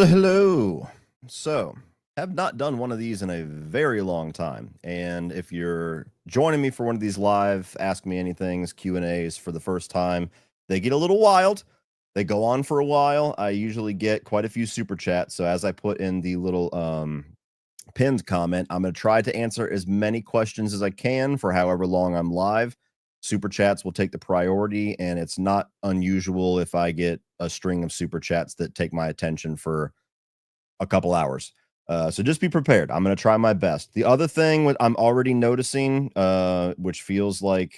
Hello. So, have not done one of these in a very long time. And if you're joining me for one of these live Ask Me Anythings Q&As for the first time, they get a little wild. They go on for a while. I usually get quite a few super chats. So as I put in the little pinned comment, I'm going to try to answer as many questions as I can for however long I'm live. Super chats will take the priority, and it's not unusual if I get a string of super chats that take my attention for a couple hours. So just be prepared. I'm going to try my best. The other thing I'm already noticing, which feels like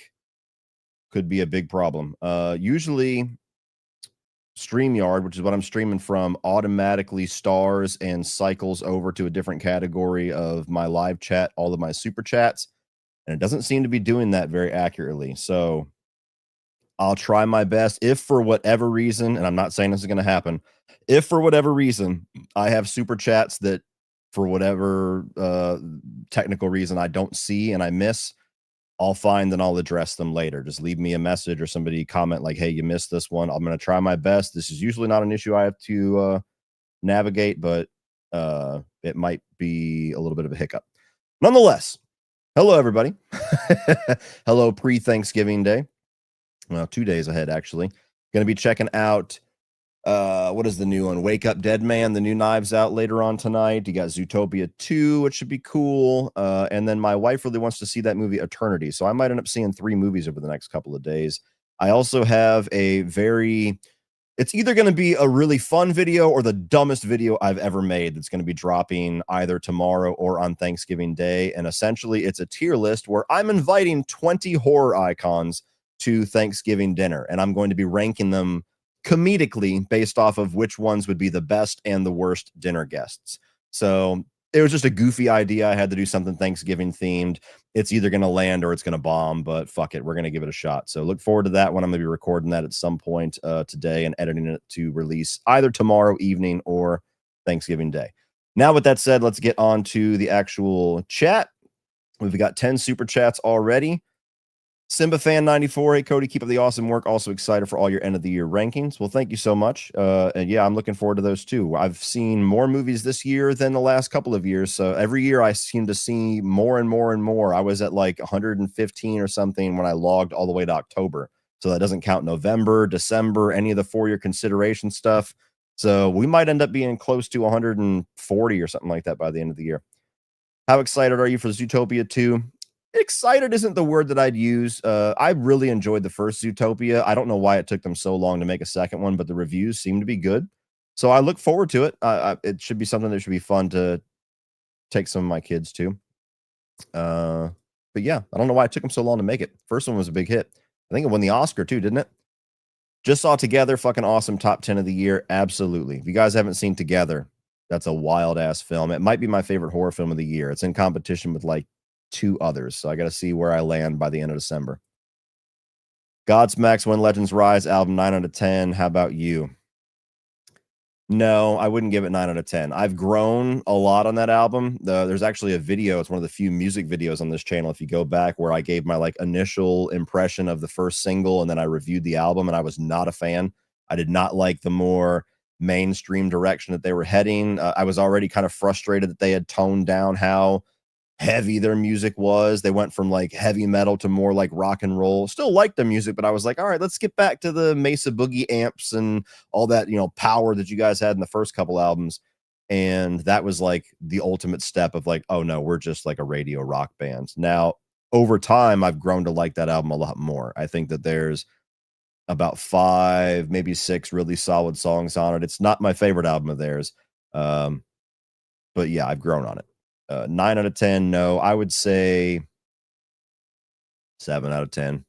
could be a big problem, usually StreamYard, which is what I'm streaming from, automatically stars and cycles over to a different category of my live chat, all of my super chats. And it doesn't seem to be doing that very accurately. So I'll try my best. If for whatever reason, and I'm not saying this is going to happen, if for whatever reason I have super chats that for whatever technical reason I don't see and I miss, I'll find and I'll address them later. Just leave me a message or somebody comment like, hey, you missed this one. I'm going to try my best. This is usually not an issue I have to navigate, but it might be a little bit of a hiccup. Nonetheless, hello, everybody. Hello, pre-Thanksgiving Day. Well, 2 days ahead, actually. Going to be checking out, what is the new one? Wake Up Dead Man. The new Knives out later on tonight. You got Zootopia 2, which should be cool. And then my wife really wants to see that movie Eternity. So I might end up seeing 3 movies over the next couple of days. I also have it's either going to be a really fun video or the dumbest video I've ever made that's going to be dropping either tomorrow or on Thanksgiving Day. And essentially, it's a tier list where I'm inviting 20 horror icons to Thanksgiving dinner, and I'm going to be ranking them comedically based off of which ones would be the best and the worst dinner guests. So it was just a goofy idea. I had to do something Thanksgiving themed. It's either going to land or it's going to bomb, but fuck it. We're going to give it a shot. So look forward to that one. I'm going to be recording that at some point today and editing it to release either tomorrow evening or Thanksgiving Day. Now, with that said, let's get on to the actual chat. We've got 10 super chats already. Simba Fan 94, hey Cody, keep up the awesome work. Also excited for all your end of the year rankings. Well, thank you so much. And yeah, I'm looking forward to those too. I've seen more movies this year than the last couple of years. So every year I seem to see more and more and more. I was at like 115 or something when I logged all the way to October. So that doesn't count November, December, any of the 4-year consideration stuff. So we might end up being close to 140 or something like that by the end of the year. How excited are you for Zootopia 2? Excited isn't the word that I'd use. I really enjoyed the first Zootopia. I don't know why it took them so long to make a second one, but the reviews seem to be good. So I look forward to it. It should be something that should be fun to take some of my kids to. But yeah, I don't know why it took them so long to make it. First one was a big hit. I think it won the Oscar too, didn't it? Just saw Together, fucking awesome. Top 10 of the year. Absolutely. If you guys haven't seen Together, that's a wild ass film. It might be my favorite horror film of the year. It's in competition with like 2 others. So I got to see where I land by the end of December. Godsmack's When Legends Rise album, 9 out of 10. How about you? No, I wouldn't give it 9 out of 10. I've grown a lot on that album. There's actually a video. It's one of the few music videos on this channel. If you go back where I gave my like initial impression of the first single and then I reviewed the album, and I was not a fan. I did not like the more mainstream direction that they were heading. I was already kind of frustrated that they had toned down how heavy their music was. They went from like heavy metal to more like rock and roll. Still liked the music, but I was like, all right, let's get back to the Mesa Boogie amps and all that, power that you guys had in the first couple albums. And that was like the ultimate step of like, oh no, we're just like a radio rock band. Now, over time, I've grown to like that album a lot more. I think that there's about 5, maybe 6 really solid songs on it. It's not my favorite album of theirs. But yeah, I've grown on it. 9 out of 10, no. I would say 7 out of 10.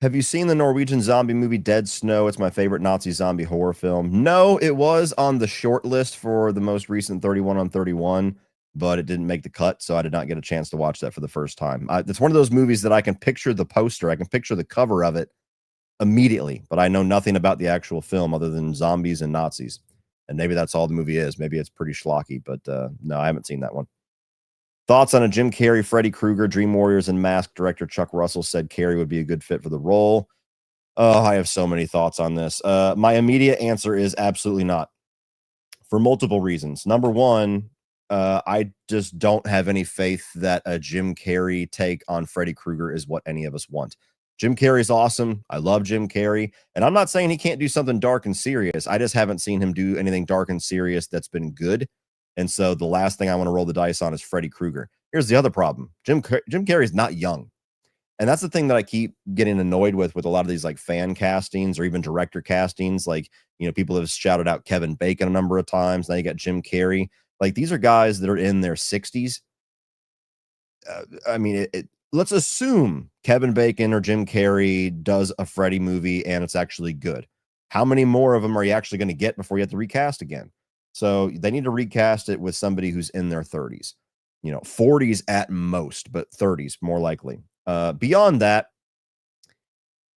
Have you seen the Norwegian zombie movie Dead Snow? It's my favorite Nazi zombie horror film. No, it was on the short list for the most recent 31 on 31, but it didn't make the cut, so I did not get a chance to watch that for the first time. It's one of those movies that I can picture the poster, I can picture the cover of it immediately, but I know nothing about the actual film other than zombies and Nazis. And maybe that's all the movie is. Maybe it's pretty schlocky, but no, I haven't seen that one. Thoughts on a Jim Carrey, Freddy Krueger, Dream Warriors, and Mask? Director Chuck Russell said Carrey would be a good fit for the role. Oh, I have so many thoughts on this. My immediate answer is absolutely not, for multiple reasons. Number one, I just don't have any faith that a Jim Carrey take on Freddy Krueger is what any of us want. Jim Carrey's awesome. I love Jim Carrey. And I'm not saying he can't do something dark and serious. I just haven't seen him do anything dark and serious that's been good. And so the last thing I want to roll the dice on is Freddy Krueger. Here's the other problem. Jim Carrey's not young. And that's the thing that I keep getting annoyed with a lot of these like fan castings or even director castings. Like, people have shouted out Kevin Bacon a number of times. Now you got Jim Carrey. Like, these are guys that are in their 60s. I mean, let's assume Kevin Bacon or Jim Carrey does a Freddy movie and it's actually good. How many more of them are you actually going to get before you have to recast again? So they need to recast it with somebody who's in their 30s, 40s at most, but 30s more likely. Beyond that,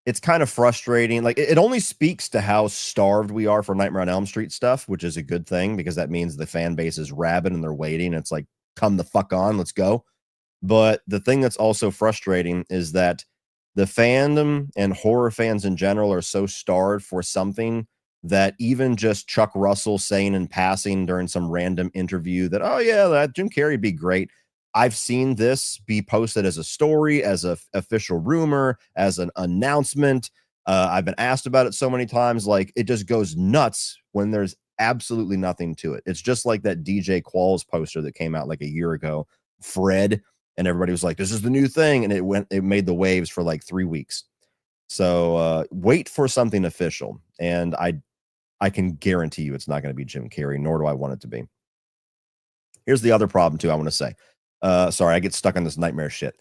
it's kind of frustrating. Like, it only speaks to how starved we are for Nightmare on Elm Street stuff, which is a good thing because that means the fan base is rabid and they're waiting. It's like, come the fuck on, let's go. But the thing that's also frustrating is that the fandom and horror fans in general are so starved for something that even just Chuck Russell saying in passing during some random interview that, oh yeah, that Jim Carrey would be great. I've seen this be posted as a story, as a official rumor, as an announcement. I've been asked about it so many times. Like, it just goes nuts when there's absolutely nothing to it. It's just like that DJ Qualls poster that came out like a year ago, Fred, and everybody was like, this is the new thing. And it made the waves for like 3 weeks. So wait for something official. And I can guarantee you it's not going to be Jim Carrey, nor do I want it to be. Here's the other problem too, I want to say. Sorry, I get stuck on this nightmare shit.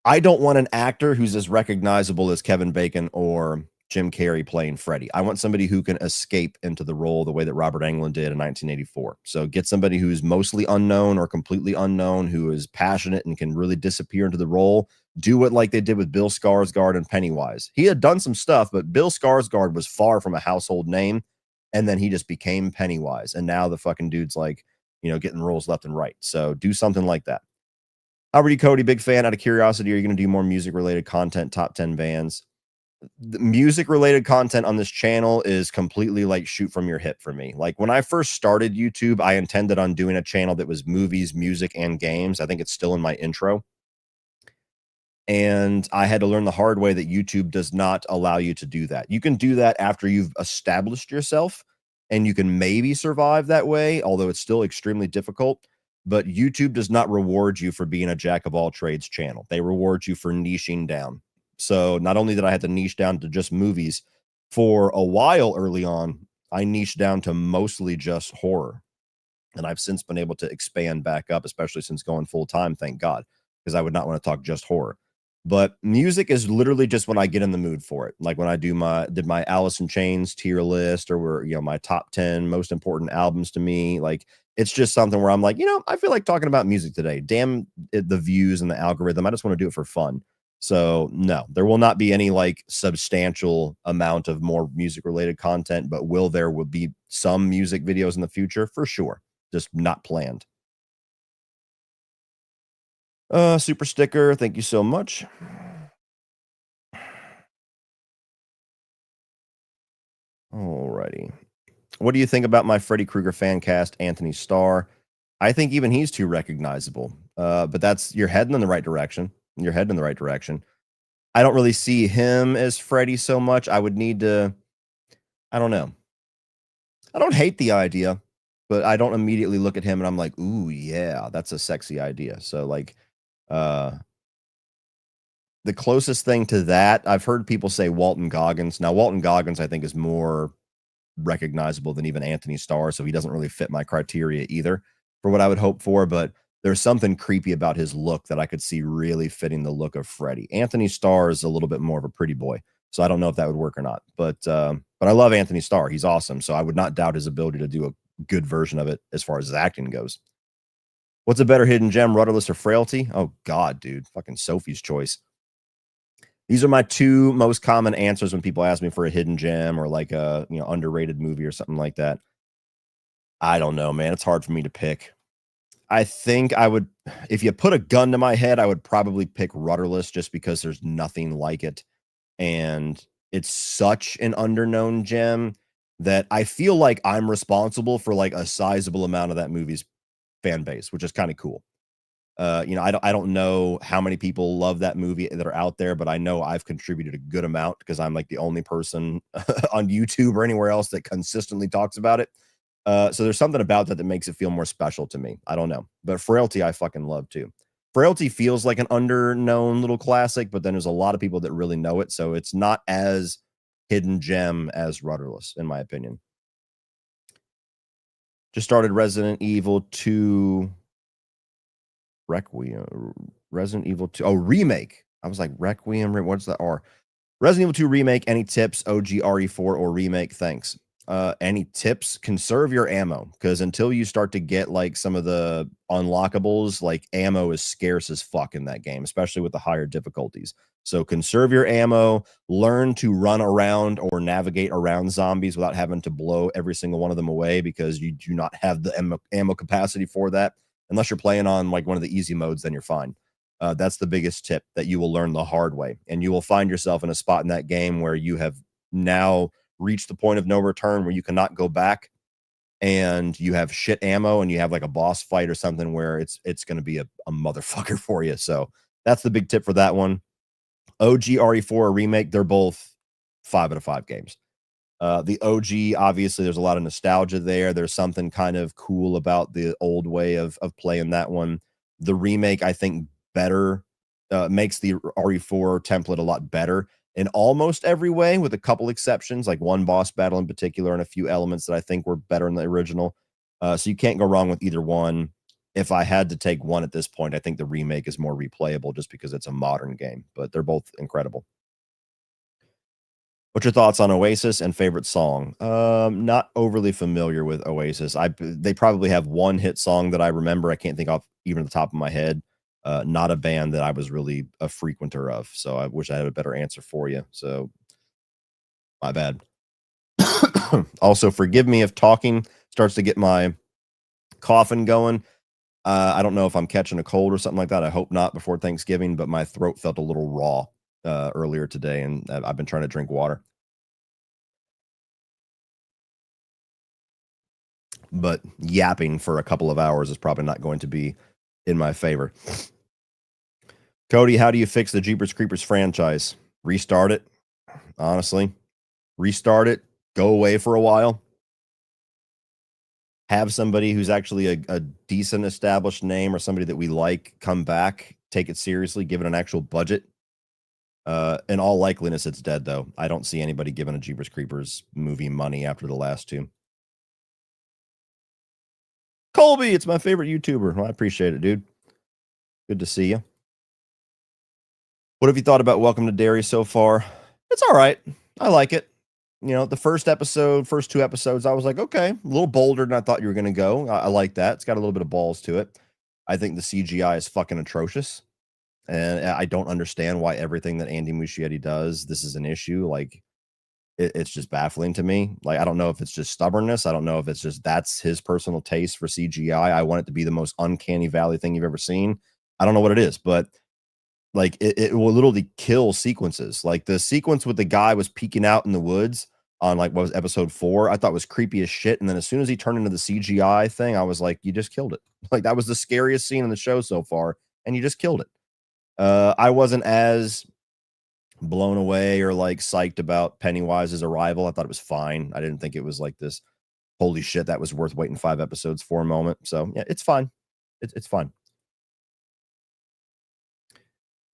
I don't want an actor who's as recognizable as Kevin Bacon or Jim Carrey playing Freddy. I want somebody who can escape into the role the way that Robert Englund did in 1984. So get somebody who's mostly unknown or completely unknown, who is passionate and can really disappear into the role. Do it like they did with Bill Skarsgård and Pennywise. He had done some stuff, but Bill Skarsgård was far from a household name. And then he just became Pennywise. And now the fucking dude's like, getting roles left and right. So do something like that. Albert E. Cody, big fan. Out of curiosity, are you going to do more music related content, top 10 bands? The music related content on this channel is completely like shoot from your hip for me. Like, when I first started YouTube, I intended on doing a channel that was movies, music, and games. I think it's still in my intro. And I had to learn the hard way that YouTube does not allow you to do that. You can do that after you've established yourself, and you can maybe survive that way, although it's still extremely difficult. But YouTube does not reward you for being a jack of all trades channel. They reward you for niching down. So not only did I have to niche down to just movies, for a while early on, I niched down to mostly just horror. And I've since been able to expand back up, especially since going full time, thank God, because I would not want to talk just horror. But music is literally just when I get in the mood for it. Like when I did my Alice in Chains tier list, or my top 10 most important albums to me. Like, it's just something where I'm like, I feel like talking about music today. Damn the views and the algorithm. I just want to do it for fun. So no, there will not be any like substantial amount of more music related content, but there will be some music videos in the future for sure. Just not planned. Super sticker. Thank you so much. Alrighty. What do you think about my Freddy Krueger fan cast, Anthony Starr? I think even he's too recognizable. But you're heading in the right direction. You're heading in the right direction. I don't really see him as Freddy so much. I would need to, I don't know. I don't hate the idea, but I don't immediately look at him and I'm like, ooh, yeah, that's a sexy idea. So like, uh, the closest thing to that, I've heard people say Walton Goggins. Now, Walton Goggins, I think, is more recognizable than even Anthony Starr, so he doesn't really fit my criteria either for what I would hope for. But there's something creepy about his look that I could see really fitting the look of Freddy. Anthony Starr is a little bit more of a pretty boy, so I don't know if that would work or not. But I love Anthony Starr. He's awesome, so I would not doubt his ability to do a good version of it as far as his acting goes. What's a better hidden gem, Rudderless or Frailty? Oh God, dude, fucking Sophie's Choice. These are my two most common answers when people ask me for a hidden gem or like a underrated movie or something like that. I don't know, man. It's hard for me to pick. I think I would, if you put a gun to my head, I would probably pick Rudderless just because there's nothing like it. And it's such an underknown gem that I feel like I'm responsible for like a sizable amount of that movie's fan base, which is kind of cool. I don't know how many people love that movie that are out there, but I know I've contributed a good amount because I'm like the only person on YouTube or anywhere else that consistently talks about it. So there's something about that that makes it feel more special to me. I don't know, but Frailty I fucking love too. Frailty feels like an underknown little classic, but then there's a lot of people that really know it, so it's not as hidden gem as Rudderless, in my opinion. Just started Resident Evil 2 Requiem, Resident Evil 2. Oh, remake. I was like, Requiem, what's that? Or Resident Evil 2 remake. Any tips? OG RE4 or remake? Thanks. Any tips? Conserve your ammo, because until you start to get like some of the unlockables, like ammo is scarce as fuck in that game, especially with the higher difficulties. So conserve your ammo, learn to run around or navigate around zombies without having to blow every single one of them away, because you do not have the ammo capacity for that. Unless you're playing on like one of the easy modes, then you're fine. That's the biggest tip that you will learn the hard way. And you will find yourself in a spot in that game where you have now reached the point of no return where you cannot go back, and you have shit ammo and you have like a boss fight or something where it's going to be a motherfucker for you. So that's the big tip for that one. OG RE4 remake, they're both 5 out of 5 games. The OG, obviously, there's a lot of nostalgia there. There's something kind of cool about the old way of playing that one. The remake, I think, better makes the RE4 template a lot better in almost every way, with a couple exceptions, like one boss battle in particular and a few elements that I think were better in the original. So you can't go wrong with either one. If I had to take one at this point, I think the remake is more replayable just because it's a modern game, but they're both incredible. What's your thoughts on Oasis and favorite song? Not overly familiar with Oasis. They probably have one hit song that I remember. I can't think off even the top of my head. Not a band that I was really a frequenter of. So I wish I had a better answer for you. So my bad. Also, forgive me if talking starts to get my coughing going. I don't know if I'm catching a cold or something like that. I hope not before Thanksgiving, but my throat felt a little raw earlier today, and I've been trying to drink water. But yapping for a couple of hours is probably not going to be in my favor. Cody, how do you fix the Jeepers Creepers franchise? Restart it, honestly. Restart it, go away for a while. Have somebody who's actually a decent established name or somebody that we like come back, take it seriously, give it an actual budget. In all likeliness, it's dead, though. I don't see anybody giving a Jeepers Creepers movie money after the last two. Colby, it's my favorite YouTuber. Well, I appreciate it, dude. Good to see you. What have you thought about Welcome to Derry so far? It's all right. I like it. You know, the first two episodes, I was like, okay, a little bolder than I thought you were going to go. I like that. It's got a little bit of balls to it. I think the CGI is fucking atrocious. And I don't understand why everything that Andy Muschietti does, this is an issue. Like, it's just baffling to me. Like, I don't know if it's just stubbornness. I don't know if it's just that's his personal taste for CGI. I want it to be the most uncanny valley thing you've ever seen. I don't know what it is, but like it will literally kill sequences. Like the sequence with the guy was peeking out in the woods on like what was episode 4, I thought was creepy as shit. And then as soon as he turned into the CGI thing, I was like, you just killed it. Like that was the scariest scene in the show so far, and you just killed it. I wasn't as blown away or like psyched about Pennywise's arrival. I thought it was fine. I didn't think it was like this holy shit that was worth waiting 5 episodes for a moment. So yeah, it's fine. It's fine.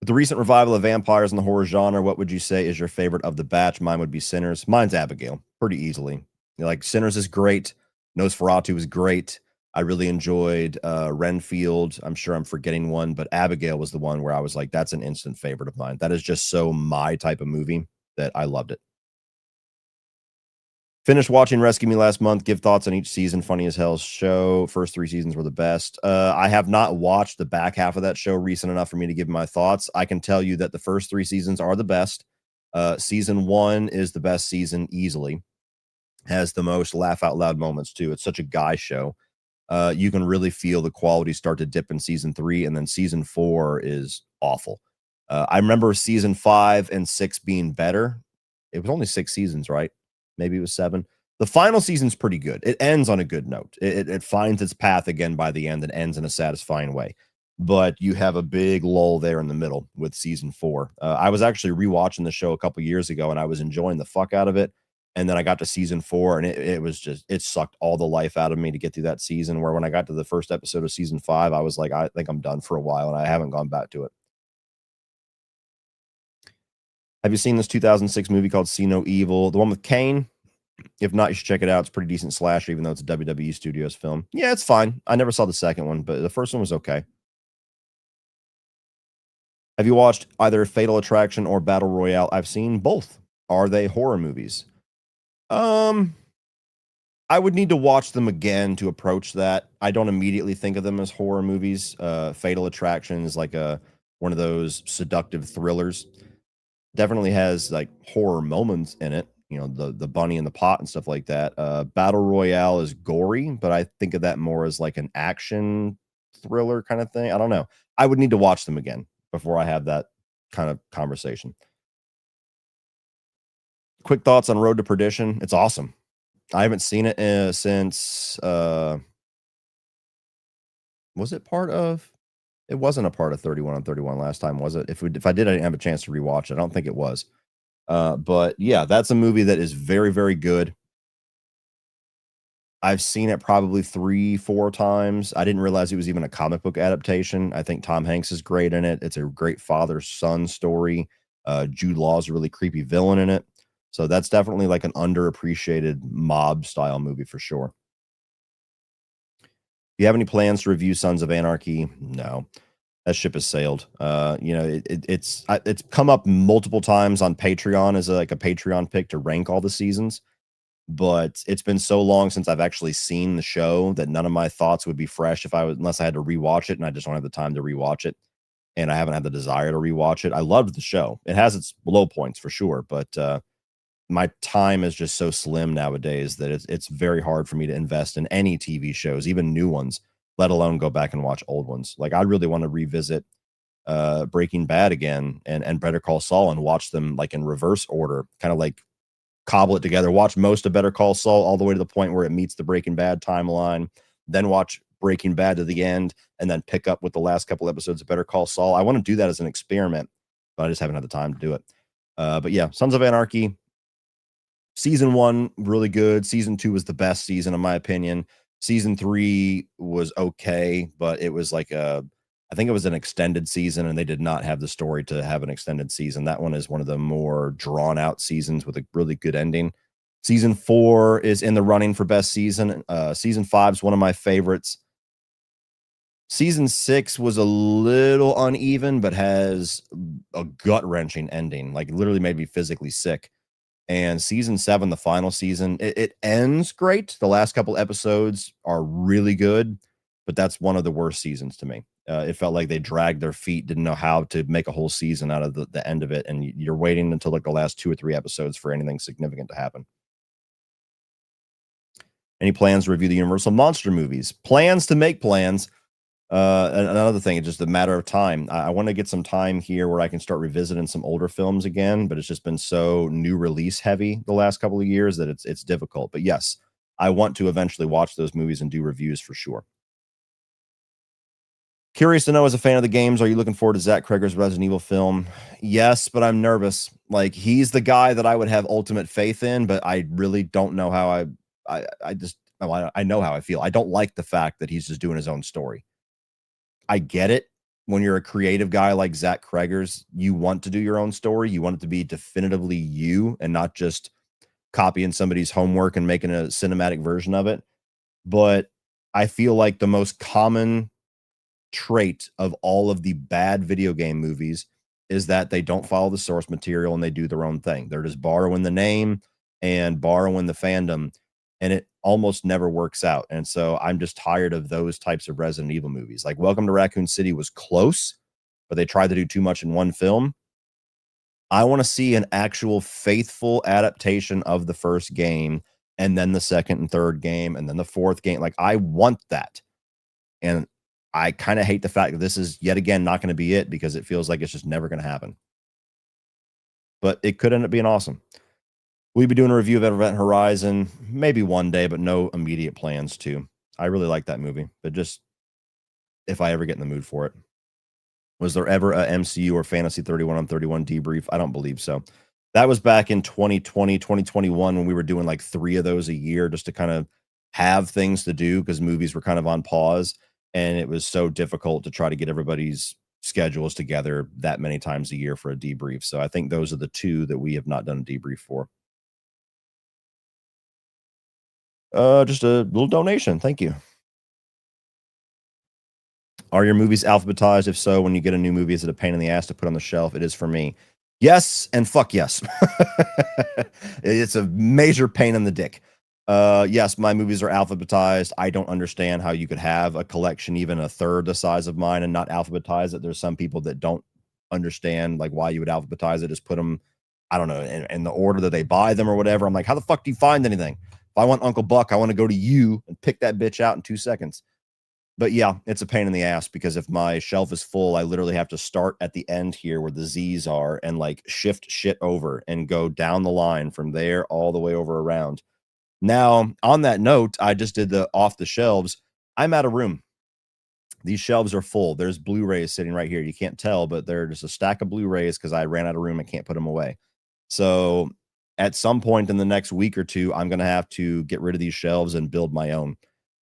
With the recent revival of vampires in the horror genre, what would you say is your favorite of the batch? Mine would be Sinners. Mine's Abigail, pretty easily. You know, like Sinners is great. Nosferatu is great. I really enjoyed Renfield. I'm sure I'm forgetting one, but Abigail was the one where I was like, that's an instant favorite of mine. That is just so my type of movie that I loved it. Finished watching Rescue Me last month. Give thoughts on each season. Funny as hell show. First 3 seasons were the best. I have not watched the back half of that show recent enough for me to give my thoughts. I can tell you that the first 3 seasons are the best. Season 1 is the best season easily. Has the most laugh out loud moments too. It's such a guy show. You can really feel the quality start to dip in season 3, and then season 4 is awful. I remember season 5 and 6 being better. it was only 6 seasons, right? Maybe it was 7. The final season's pretty good. It ends on a good note. It finds its path again by the end and ends in a satisfying way. But you have a big lull there in the middle with season 4. I was actually rewatching the show a couple years ago, and I was enjoying the fuck out of it. And then I got to season 4, and it was just it sucked all the life out of me to get through that season. Where when I got to the first episode of season 5, I was like, I think I'm done for a while, and I haven't gone back to it. Have you seen this 2006 movie called See No Evil? The one with Kane? If not, you should check it out. It's a pretty decent slasher, even though it's a WWE Studios film. Yeah, it's fine. I never saw the second one, but the first one was okay. Have you watched either Fatal Attraction or Battle Royale? I've seen both. Are they horror movies? Um, I would need to watch them again to approach that. I don't immediately think of them as horror movies. Fatal Attraction is like a one of those seductive thrillers. Definitely has like horror moments in it. You know, the bunny in the pot and stuff like that. Battle Royale is gory, but I think of that more as like an action thriller kind of thing. I don't know. I would need to watch them again before I have that kind of conversation. Quick thoughts on Road to Perdition. It's awesome. I haven't seen it since was it part of it wasn't a part of 31 on 31 last time, was it? If I did, I didn't have a chance to rewatch it. I don't think it was. But yeah, that's a movie that is very, very good. I've seen it probably 3, 4 times. I didn't realize it was even a comic book adaptation. I think Tom Hanks is great in it. It's a great father-son story. Jude Law's a really creepy villain in it. So that's definitely like an underappreciated mob style movie for sure. Do you have any plans to review Sons of Anarchy? No. That ship has sailed. It's come up multiple times on Patreon as like a Patreon pick to rank all the seasons, but it's been so long since I've actually seen the show that none of my thoughts would be fresh if I was unless I had to rewatch it, and I just don't have the time to rewatch it, and I haven't had the desire to rewatch it. I loved the show. It has its low points for sure, but my time is just so slim nowadays that it's very hard for me to invest in any TV shows, even new ones, let alone go back and watch old ones. Like I really want to revisit Breaking Bad again and Better Call Saul and watch them like in reverse order, kind of like cobble it together. Watch most of Better Call Saul all the way to the point where it meets the Breaking Bad timeline, then watch Breaking Bad to the end, and then pick up with the last couple episodes of Better Call Saul. I want to do that as an experiment, but I just haven't had the time to do it. But yeah, Sons of Anarchy, season 1 really good. Season 2 was the best season in my opinion. Season 3 was okay, but it was like I think it was an extended season, and they did not have the story to have an extended season. That one is one of the more drawn out seasons with a really good ending. Season 4 is in the running for best season. Season 5 is one of my favorites. Season 6 was a little uneven, but has a gut wrenching ending. Like literally made me physically sick. And season 7, the final season, it ends great. The last couple episodes are really good, but that's one of the worst seasons to me. It felt like they dragged their feet, didn't know how to make a whole season out of the end of it. And you're waiting until like the last 2 or 3 episodes for anything significant to happen. Any plans to review the Universal Monster movies? Plans to make plans. Another thing, it's just a matter of time. I want to get some time here where I can start revisiting some older films again, but it's just been so new release heavy the last couple of years that it's difficult. But yes, I want to eventually watch those movies and do reviews for sure. Curious to know, as a fan of the games, are you looking forward to Zach Kreger's Resident Evil film? Yes, but I'm nervous. Like he's the guy that I would have ultimate faith in, but I really don't know how I just well, I know how I feel. I don't like the fact that he's just doing his own story. I get it. When you're a creative guy like Zach Kreger's, you want to do your own story. You want it to be definitively you and not just copying somebody's homework and making a cinematic version of it. But I feel like the most common trait of all of the bad video game movies is that they don't follow the source material and they do their own thing. They're just borrowing the name and borrowing the fandom, and it almost never works out. And so I'm just tired of those types of Resident Evil movies. Like Welcome to Raccoon City was close, but they tried to do too much in one film. I want to see an actual faithful adaptation of the first game, and then the second and third game, and then the fourth game. Like I want that. And I kind of hate the fact that this is yet again not going to be it, because it feels like it's just never going to happen. But it could end up being awesome. We'll be doing a review of Event Horizon maybe one day, but no immediate plans to. I really like that movie, but just if I ever get in the mood for it. Was there ever a MCU or Fantasy 31 on 31 debrief? I don't believe so. That was back in 2020, 2021 when we were doing like 3 of those a year just to kind of have things to do because movies were kind of on pause, and it was so difficult to try to get everybody's schedules together that many times a year for a debrief. So I think those are the 2 that we have not done a debrief for. Just a little donation. Thank you. Are your movies alphabetized? If so, when you get a new movie, is it a pain in the ass to put on the shelf? It is for me. Yes, and fuck yes. It's a major pain in the dick. Yes, my movies are alphabetized. I don't understand how you could have a collection even a third the size of mine and not alphabetize it. There's some people that don't understand like why you would alphabetize it. Just put them, I don't know, in the order that they buy them or whatever. I'm like, how the fuck do you find anything? If I want Uncle Buck, I want to go to you and pick that bitch out in 2 seconds. But yeah, it's a pain in the ass because if my shelf is full, I literally have to start at the end here where the Z's are and like shift shit over and go down the line from there all the way over around. Now, on that note, I just did the off the shelves. I'm out of room. These shelves are full. There's Blu-rays sitting right here. You can't tell, but they're just a stack of Blu-rays because I ran out of room and can't put them away. So at some point in the next week or 2, I'm going to have to get rid of these shelves and build my own.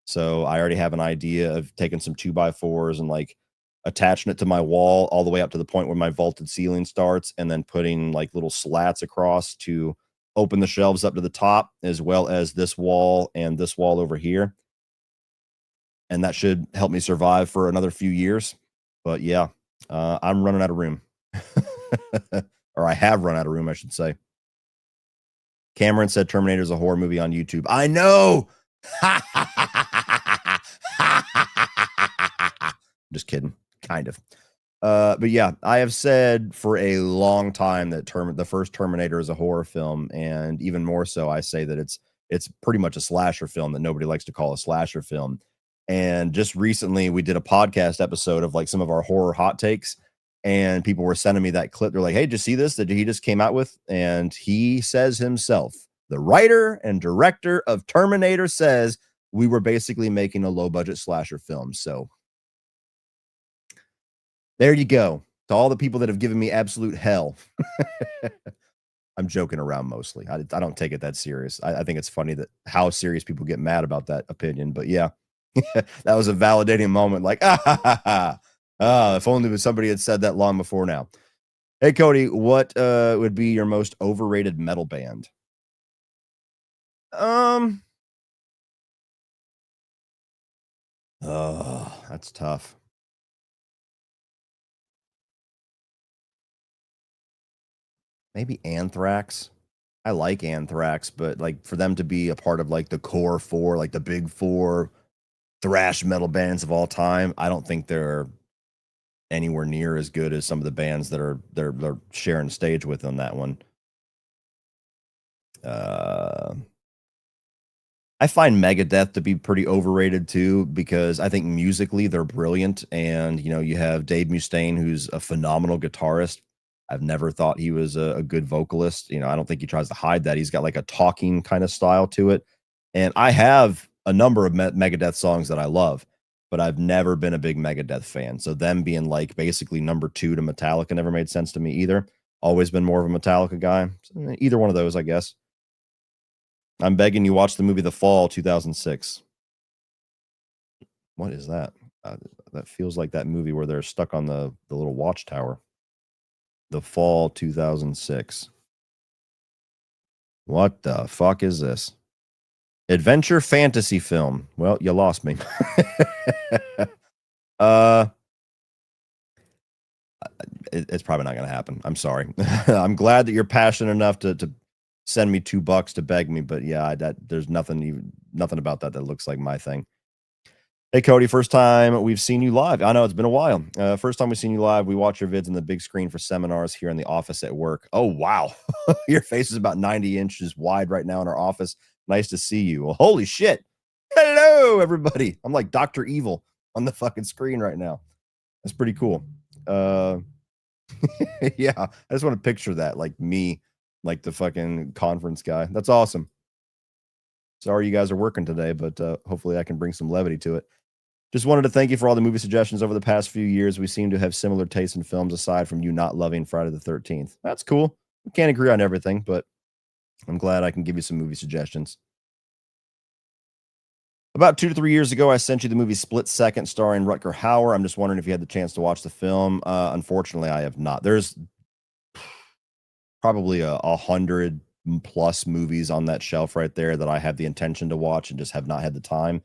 So I already have an idea of taking some 2x4s and like attaching it to my wall all the way up to the point where my vaulted ceiling starts, and then putting like little slats across to open the shelves up to the top, as well as this wall and this wall over here. And that should help me survive for another few years. But yeah, I'm running out of room. Or I have run out of room, I should say. Cameron said Terminator is a horror movie on YouTube. I know. Just kidding, kind of. But yeah, I have said for a long time that the first Terminator is a horror film, and even more so, I say that it's pretty much a slasher film that nobody likes to call a slasher film. And just recently, we did a podcast episode of like some of our horror hot takes, and people were sending me that clip. They're like, "Hey, did you see this that he just came out with?" And he says himself, the writer and director of Terminator, says we were basically making a low budget slasher film. So there you go. To all the people that have given me absolute hell. I'm joking around mostly. I don't take it that serious. I think it's funny that how serious people get mad about that opinion. But yeah, that was a validating moment. Like, if only somebody had said that long before now. Hey, Cody, what would be your most overrated metal band? Oh, that's tough. Maybe Anthrax. I like Anthrax, but like for them to be a part of like the core 4, like the big 4 thrash metal bands of all time, I don't think they're anywhere near as good as some of the bands that they're sharing stage with on that one. I find Megadeth to be pretty overrated too, because I think musically they're brilliant. And, you know, you have Dave Mustaine, who's a phenomenal guitarist. I've never thought he was a good vocalist. You know, I don't think he tries to hide that. He's got like a talking kind of style to it. And I have a number of Megadeth songs that I love, but I've never been a big Megadeth fan. So them being like basically number 2 to Metallica never made sense to me either. Always been more of a Metallica guy. So either one of those, I guess. I'm begging you watch the movie The Fall 2006. What is that? That feels like that movie where they're stuck on the little watchtower. The Fall 2006. What the fuck is this? Adventure fantasy film. Well, you lost me. It's probably not going to happen. I'm sorry. I'm glad that you're passionate enough to send me $2 to beg me, but yeah, there's nothing about that looks like my thing. Hey, Cody, first time we've seen you live. I know it's been a while. First time we've seen you live. We watch your vids on the big screen for seminars here in the office at work. Oh, wow. Your face is about 90 inches wide right now in our office. Nice to see you. Well, holy shit. Hello, everybody. I'm like Dr. Evil on the fucking screen right now. That's pretty cool. Yeah, I just want to picture that, like me like the fucking conference guy. That's awesome. Sorry you guys are working today, but hopefully I can bring some levity to it. Just wanted to thank you for all the movie suggestions over the past few years. We seem to have similar tastes in films aside from you not loving Friday the 13th. That's cool. We can't agree on everything, but I'm glad I can give you some movie suggestions. About 2 to 3 years ago, I sent you the movie Split Second starring Rutger Hauer. I'm just wondering if you had the chance to watch the film. Unfortunately, I have not. There's probably 100 plus movies on that shelf right there that I have the intention to watch and just have not had the time.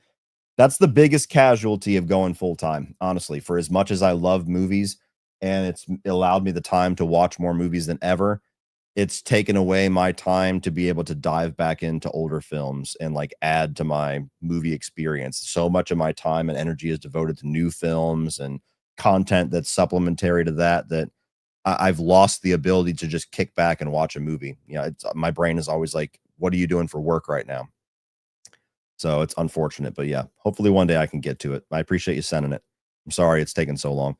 That's the biggest casualty of going full time, honestly. For as much as I love movies and it's allowed me the time to watch more movies than ever, it's taken away my time to be able to dive back into older films and like add to my movie experience. So much of my time and energy is devoted to new films and content that's supplementary to that that I've lost the ability to just kick back and watch a movie. You know, it's my brain is always like, "What are you doing for work right now?" So it's unfortunate, but yeah, hopefully one day I can get to it. I appreciate you sending it. I'm sorry it's taken so long.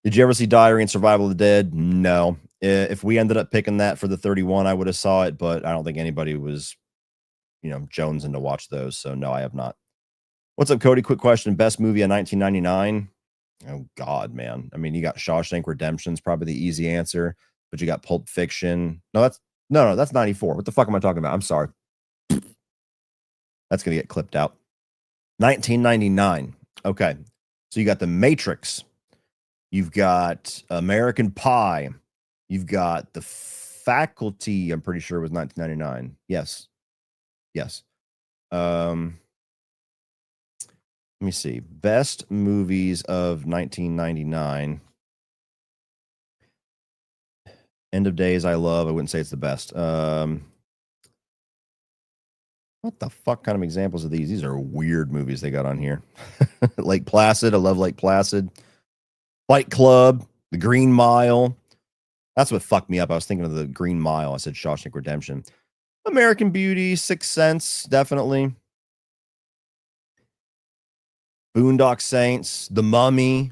Did you ever see Diary and Survival of the Dead? No. If we ended up picking that for the 31, I would have saw it, but I don't think anybody was, jonesing to watch those. So no, I have not. What's up, Cody? Quick question. Best movie of 1999? Oh God, man. I mean, you got Shawshank Redemption's probably the easy answer, but you got Pulp Fiction. No, that's 94. What the fuck am I talking about? I'm sorry. That's gonna get clipped out. 1999. Okay. So you got The Matrix. You've got American Pie. You've got The Faculty. I'm pretty sure it was 1999. Yes. Yes. Let me see. Best movies of 1999. End of Days, I love. I wouldn't say it's the best. What the fuck kind of examples are these? These are weird movies they got on here. Lake Placid. I love Lake Placid. Fight Club. The Green Mile. That's what fucked me up. I was thinking of The Green Mile. I said Shawshank Redemption. American Beauty. Sixth Sense. Definitely. Boondock Saints. The Mummy.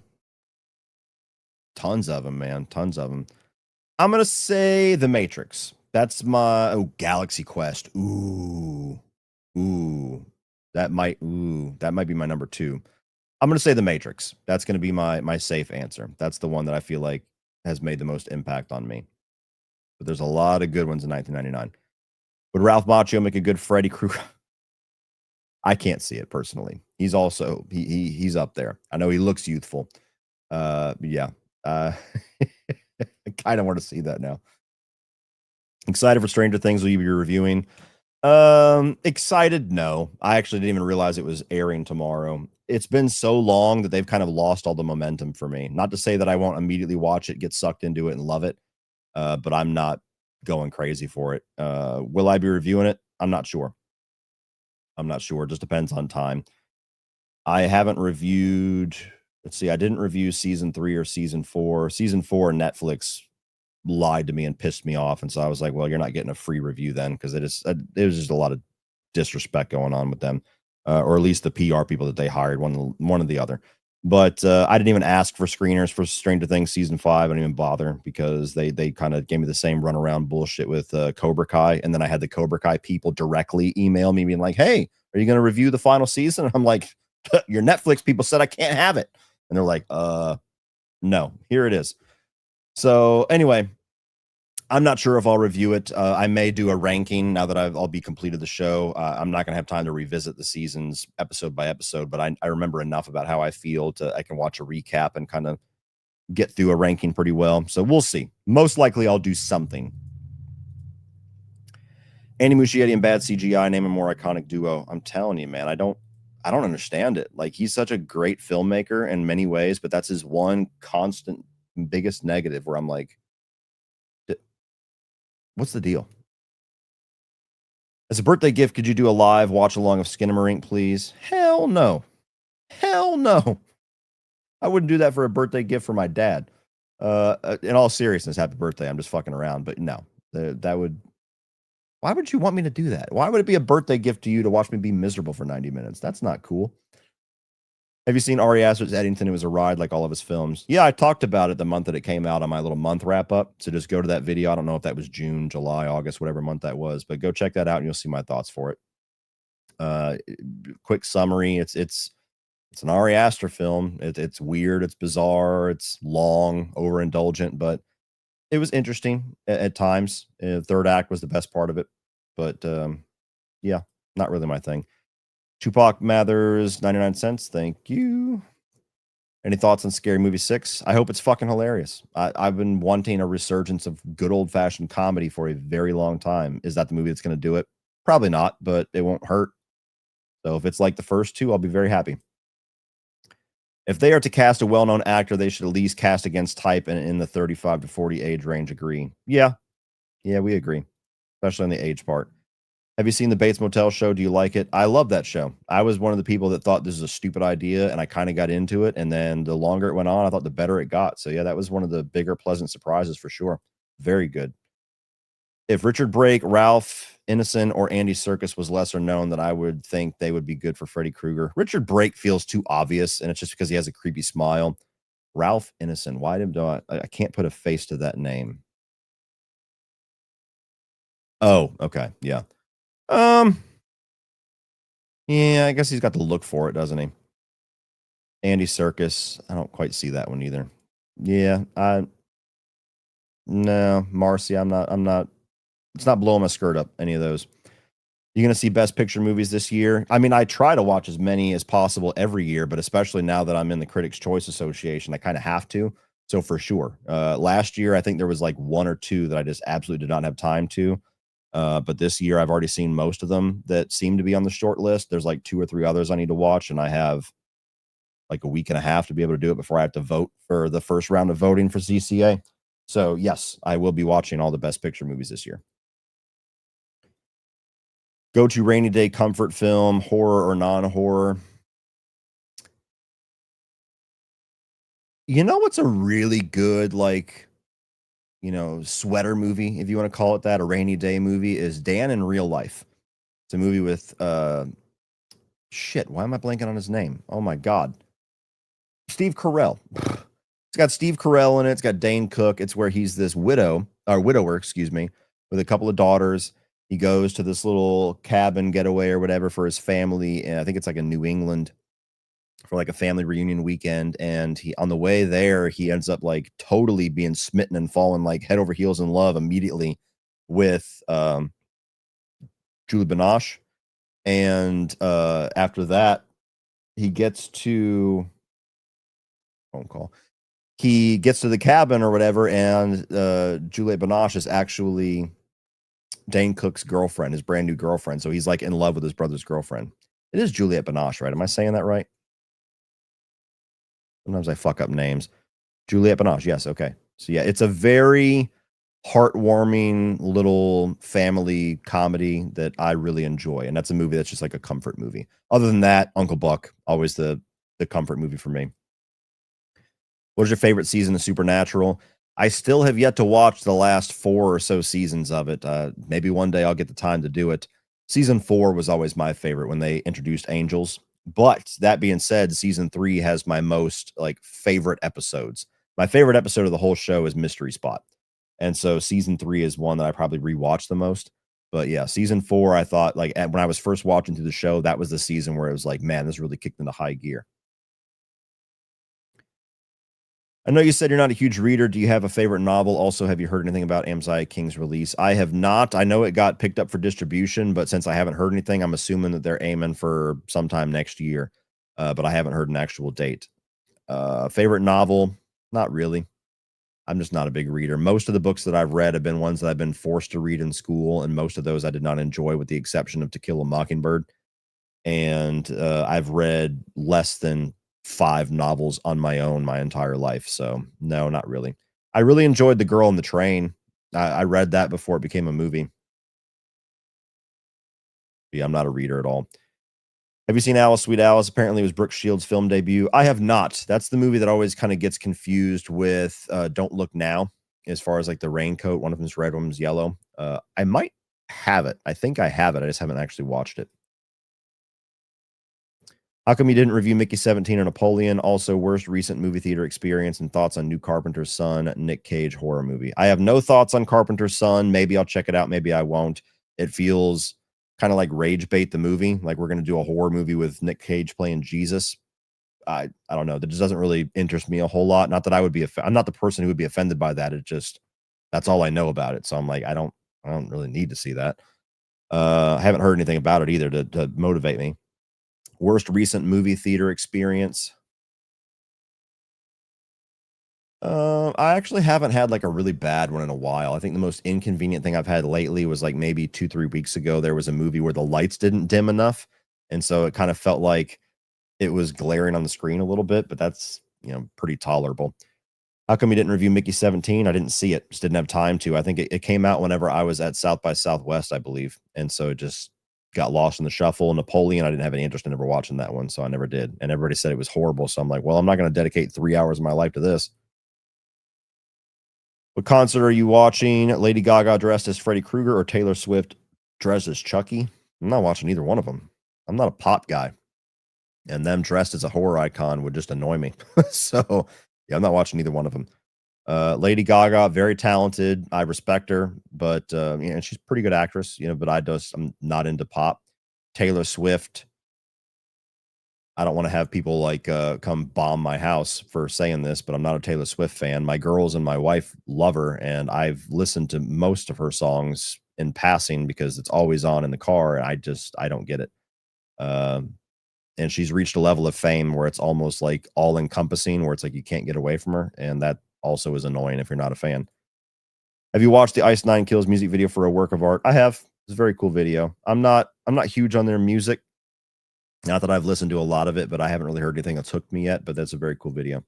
Tons of them, man. Tons of them. I'm going to say The Matrix. That's my Galaxy Quest. Ooh. That might be my number 2. I'm going to say The Matrix. That's going to be my safe answer. That's the one that I feel like has made the most impact on me. But there's a lot of good ones in 1999. Would Ralph Macchio make a good Freddy Krueger? I can't see it personally. He's also he's up there. I know he looks youthful. Yeah. I kind of want to see that now. Excited for Stranger Things. Will you be reviewing? Excited? No. I actually didn't even realize it was airing tomorrow. It's been so long that they've kind of lost all the momentum for me. Not to say that I won't immediately watch it, get sucked into it, and love it. But I'm not going crazy for it. Will I be reviewing it? I'm not sure. It just depends on time. I haven't reviewed. Let's see. I didn't review season 3 or season 4. Season 4, Netflix lied to me and pissed me off, and so I was like, well, you're not getting a free review then, because it was just a lot of disrespect going on with them, or at least the PR people that they hired, one or the other. But I didn't even ask for screeners for Stranger Things season 5. I didn't even bother, because they kind of gave me the same runaround bullshit with Cobra Kai, and then I had the Cobra Kai people directly email me being like, hey, are you going to review the final season? I'm like, your Netflix people said I can't have it, and they're like, no, here it is. So anyway, I'm not sure if I'll review it. I may do a ranking now that I'll be completed the show. I'm not going to have time to revisit the seasons episode by episode, but I remember enough about how I feel I can watch a recap and kind of get through a ranking pretty well. So we'll see. Most likely I'll do something. Andy Muschietti and bad CGI, name a more iconic duo. I'm telling you, man, I don't understand it. Like, he's such a great filmmaker in many ways, but that's his one constant biggest negative where I'm like, what's the deal? As a birthday gift, could you do a live watch along of Skinamarink, please? Hell no. Hell no. I wouldn't do that for a birthday gift for my dad. In all seriousness, happy birthday. I'm just fucking around, but no. Why would you want me to do that? Why would it be a birthday gift to you to watch me be miserable for 90 minutes? That's not cool. Have you seen Ari Aster's Eddington? It was a ride like all of his films. Yeah, I talked about it the month that it came out on my little month wrap up. So just go to that video. I don't know if that was June, July, August, whatever month that was, but go check that out and you'll see my thoughts for it. Uh, quick summary: it's an Ari Aster film. It's weird, it's bizarre, it's long, overindulgent, but it was interesting at times. Third act was the best part of it, but yeah, not really my thing. Tupac Mathers, 99 cents. Thank you. Any thoughts on Scary Movie 6? I hope it's fucking hilarious. I've been wanting a resurgence of good old fashioned comedy for a very long time. Is that the movie that's going to do it? Probably not, but it won't hurt. So if it's like the first two, I'll be very happy. If they are to cast a well known actor, they should at least cast against type and in the 35 to 40 age range. Agree. Yeah. Yeah, we agree, especially on the age part. Have you seen the Bates Motel show? Do you like it? I love that show. I was one of the people that thought this is a stupid idea, and I kind of got into it. And then the longer it went on, I thought the better it got. So yeah, that was one of the bigger pleasant surprises for sure. Very good. If Richard Brake, Ralph Ineson, or Andy Serkis was lesser known, then I would think they would be good for Freddy Krueger. Richard Brake feels too obvious, and it's just because he has a creepy smile. Ralph Ineson, why do I can't put a face to that name? Oh, okay, yeah. Um, yeah, I guess he's got the look for it, doesn't he? Andy Serkis, I don't quite see that one either. Yeah, I no, Marcy, I'm not it's not blowing my skirt up, any of those. You're gonna see best picture movies this year. I mean, I try to watch as many as possible every year, but especially now that I'm in the Critics' Choice Association, I kind of have to. So for sure. Last year, I think there was like one or two that I just absolutely did not have time to. But this year, I've already seen most of them that seem to be on the short list. There's like two or three others I need to watch, and I have like a week and a half to be able to do it before I have to vote for the first round of voting for CCA. So yes, I will be watching all the best picture movies this year. Go to rainy day comfort film, horror or non-horror. You know what's a really good like, sweater movie, if you want to call it that, a rainy day movie is Dan in Real Life. It's a movie with shit, why am I blanking on his name? Oh my god. Steve Carell. It's got Steve Carell in it. It's got Dane Cook. It's where he's this widower, excuse me, with a couple of daughters. He goes to this little cabin getaway or whatever for his family, and I think it's like in New England for like a family reunion weekend. And he on the way there, he ends up like totally being smitten and falling like head over heels in love immediately with Julie Binoche. And after that, he gets to phone call. He gets to the cabin or whatever, and Juliette Binoche is actually Dane Cook's girlfriend, his brand new girlfriend. So he's like in love with his brother's girlfriend. It is Juliette Binoche, right? Am I saying that right? Sometimes I fuck up names. Juliette Binoche, yes, okay. So yeah, it's a very heartwarming little family comedy that I really enjoy, and that's a movie that's just like a comfort movie. Other than that, Uncle Buck, always the comfort movie for me. What is your favorite season of Supernatural? I still have yet to watch the last 4 or so seasons of it. Maybe one day I'll get the time to do it. Season 4 was always my favorite when they introduced angels. But that being said, season 3 has my most like favorite episodes. My favorite episode of the whole show is Mystery Spot. And so season 3 is one that I probably rewatch the most. But yeah, season 4, I thought like when I was first watching through the show, that was the season where it was like, man, this really kicked into high gear. I know you said you're not a huge reader. Do you have a favorite novel? Also, have you heard anything about Amziah King's release? I have not. I know it got picked up for distribution, but since I haven't heard anything, I'm assuming that they're aiming for sometime next year. But I haven't heard an actual date. Favorite novel? Not really. I'm just not a big reader. Most of the books that I've read have been ones that I've been forced to read in school, and most of those I did not enjoy, with the exception of To Kill a Mockingbird. And I've read less than 5 novels on my own my entire life. So no, not really. I really enjoyed The Girl in the Train. I read that before it became a movie. Yeah, I'm not a reader at all. Have you seen Alice, Sweet Alice? Apparently, it was Brooke Shields' film debut. I have not. That's the movie that always kind of gets confused with Don't Look Now, as far as like the raincoat. One of them's red, one of them's yellow. I might have it. I think I have it. I just haven't actually watched it. How come you didn't review Mickey 17 or Napoleon? Also, worst recent movie theater experience and thoughts on new Carpenter's Son, Nick Cage horror movie. I have no thoughts on Carpenter's Son. Maybe I'll check it out. Maybe I won't. It feels kind of like Rage Bait the movie. Like we're going to do a horror movie with Nick Cage playing Jesus. I don't know. That just doesn't really interest me a whole lot. Not that I would be, I'm not the person who would be offended by that. It just, that's all I know about it. So I'm like, I don't really need to see that. I haven't heard anything about it either to motivate me. Worst recent movie theater experience. I actually haven't had like a really bad one in a while. I think the most inconvenient thing I've had lately was like maybe 2-3 weeks ago. There was a movie where the lights didn't dim enough, and so it kind of felt like it was glaring on the screen a little bit. But that's pretty tolerable. How come you didn't review Mickey 17? I didn't see it. Just didn't have time to. I think it came out whenever I was at South by Southwest, I believe, and so it just got lost in the shuffle. Napoleon, I didn't have any interest in ever watching that one, so I never did. And everybody said it was horrible, so I'm like, well, I'm not going to dedicate 3 hours of my life to this. What concert are you watching? Lady Gaga dressed as Freddy Krueger or Taylor Swift dressed as Chucky? I'm not watching either one of them. I'm not a pop guy, and them dressed as a horror icon would just annoy me. So, yeah, I'm not watching either one of them. Lady Gaga, very talented. I respect her, but she's a pretty good actress. But I'm not into pop. Taylor Swift, I don't want to have people like come bomb my house for saying this, but I'm not a Taylor Swift fan. My girls and my wife love her, and I've listened to most of her songs in passing because it's always on in the car, and I don't get it. And she's reached a level of fame where it's almost like all encompassing, where it's like you can't get away from her, and that also is annoying if you're not a fan. Have you watched the Ice Nine Kills music video for A Work of Art? I have. It's a very cool video. I'm not huge on their music. Not that I've listened to a lot of it, but I haven't really heard anything that's hooked me yet, but that's a very cool video.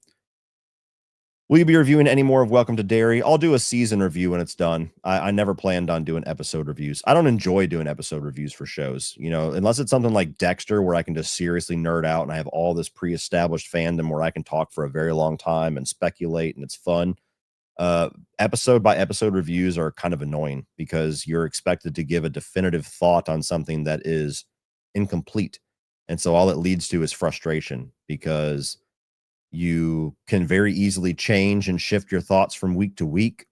Will you be reviewing any more of Welcome to Derry? I'll do a season review when it's done. I never planned on doing episode reviews. I don't enjoy doing episode reviews for shows, unless it's something like Dexter where I can just seriously nerd out and I have all this pre-established fandom where I can talk for a very long time and speculate and it's fun. Episode by episode reviews are kind of annoying because you're expected to give a definitive thought on something that is incomplete. And so all it leads to is frustration because you can very easily change and shift your thoughts from week to week.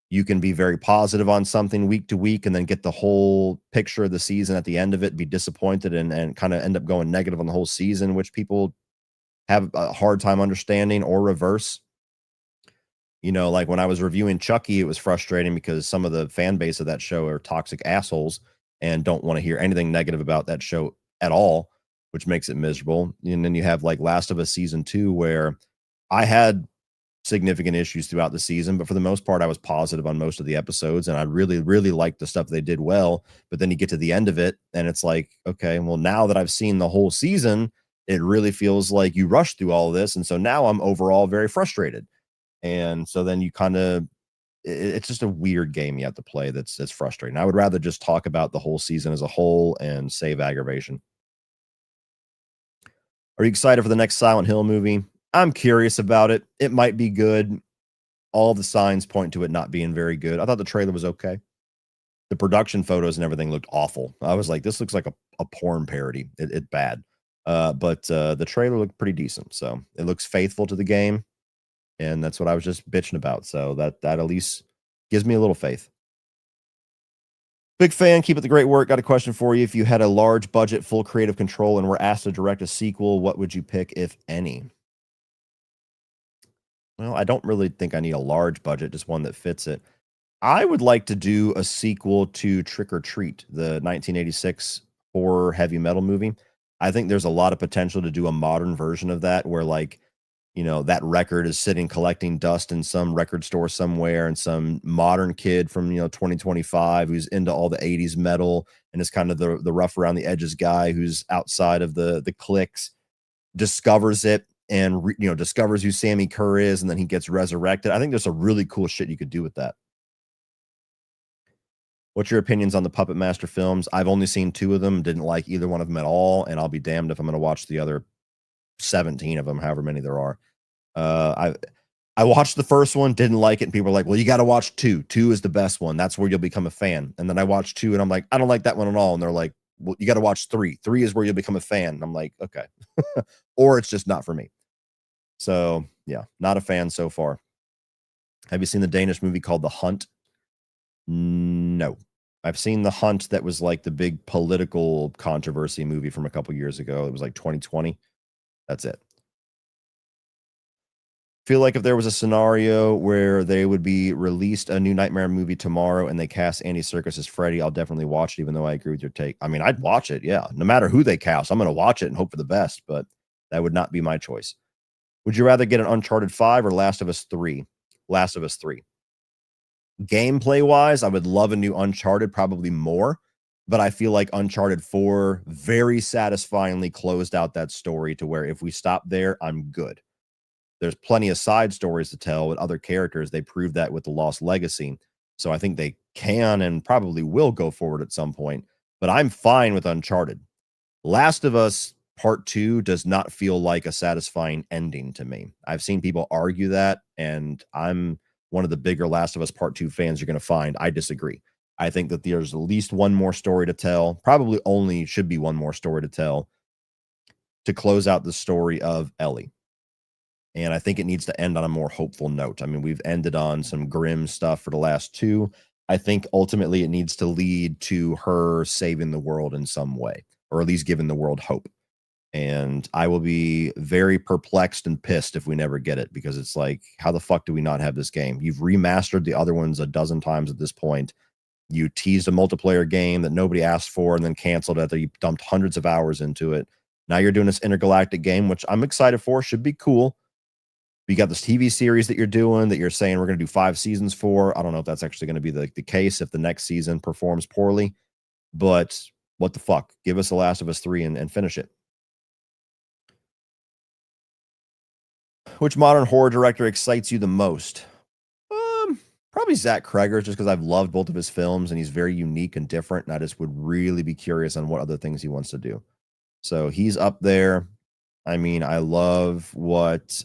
You can be very positive on something week to week and then get the whole picture of the season at the end of it, be disappointed and kind of end up going negative on the whole season, which people have a hard time understanding, or reverse. Like when I was reviewing Chucky, it was frustrating because some of the fan base of that show are toxic assholes and don't want to hear anything negative about that show at all, which makes it miserable. And then you have like Last of Us season 2, where I had significant issues throughout the season, but for the most part, I was positive on most of the episodes, and I really, really liked the stuff they did well. But then you get to the end of it, and it's like, okay, well, now that I've seen the whole season, it really feels like you rushed through all of this, and so now I'm overall very frustrated. And so then you kind of, it's just a weird game you have to play that's frustrating. I would rather just talk about the whole season as a whole and save aggravation. Are you excited for the next Silent Hill movie? I'm curious about it. It might be good. All the signs point to it not being very good. I thought the trailer was okay. The production photos and everything looked awful. I was like, this looks like a porn parody. It's bad. But the trailer looked pretty decent. So it looks faithful to the game. And that's what I was just bitching about. So that at least gives me a little faith. Big fan. Keep up the great work. Got a question for you. If you had a large budget, full creative control, and were asked to direct a sequel, what would you pick, if any? Well, I don't really think I need a large budget, just one that fits it. I would like to do a sequel to Trick or Treat, the 1986 horror heavy metal movie. I think there's a lot of potential to do a modern version of that where that record is sitting collecting dust in some record store somewhere, and some modern kid from 2025 who's into all the 80s metal and is kind of the rough around the edges guy who's outside of the cliques discovers it and discovers who Sammy Kerr is, and then he gets resurrected. I think there's some really cool shit you could do with that. What's your opinions on the Puppet Master films? I've only seen 2 of them, didn't like either one of them at all, and I'll be damned if I'm going to watch the other 17 of them, however many there are. I watched the first one, didn't like it, and people were like, well, you got to watch 2. 2 is the best one. That's where you'll become a fan. And then I watched 2, and I'm like, I don't like that one at all. And they're like, well, you got to watch 3. 3 is where you'll become a fan. And I'm like, okay. Or it's just not for me. So yeah, not a fan so far. Have you seen the Danish movie called The Hunt? No. I've seen The Hunt, that was like the big political controversy movie from a couple years ago. It was like 2020. That's it. Feel like if there was a scenario where they would be released a new Nightmare movie tomorrow and they cast Andy Serkis as Freddy, I'll definitely watch it, even though I agree with your take. I mean, I'd watch it, yeah. No matter who they cast, I'm going to watch it and hope for the best, but that would not be my choice. Would you rather get an Uncharted 5 or Last of Us 3? Last of Us 3. Gameplay wise, I would love a new Uncharted, probably more, but I feel like Uncharted 4 very satisfyingly closed out that story to where if we stop there, I'm good. There's plenty of side stories to tell with other characters. They proved that with the Lost Legacy. So I think they can and probably will go forward at some point, but I'm fine with Uncharted. Last of Us Part 2 does not feel like a satisfying ending to me. I've seen people argue that, and I'm one of the bigger Last of Us Part 2 fans you're going to find. I disagree. I think that there's at least one more story to tell. Probably only should be one more story to tell to close out the story of Ellie. And I think it needs to end on a more hopeful note. I mean, we've ended on some grim stuff for the last 2. I think ultimately it needs to lead to her saving the world in some way, or at least giving the world hope. And I will be very perplexed and pissed if we never get it, because it's like, how the fuck do we not have this game? You've remastered the other ones a dozen times at this point. You teased a multiplayer game that nobody asked for and then canceled after you dumped hundreds of hours into it. Now you're doing this intergalactic game, which I'm excited for, should be cool. You got this TV series that you're doing that you're saying we're going to do 5 seasons for. I don't know if that's actually going to be the case if the next season performs poorly, but what the fuck? Give us The Last of Us 3 and finish it. Which modern horror director excites you the most? Probably Zach Cregger, just because I've loved both of his films and he's very unique and different, and I just would really be curious on what other things he wants to do. So he's up there. I mean, I love what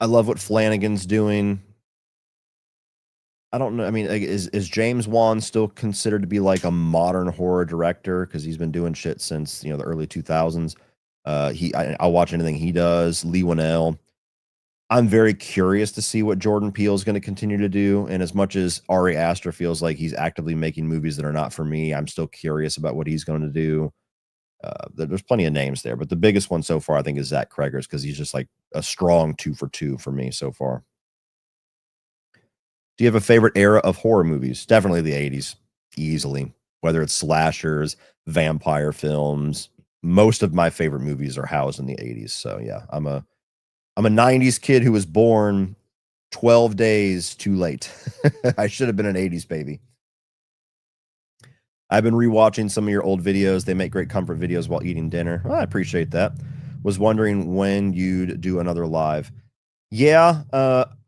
Flanagan's doing. I don't know. I mean, is James Wan still considered to be like a modern horror director because he's been doing shit since the early 2000s? I'll watch anything he does. Lee Winnell. I'm very curious to see what Jordan Peele is going to continue to do. And as much as Ari Aster feels like he's actively making movies that are not for me, I'm still curious about what he's going to do. There's plenty of names there, but the biggest one so far, I think, is Zach Cregger's, because he's just like a strong 2 for 2 for me so far. Do you have a favorite era of horror movies? Definitely the 80s, easily. Whether it's slashers, vampire films, most of my favorite movies are housed in the 80s. So yeah, I'm a 90s kid who was born 12 days too late. I should have been an 80s baby. I've been rewatching some of your old videos. They make great comfort videos while eating dinner. Well, I appreciate that. Was wondering when you'd do another live. Yeah,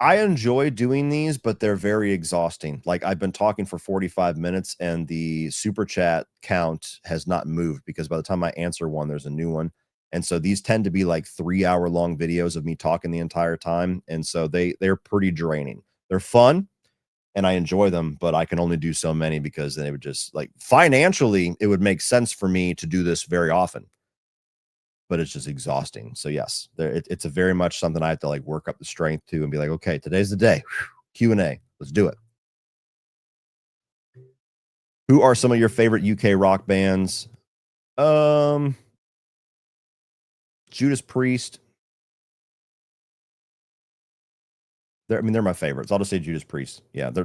I enjoy doing these, but they're very exhausting. Like, I've been talking for 45 minutes and the super chat count has not moved, because by the time I answer one, there's a new one. And so these tend to be like 3-hour long videos of me talking the entire time. And so they're pretty draining. They're fun and I enjoy them, but I can only do so many, because then it would just, like, financially, it would make sense for me to do this very often, but it's just exhausting. So yes, it's a very much something I have to like work up the strength to and be like, okay, today's the day. Q&A. Let's do it. Who are some of your favorite UK rock bands? Judas Priest. They're my favorites. I'll just say Judas Priest. Yeah, they're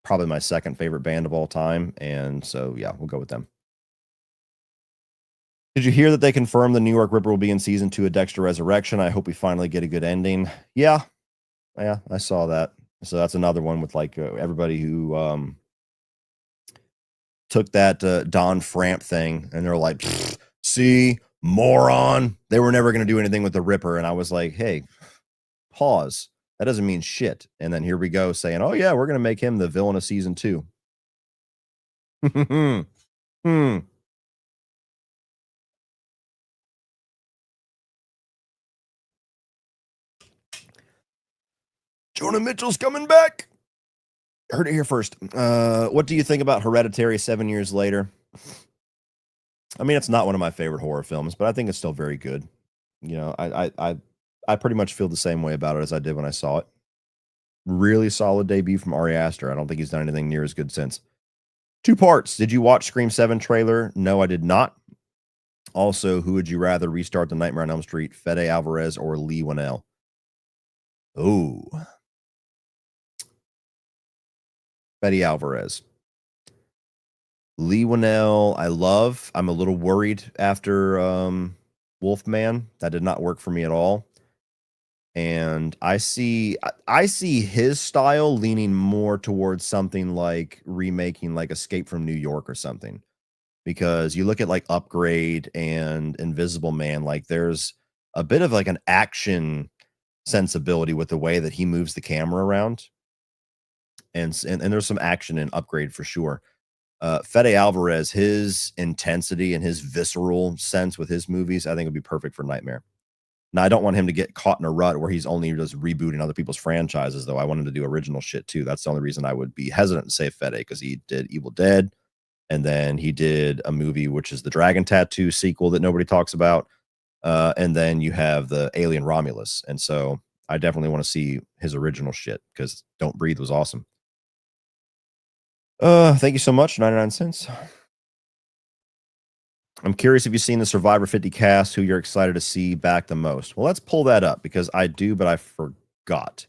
probably my second favorite band of all time, and so yeah, we'll go with them. Did you hear that they confirmed the New York Ripper will be in season 2 of Dexter Resurrection? I hope we finally get a good ending. Yeah, I saw that. So that's another one with like everybody who took that Don Framp thing, and they're like, see, moron. They were never going to do anything with the Ripper. And I was like, hey, pause. That doesn't mean shit. And then here we go saying, oh, yeah, we're going to make him the villain of season 2. hmm. Jonah Mitchell's coming back. Heard it here first. What do you think about Hereditary 7 years later? I mean, it's not one of my favorite horror films, but I think it's still very good. You know, I pretty much feel the same way about it as I did when I saw it. Really solid debut from Ari Aster. I don't think he's done anything near as good since. 2 parts. Did you watch Scream 7 trailer? No, I did not. Also, who would you rather restart the Nightmare on Elm Street, Fede Alvarez or Lee Winnell? Oh, Fede Alvarez. Lee Winnell, I love. I'm a little worried after Wolfman. That did not work for me at all. And I see his style leaning more towards something like remaking like Escape from New York or something. Because you look at like Upgrade and Invisible Man, like there's a bit of like an action sensibility with the way that he moves the camera around. And there's some action in Upgrade for sure. Fede Alvarez, his intensity and his visceral sense with his movies, I think would be perfect for Nightmare. Now, I don't want him to get caught in a rut where he's only just rebooting other people's franchises, though. I want him to do original shit too. That's the only reason I would be hesitant to say Fede, because he did Evil Dead, and then he did a movie which is the Dragon Tattoo sequel that nobody talks about, and then you have the Alien Romulus, and so I definitely want to see his original shit because Don't Breathe was awesome. Thank you so much, 99 cents. I'm curious if you've seen the Survivor 50 cast, who you're excited to see back the most. Well, let's pull that up because I do, but I forgot.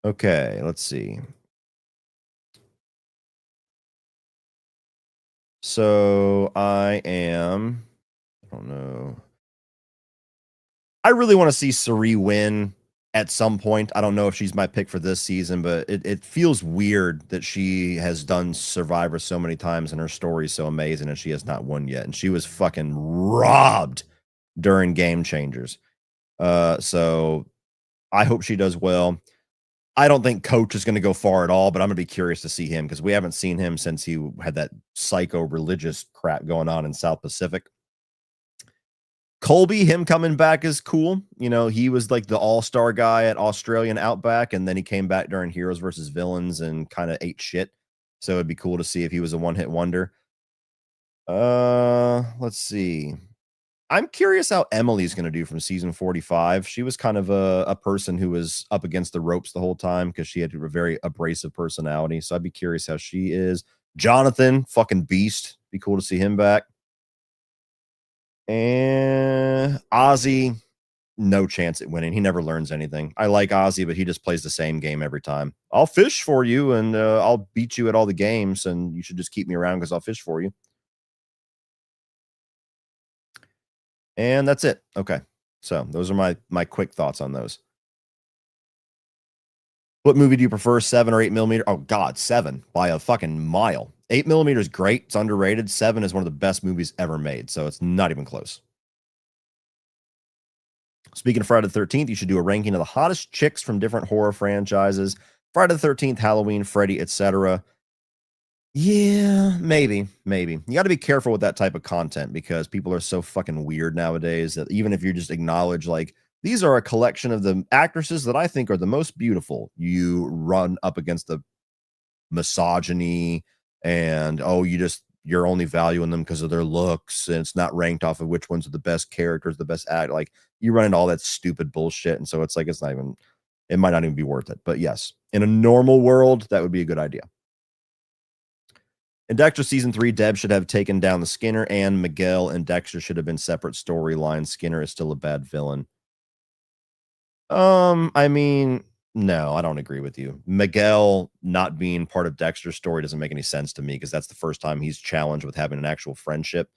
Okay, let's see. So I don't know. I really want to see Sari win at some point. I don't know if she's my pick for this season, but it feels weird that she has done Survivor so many times and her story is so amazing and she has not won yet. And she was fucking robbed during Game Changers. So I hope she does well. I don't think Coach is going to go far at all, but I'm going to be curious to see him because we haven't seen him since he had that psycho religious crap going on in South Pacific. Colby, him coming back is cool. You know, he was like the all-star guy at Australian Outback, and then he came back during Heroes versus Villains and kind of ate shit. So it'd be cool to see if he was a one-hit wonder. Let's see. I'm curious how Emily's going to do from season 45. She was kind of a person who was up against the ropes the whole time because she had a very abrasive personality. So I'd be curious how she is. Jonathan, fucking beast. Be cool to see him back. And Ozzy, no chance at winning. He never learns anything. I like Ozzy, but he just plays the same game every time. I'll fish for you, and I'll beat you at all the games, and you should just keep me around because I'll fish for you. And that's it. Okay. So those are my quick thoughts on those. What movie do you prefer, 7 or 8 millimeter? Oh God, 7 by a fucking mile. 8 millimeter is great. It's underrated. 7 is one of the best movies ever made. So it's not even close. Speaking of Friday the 13th, you should do a ranking of the hottest chicks from different horror franchises. Friday the 13th, Halloween, Freddy, etc. Yeah, maybe. You got to be careful with that type of content because people are so fucking weird nowadays that even if you just acknowledge, like, these are a collection of the actresses that I think are the most beautiful, you run up against the misogyny and, oh, you're only valuing them because of their looks and it's not ranked off of which ones are the best characters, the best act. Like, you run into all that stupid bullshit. And so it's like, it might not even be worth it. But yes, in a normal world, that would be a good idea. In Dexter season 3, Deb should have taken down the Skinner, and Miguel and Dexter should have been separate storylines. Skinner is still a bad villain. I mean, no, I don't agree with you. Miguel not being part of Dexter's story doesn't make any sense to me because that's the first time he's challenged with having an actual friendship.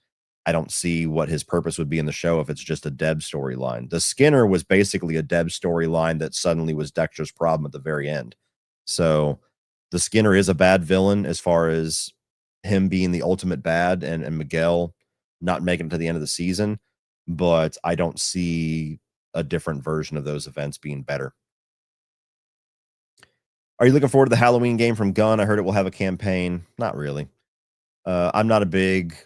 I don't see what his purpose would be in the show if it's just a Deb storyline. The Skinner was basically a Deb storyline that suddenly was Dexter's problem at the very end. So the Skinner is a bad villain as far as him being the ultimate bad and Miguel not making it to the end of the season, but I don't see a different version of those events being better. Are you looking forward to the Halloween game from Gunn? I heard it will have a campaign. Not really. I'm not a big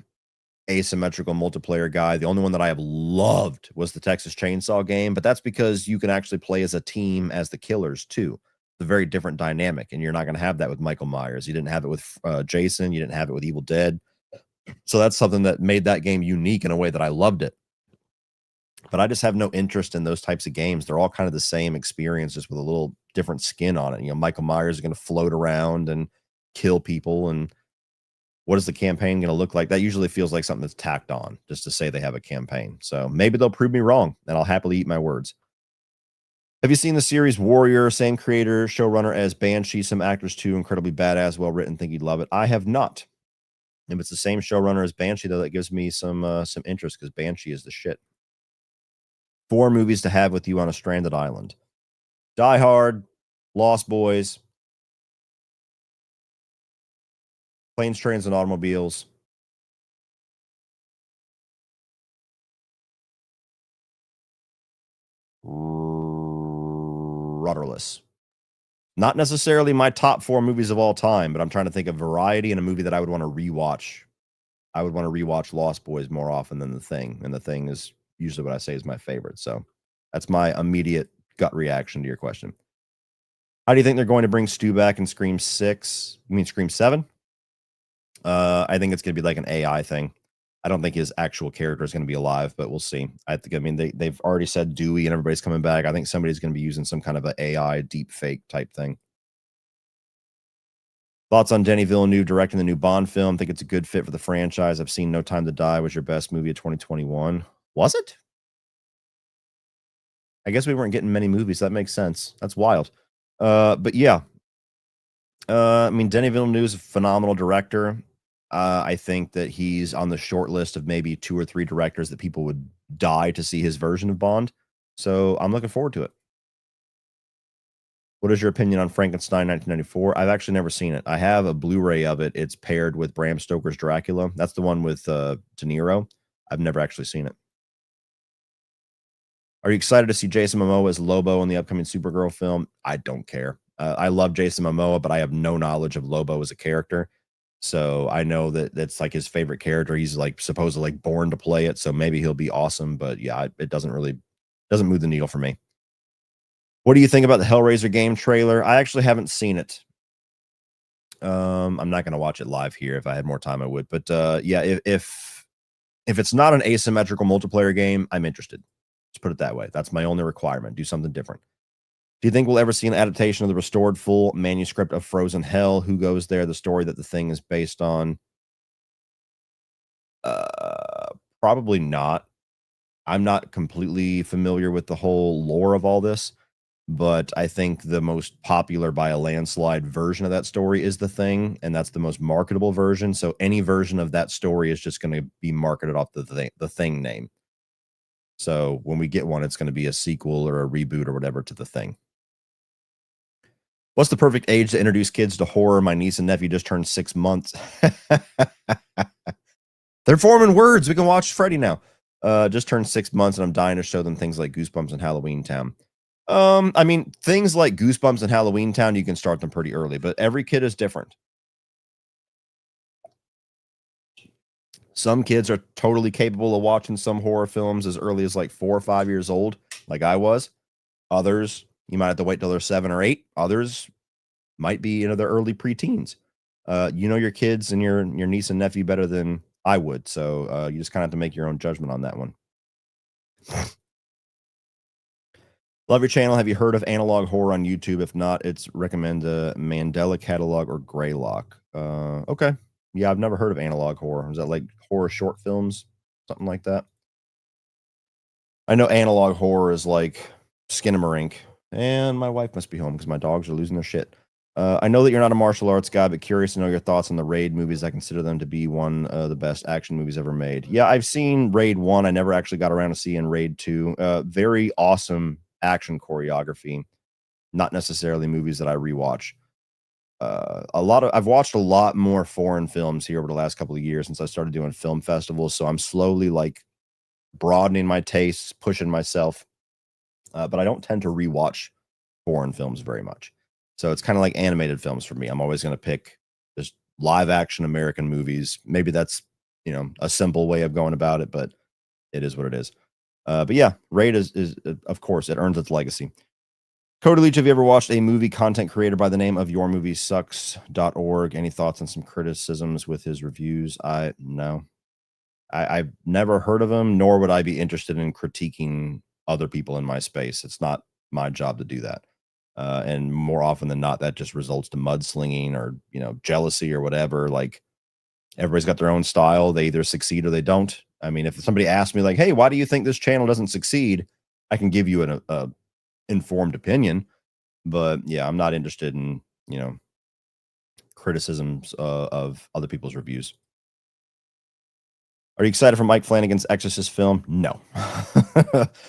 asymmetrical multiplayer guy. The only one that I have loved was the Texas Chainsaw game, but that's because you can actually play as a team as the killers too. a very different dynamic, and you're not going to have that with Michael Myers. You didn't have it with Jason. You didn't have it with Evil Dead. So that's something that made that game unique in a way that I loved it. But I just have no interest in those types of games. They're all kind of the same experience, just with a little different skin on it. You know, Michael Myers is going to float around and kill people. And what is the campaign going to look like? That usually feels like something that's tacked on just to say they have a campaign. So maybe they'll prove me wrong, and I'll happily eat my words. Have you seen the series Warrior? Same creator, showrunner as Banshee. Some actors too, incredibly badass, well written. Think you'd love it. I have not. If it's the same showrunner as Banshee, though, that gives me some interest, because Banshee is the shit. 4 movies to have with you on a stranded island: Die Hard, Lost Boys, Planes, Trains, and Automobiles, Rudderless. Not necessarily my top 4 movies of all time, but I'm trying to think of variety in a movie that I would want to rewatch. I would want to rewatch Lost Boys more often than The Thing, and The Thing is usually what I say is my favorite. So that's my immediate gut reaction to your question. How do you think they're going to bring Stu back in Scream 6? You mean Scream 7? I think it's going to be like an AI thing. I don't think his actual character is going to be alive, but we'll see. I mean, they've already said Dewey and everybody's coming back. I think somebody's going to be using some kind of an AI deep fake type thing. Thoughts on Denis Villeneuve directing the new Bond film? Think it's a good fit for the franchise. I've seen No Time to Die was your best movie of 2021. Was it? I guess we weren't getting many movies. That makes sense. That's wild. But yeah. I mean, Denis Villeneuve is a phenomenal director. I think that he's on the short list of maybe 2 or 3 directors that people would die to see his version of Bond. So I'm looking forward to it. What is your opinion on Frankenstein 1994? I've actually never seen it. I have a Blu-ray of it. It's paired with Bram Stoker's Dracula. That's the one with De Niro. I've never actually seen it. Are you excited to see Jason Momoa as Lobo in the upcoming Supergirl film? I don't care. I love Jason Momoa, but I have no knowledge of Lobo as a character. So I know that that's like his favorite character. He's like supposedly like born to play it. So maybe he'll be awesome. But yeah, it doesn't move the needle for me. What do you think about the Hellraiser game trailer? I actually haven't seen it. I'm not going to watch it live here. If I had more time, I would. But yeah, if it's not an asymmetrical multiplayer game, I'm interested. Let's put it that way. That's my only requirement. Do something different. Do you think we'll ever see an adaptation of the restored full manuscript of Frozen Hell? Who goes there? The story that The Thing is based on? Probably not. I'm not completely familiar with the whole lore of all this, but I think the most popular by a landslide version of that story is The Thing, and that's the most marketable version. So any version of that story is just going to be marketed off the Thing name. So when we get one, it's going to be a sequel or a reboot or whatever to The Thing. What's the perfect age to introduce kids to horror? My niece and nephew just turned 6 months. They're forming words. We can watch Freddy now. Just turned 6 months, and I'm dying to show them things like Goosebumps and Halloween Town. I mean, things like Goosebumps and Halloween Town, you can start them pretty early, but every kid is different. Some kids are totally capable of watching some horror films as early as like 4 or 5 years old, like I was. Others, you might have to wait till they're 7 or 8. Others might be their early preteens. You know your kids and your niece and nephew better than I would, so you just kind of have to make your own judgment on that one. Love your channel. Have you heard of analog horror on YouTube? If not, it's recommend Mandela Catalog or Greylock. Okay. Yeah, I've never heard of analog horror. Is that like horror short films? Something like that? I know analog horror is like Skinamarink. And my wife must be home because my dogs are losing their shit. I know that you're not a martial arts guy, but curious to know your thoughts on the Raid movies. I consider them to be one of the best action movies ever made. Yeah, I've seen Raid 1. I never actually got around to seeing Raid 2. Very awesome action choreography. Not necessarily movies that I rewatch. I've watched a lot more foreign films here over the last couple of years since I started doing film festivals. So I'm slowly like broadening my tastes, pushing myself. But I don't tend to rewatch foreign films very much. So it's kind of like animated films for me. I'm always going to pick just live action American movies. Maybe that's, a simple way of going about it, but it is what it is. But yeah, Raid is of course, it earns its legacy. Cody Leach, have you ever watched a movie content creator by the name of yourmoviesucks.org? Any thoughts on some criticisms with his reviews? No. I've never heard of him, nor would I be interested in critiquing other people in my space. It's not my job to do that. And more often than not, that just results to mudslinging or, jealousy or whatever. Like, everybody's got their own style. They either succeed or they don't. I mean, if somebody asks me like, "Hey, why do you think this channel doesn't succeed?" I can give you an informed opinion, but yeah, I'm not interested in, criticisms of other people's reviews. Are you excited for Mike Flanagan's Exorcist film? No.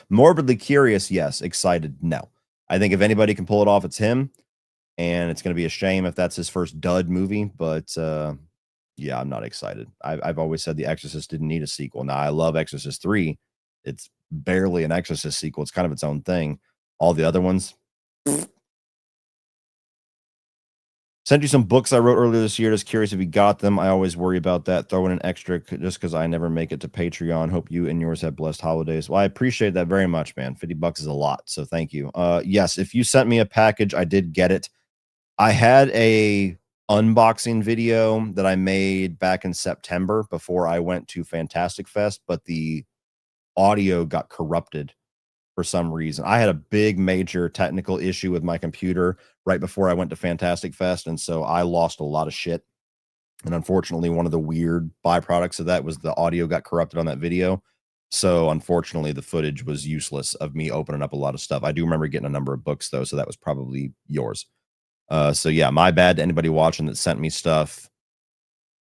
Morbidly curious, yes. Excited, no. I think if anybody can pull it off, it's him, and it's going to be a shame if that's his first dud movie. But yeah, I'm not excited. I've always said The Exorcist didn't need a sequel. Now I love Exorcist 3. It's barely an Exorcist sequel. It's kind of its own thing. All the other ones. Sent you some books I wrote earlier this year. Just curious if you got them. I always worry about that. Throw in an extra just because I never make it to Patreon. Hope you and yours have blessed holidays. Well, I appreciate that very much, man. $50 is a lot, so thank you. Yes, if you sent me a package, I did get it. I had a unboxing video that I made back in September before I went to Fantastic Fest, but the audio got corrupted for some reason. I had a big major technical issue with my computer right before I went to Fantastic Fest, and so I lost a lot of shit. And unfortunately, one of the weird byproducts of that was the audio got corrupted on that video. So unfortunately, the footage was useless of me opening up a lot of stuff. I do remember getting a number of books though, so that was probably yours. So yeah, my bad to anybody watching that sent me stuff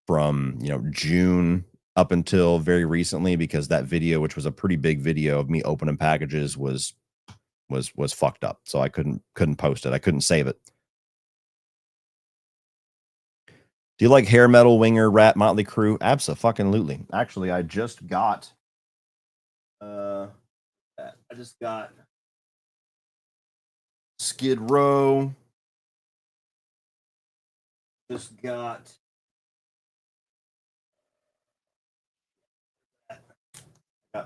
from June up until very recently, because that video, which was a pretty big video of me opening packages, was fucked up. So I couldn't post it. I couldn't save it. Do you like hair metal, Winger, Rat, Motley Crue? Abso-fucking-lutely. Actually, I just got Skid Row. Just got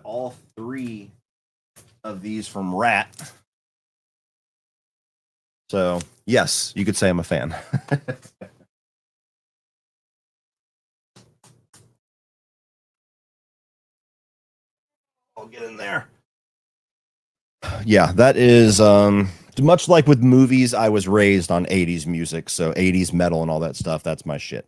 all 3 of these from Rat. So, yes, you could say I'm a fan. I'll get in there. Yeah, that is much like with movies. I was raised on 80s music, so 80s metal and all that stuff, that's my shit.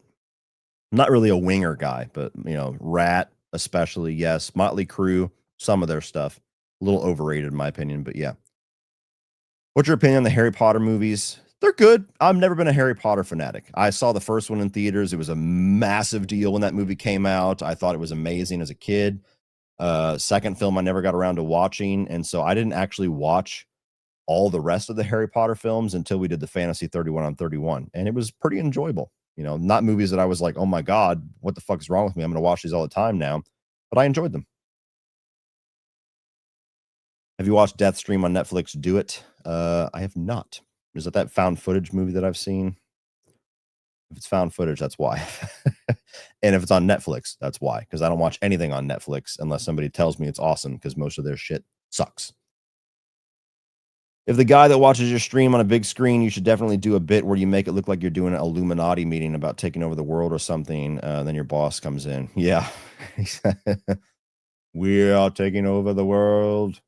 I'm not really a Winger guy, but Rat especially, yes. Motley Crue, some of their stuff, a little overrated in my opinion, but yeah. What's your opinion on the Harry Potter movies? They're good. I've never been a Harry Potter fanatic. I saw the first one in theaters. It was a massive deal when that movie came out. I thought it was amazing as a kid. Second film I never got around to watching, and so I didn't actually watch all the rest of the Harry Potter films until we did the Fantasy 31 on 31, and it was pretty enjoyable. Not movies that I was like, oh my god, what the fuck is wrong with me? I'm going to watch these all the time now, but I enjoyed them. Have you watched Deathstream on Netflix? Do it. I have not. Is it that found footage movie that I've seen? If it's found footage, that's why. And if it's on Netflix, that's why. Because I don't watch anything on Netflix unless somebody tells me it's awesome, because most of their shit sucks. If the guy that watches your stream on a big screen, you should definitely do a bit where you make it look like you're doing an Illuminati meeting about taking over the world or something. Then your boss comes in. Yeah. We are taking over the world.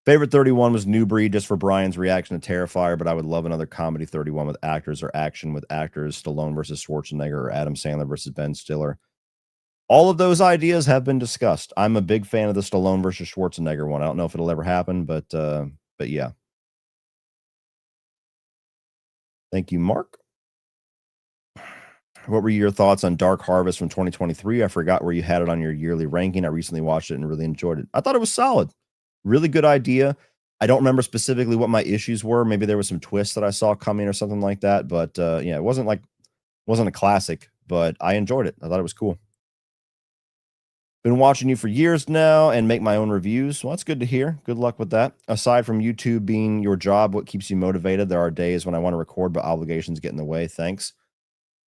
Favorite 31 was New Breed, just for Brian's reaction to Terrifier, but I would love another comedy 31 with actors or action with actors, Stallone versus Schwarzenegger or Adam Sandler versus Ben Stiller. All of those ideas have been discussed. I'm a big fan of the Stallone versus Schwarzenegger one. I don't know if it'll ever happen, but yeah. Thank you, Mark. What were your thoughts on Dark Harvest from 2023? I forgot where you had it on your yearly ranking. I recently watched it and really enjoyed it. I thought it was solid. Really good idea. I don't remember specifically what my issues were. Maybe there was some twists that I saw coming or something like that. But yeah, it wasn't a classic, but I enjoyed it. I thought it was cool. Been watching you for years now and make my own reviews. Well, that's good to hear. Good luck with that. Aside from YouTube being your job, what keeps you motivated? There are days when I want to record, but obligations get in the way. Thanks.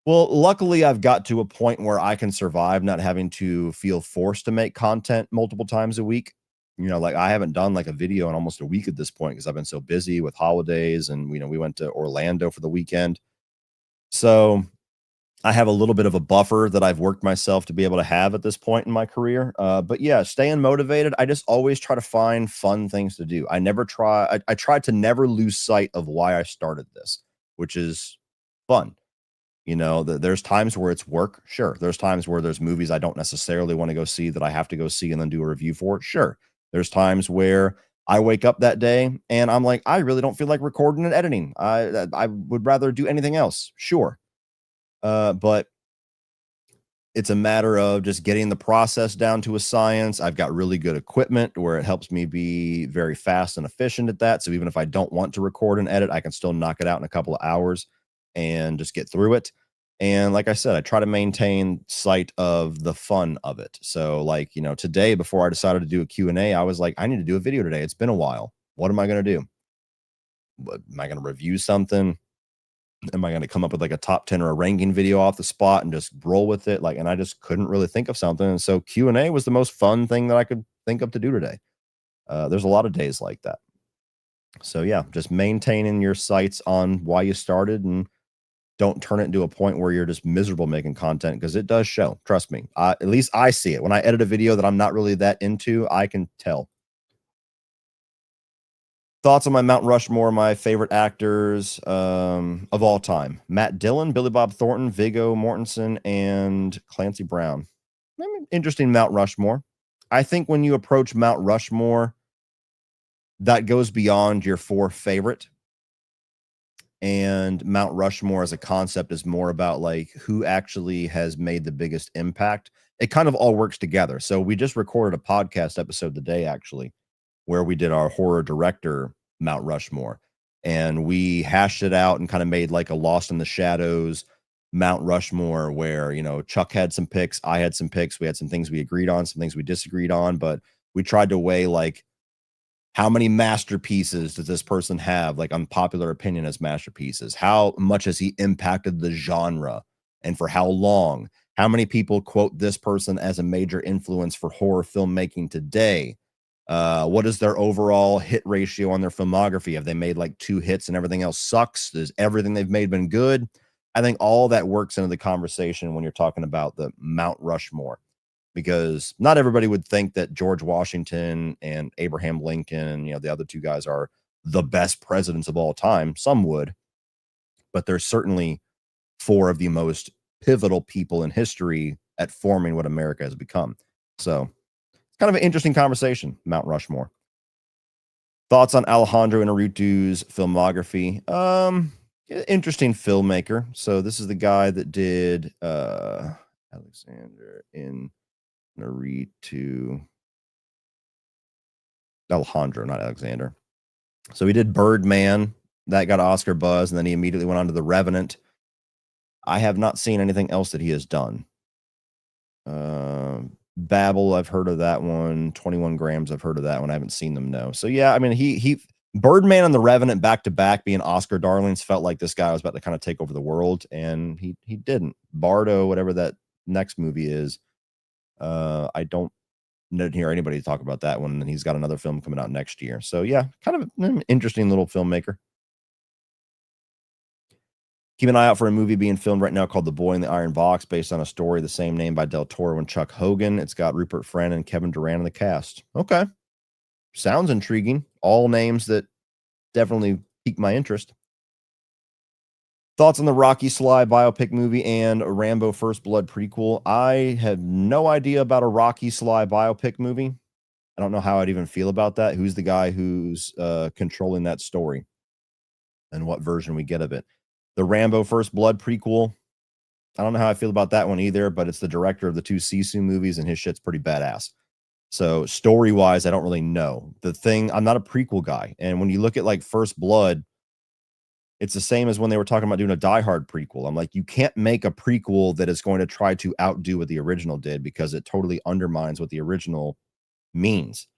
Well, luckily, I've got to a point where I can survive not having to feel forced to make content multiple times a week. Like I haven't done like a video in almost a week at this point because I've been so busy with holidays, and we went to Orlando for the weekend. So I have a little bit of a buffer that I've worked myself to be able to have at this point in my career. But yeah, staying motivated. I just always try to find fun things to do. I try to never lose sight of why I started this, which is fun. There's times where it's work. Sure. There's times where there's movies I don't necessarily want to go see that I have to go see and then do a review for. Sure. There's times where I wake up that day and I'm like, I really don't feel like recording and editing. I would rather do anything else. Sure. But it's a matter of just getting the process down to a science. I've got really good equipment where it helps me be very fast and efficient at that. So even if I don't want to record and edit, I can still knock it out in a couple of hours and just get through it. And like I said, I try to maintain sight of the fun of it. So like, today before I decided to do a Q&A, I was like, I need to do a video today. It's been a while. What am I going to do? Am I going to review something? Am I going to come up with like a top 10 or a ranking video off the spot and just roll with it? And I just couldn't really think of something. And so Q&A was the most fun thing that I could think of to do today. There's a lot of days like that. So yeah, just maintaining your sights on why you started, and don't turn it into a point where you're just miserable making content, because it does show. Trust me. At least I see it. When I edit a video that I'm not really that into, I can tell. Thoughts on my Mount Rushmore, my favorite actors of all time: Matt Dillon, Billy Bob Thornton, Viggo Mortensen, and Clancy Brown. Interesting Mount Rushmore. I think when you approach Mount Rushmore, that goes beyond your four favorite. And Mount Rushmore as a concept is more about like who actually has made the biggest impact. It kind of all works together. So we just recorded a podcast episode today, actually, where we did our horror director Mount Rushmore, and we hashed it out and kind of made like a Lost in the Shadows Mount Rushmore, where Chuck had some picks, I had some picks, we had some things we agreed on, some things we disagreed on, but we tried to weigh like how many masterpieces does this person have, like unpopular opinion as masterpieces, how much has he impacted the genre and for how long, how many people quote this person as a major influence for horror filmmaking today. What is their overall hit ratio on their filmography? Have they made like 2 hits and everything else sucks? Has everything they've made been good? I think all that works into the conversation when you're talking about the Mount Rushmore, because not everybody would think that George Washington and Abraham Lincoln, the other 2 guys, are the best presidents of all time. Some would, but they're certainly 4 of the most pivotal people in history at forming what America has become. So it's kind of an interesting conversation, Mount Rushmore. Thoughts on Alejandro Inarritu's filmography? Interesting filmmaker. So this is the guy that did Alexander Inarritu. Alejandro, not Alexander. So he did Birdman. That got Oscar buzz, and then he immediately went on to The Revenant. I have not seen anything else that he has done. Babel, I've heard of that one. 21 Grams, I've heard of that one. I haven't seen them, no. So yeah, I mean, he Birdman and The Revenant back to back being Oscar darlings felt like this guy was about to kind of take over the world, and he didn't. Bardo, whatever that next movie is, I didn't hear anybody talk about that one, and he's got another film coming out next year. So yeah, kind of an interesting little filmmaker. Keep an eye out for a movie being filmed right now called The Boy in the Iron Box, based on a story the same name by Del Toro and Chuck Hogan. It's got Rupert Friend and Kevin Durant in the cast. Okay. Sounds intriguing. All names that definitely pique my interest. Thoughts on the Rocky Sly biopic movie and Rambo First Blood prequel? I had no idea about a Rocky Sly biopic movie. I don't know how I'd even feel about that. Who's the guy who's controlling that story and what version we get of it? The Rambo First Blood prequel, I don't know how I feel about that one either, but it's the director of the 2 Sisu movies, and his shit's pretty badass. So story-wise, I don't really know. I'm not a prequel guy. And when you look at like First Blood, it's the same as when they were talking about doing a Die Hard prequel. I'm like, you can't make a prequel that is going to try to outdo what the original did, because it totally undermines what the original means.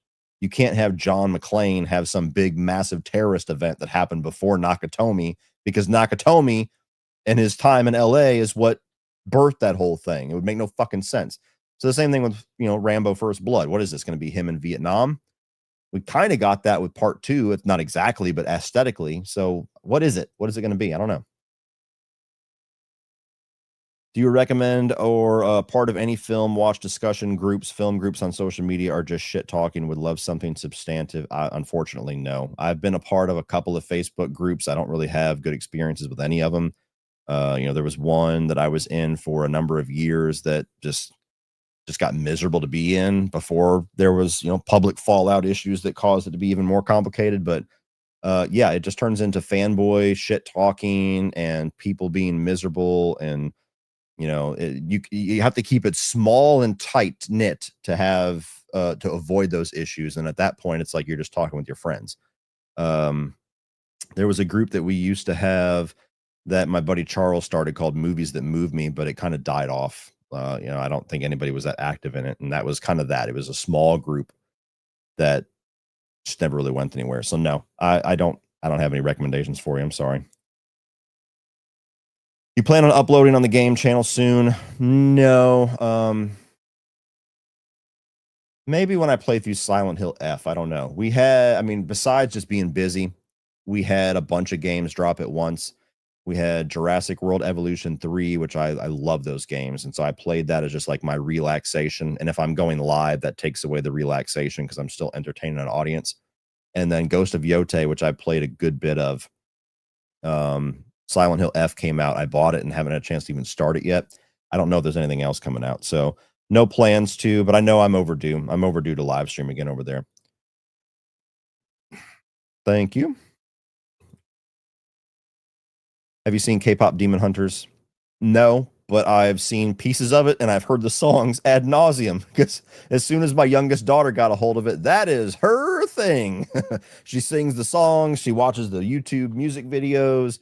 You can't have John McClane have some big, massive terrorist event that happened before Nakatomi, because Nakatomi and his time in LA is what birthed that whole thing. It would make no fucking sense. So the same thing with, Rambo First Blood. What is this going to be, him in Vietnam? We kind of got that with part two. It's not exactly, but aesthetically. So what is it? What is it going to be? I don't know. Do you recommend or part of any film watch discussion groups, film groups on social media, or just shit talking? Would love something substantive. Unfortunately, no. I've been a part of a couple of Facebook groups. I don't really have good experiences with any of them. There was one that I was in for a number of years that just got miserable to be in before there was, public fallout issues that caused it to be even more complicated. But yeah, it just turns into fanboy shit talking and people being miserable. And you have to keep it small and tight knit to have to avoid those issues. And at that point, it's like you're just talking with your friends. Um, there was a group that we used to have that my buddy Charles started called Movies That Move Me, but it kind of died off. I don't think anybody was that active in it, and that was kind of that. It was a small group that just never really went anywhere. So no, I don't have any recommendations for you. I'm sorry. You plan on uploading on the game channel soon? No. Maybe when I play through Silent Hill F, I don't know. Besides just being busy, we had a bunch of games drop at once. We had Jurassic World Evolution 3, which I love those games. And so I played that as just like my relaxation. And if I'm going live, that takes away the relaxation because I'm still entertaining an audience. And then Ghost of Yotei, which I played a good bit of. Silent Hill F came out. I bought it and haven't had a chance to even start it yet. I don't know if there's anything else coming out. So no plans to, but I know I'm overdue. I'm overdue to live stream again over there. Thank you. Have you seen K-pop Demon Hunters? No, but I've seen pieces of it and I've heard the songs ad nauseum because as soon as my youngest daughter got a hold of it, that is her thing. She sings the songs, she watches the YouTube music videos.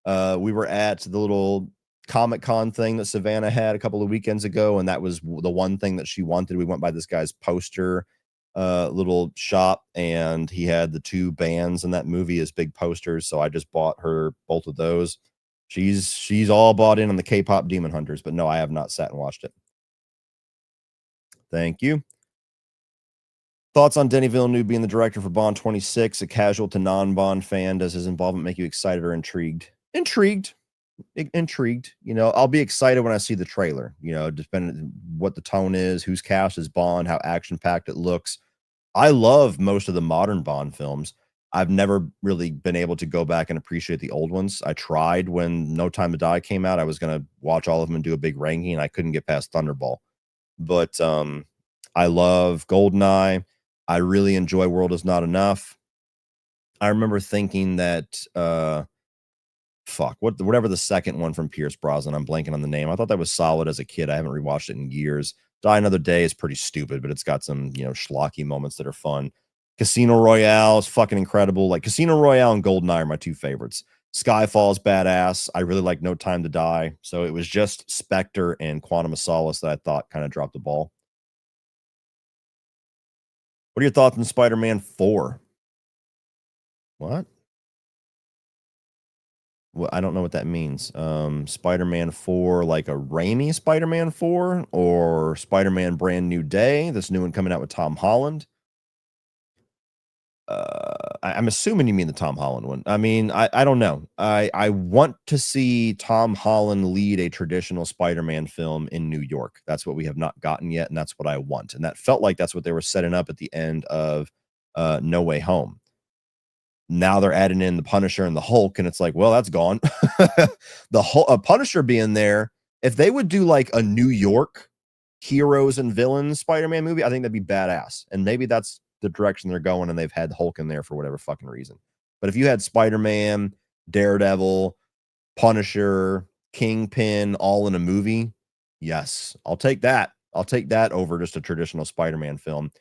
We were at the little Comic-Con thing that Savannah had a couple of weekends ago, and that was the one thing that she wanted. We went by this guy's poster little shop, and he had the two bands in that movie as big posters, so I just bought her both of those. She's all bought in on the K-pop Demon Hunters, but no, I have not sat and watched it. Thank you. Thoughts on Denny Villeneuve being the director for Bond 26? A casual to non-Bond fan, does his involvement make you excited or intrigued? Intrigued. I'll be excited when I see the trailer, depending what the tone is, who's cast as Bond, how action-packed it looks. I love most of the modern Bond films. I've never really been able to go back and appreciate the old ones. I tried when No Time to Die came out. I was going to watch all of them and do a big ranking, and I couldn't get past Thunderball. But I love Goldeneye. I really enjoy World Is Not Enough. I remember thinking that whatever the second one from Pierce Brosnan, I'm blanking on the name. I thought that was solid as a kid. I haven't rewatched it in years. Die Another Day is pretty stupid, but it's got some, schlocky moments that are fun. Casino Royale is fucking incredible. Like Casino Royale and Goldeneye are my two favorites. Skyfall's badass. I really like No Time to Die. So it was just Spectre and Quantum of Solace that I thought kind of dropped the ball. What are your thoughts on Spider-Man 4? What? Well, I don't know what that means. Spider-Man 4, like a Raimi Spider-Man 4, or Spider-Man Brand New Day, this new one coming out with Tom Holland. I'm assuming you mean the Tom Holland one. I don't know. I want to see Tom Holland lead a traditional Spider-Man film in New York. That's what we have not gotten yet, and that's what I want. And that felt like that's what they were setting up at the end of No Way Home. Now they're adding in the Punisher and the Hulk, and it's like, well, that's gone. The Punisher being there, if they would do like a New York heroes and villains Spider-Man movie, I think that'd be badass. And maybe that's the direction they're going, and they've had Hulk in there for whatever fucking reason. But if you had Spider-Man, Daredevil, Punisher, Kingpin all in a movie, yes, I'll take that. I'll take that over just a traditional Spider-Man film.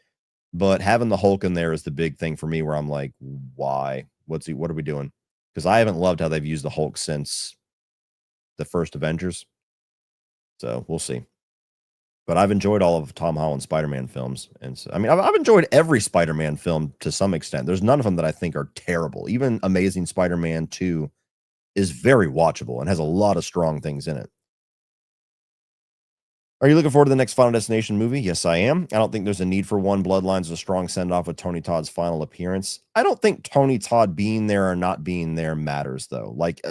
But having the Hulk in there is the big thing for me, where I'm like, why? What are we doing? Because I haven't loved how they've used the Hulk since the first Avengers. So we'll see. But I've enjoyed all of Tom Holland's Spider-Man films. And so, I've enjoyed every Spider-Man film to some extent. There's none of them that I think are terrible. Even Amazing Spider-Man 2 is very watchable and has a lot of strong things in it. Are you looking forward to the next Final Destination movie? Yes, I am. I don't think there's a need for one. Bloodlines is a strong send off with Tony Todd's final appearance. I don't think Tony Todd being there or not being there matters, though. Like,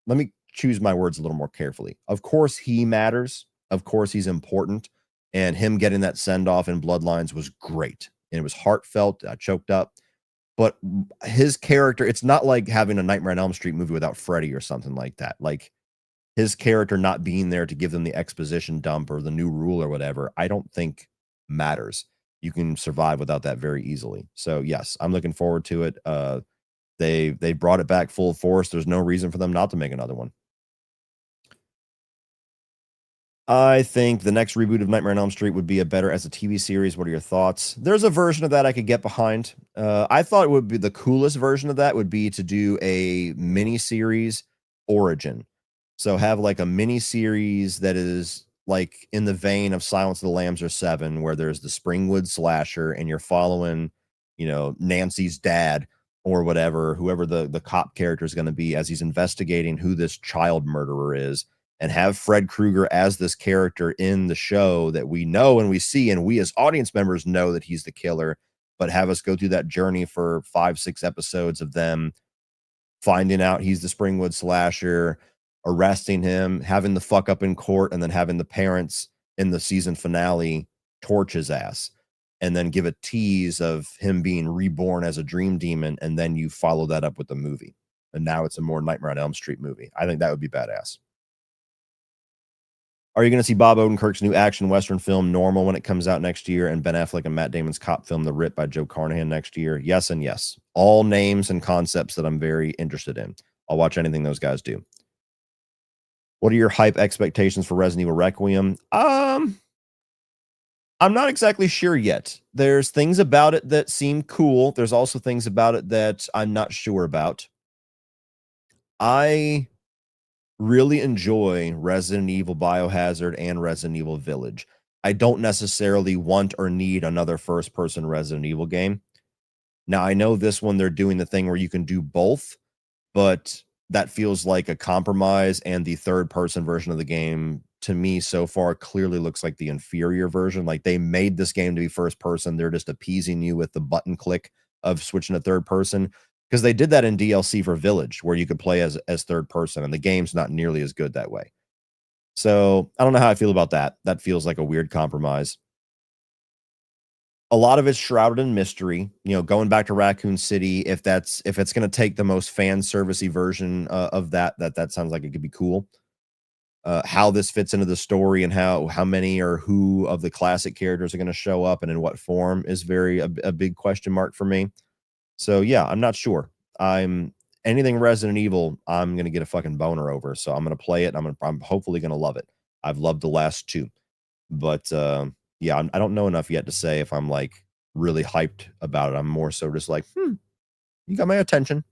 let me choose my words a little more carefully. Of course, he matters. Of course, he's important. And him getting that send off in Bloodlines was great. And it was heartfelt. I choked up. But his character, it's not like having a Nightmare on Elm Street movie without Freddy or something like that. Like, his character not being there to give them the exposition dump or the new rule or whatever, I don't think matters. You can survive without that very easily. So yes, I'm looking forward to it. They brought it back full force. There's no reason for them not to make another one. I think the next reboot of Nightmare on Elm Street would be a better as a TV series. What are your thoughts? There's a version of that I could get behind. I thought it would be the coolest version of that would be to do a mini series origin. So have like a mini series that is like in the vein of Silence of the Lambs or Seven, where there's the Springwood slasher and you're following, Nancy's dad or whatever, whoever the cop character is going to be as he's investigating who this child murderer is, and have Fred Krueger as this character in the show that we know and we see, and we as audience members know that he's the killer, but have us go through that journey for 5-6 episodes of them finding out he's the Springwood slasher, arresting him, having the fuck up in court, and then having the parents in the season finale torch his ass, and then give a tease of him being reborn as a dream demon, and then you follow that up with the movie. And now it's a more Nightmare on Elm Street movie. I think that would be badass. Are you going to see Bob Odenkirk's new action Western film, Normal, when it comes out next year, and Ben Affleck and Matt Damon's cop film, The Rip by Joe Carnahan next year? Yes and yes. All names and concepts that I'm very interested in. I'll watch anything those guys do. What are your hype expectations for Resident Evil Requiem? I'm not exactly sure yet. There's things about it that seem cool. There's also things about it that I'm not sure about. I really enjoy Resident Evil Biohazard and Resident Evil Village. I don't necessarily want or need another first person Resident Evil game. Now, I know this one they're doing the thing where you can do both, but that feels like a compromise. And the third person version of the game, to me, so far, clearly looks like the inferior version. Like they made this game to be first person. They're just appeasing you with the button click of switching to third person, because they did that in DLC for Village, where you could play as third person, and the game's not nearly as good that way. So I don't know how I feel about that. That feels like a weird compromise. A lot of it's shrouded in mystery. Going back to Raccoon City, if it's going to take the most fan servicey version of that sounds like it could be cool. How this fits into the story and how many or who of the classic characters are going to show up and in what form is a big question mark for me. So yeah, I'm not sure. I'm anything Resident Evil, I'm gonna get a fucking boner over. So I'm gonna play it. I'm hopefully gonna love it. I've loved the last two, but yeah, I don't know enough yet to say if I'm like really hyped about it. I'm more so just like, you got my attention.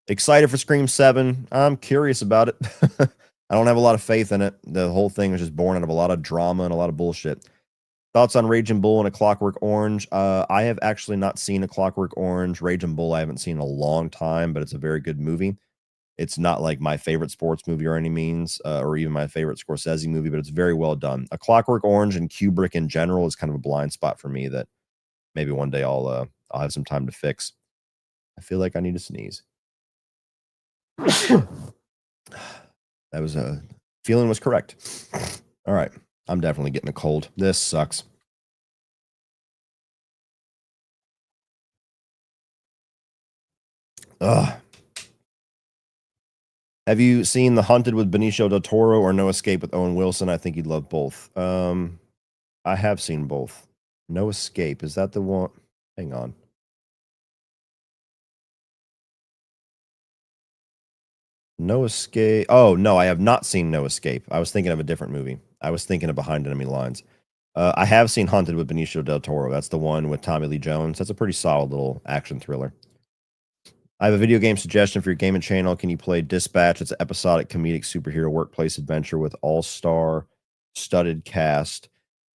Excited for Scream 7. I'm curious about it. I don't have a lot of faith in it. The whole thing was just born out of a lot of drama and a lot of bullshit. Thoughts on Raging Bull and A Clockwork Orange? I have actually not seen A Clockwork Orange. Raging Bull I haven't seen in a long time, but it's a very good movie. It's not like my favorite sports movie or any means, or even my favorite Scorsese movie, but it's very well done. A Clockwork Orange and Kubrick in general is kind of a blind spot for me that maybe one day I'll have some time to fix. I feel like I need to sneeze. That was a feeling was correct. All right. I'm definitely getting a cold. This sucks. Ugh. Have you seen The Hunted with Benicio del Toro or No Escape with Owen Wilson? I think you'd love both. I have seen both. No Escape, is that the one? Hang on. No Escape. Oh, no, I have not seen No Escape. I was thinking of a different movie. I was thinking of Behind Enemy Lines. I have seen Hunted with Benicio del Toro. That's the one with Tommy Lee Jones. That's a pretty solid little action thriller. I have a video game suggestion for your gaming channel. Can you play Dispatch? It's an episodic comedic superhero workplace adventure with all-star studded cast.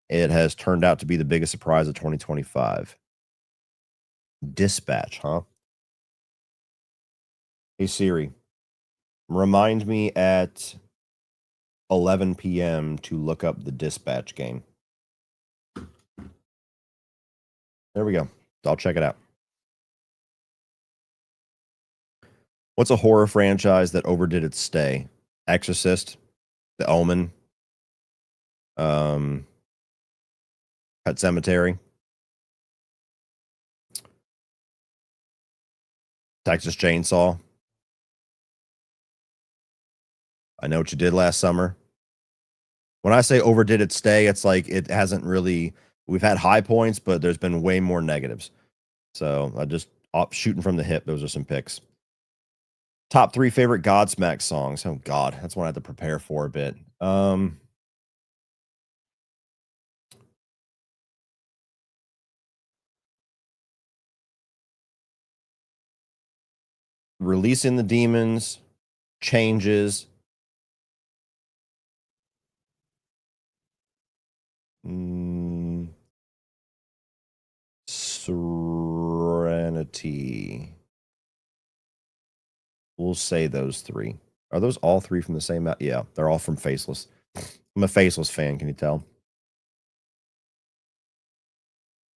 It has turned out to be the biggest surprise of 2025. Dispatch, huh? Hey Siri, remind me at 11 p.m. to look up the Dispatch game. There we go. I'll check it out. What's a horror franchise that overdid its stay? Exorcist, The Omen, Pet Cemetery, Texas Chainsaw. I Know What You Did Last Summer. When I say overdid its stay, it's like it hasn't really. We've had high points, but there's been way more negatives. So I just shooting from the hip. Those are some picks. Top 3 favorite Godsmack songs. Oh God, that's one I had to prepare for a bit. Releasing the Demons, Changes. Serenity. We'll say those 3. Are those all 3 from the same? Yeah, they're all from Faceless. I'm a Faceless fan. Can you tell?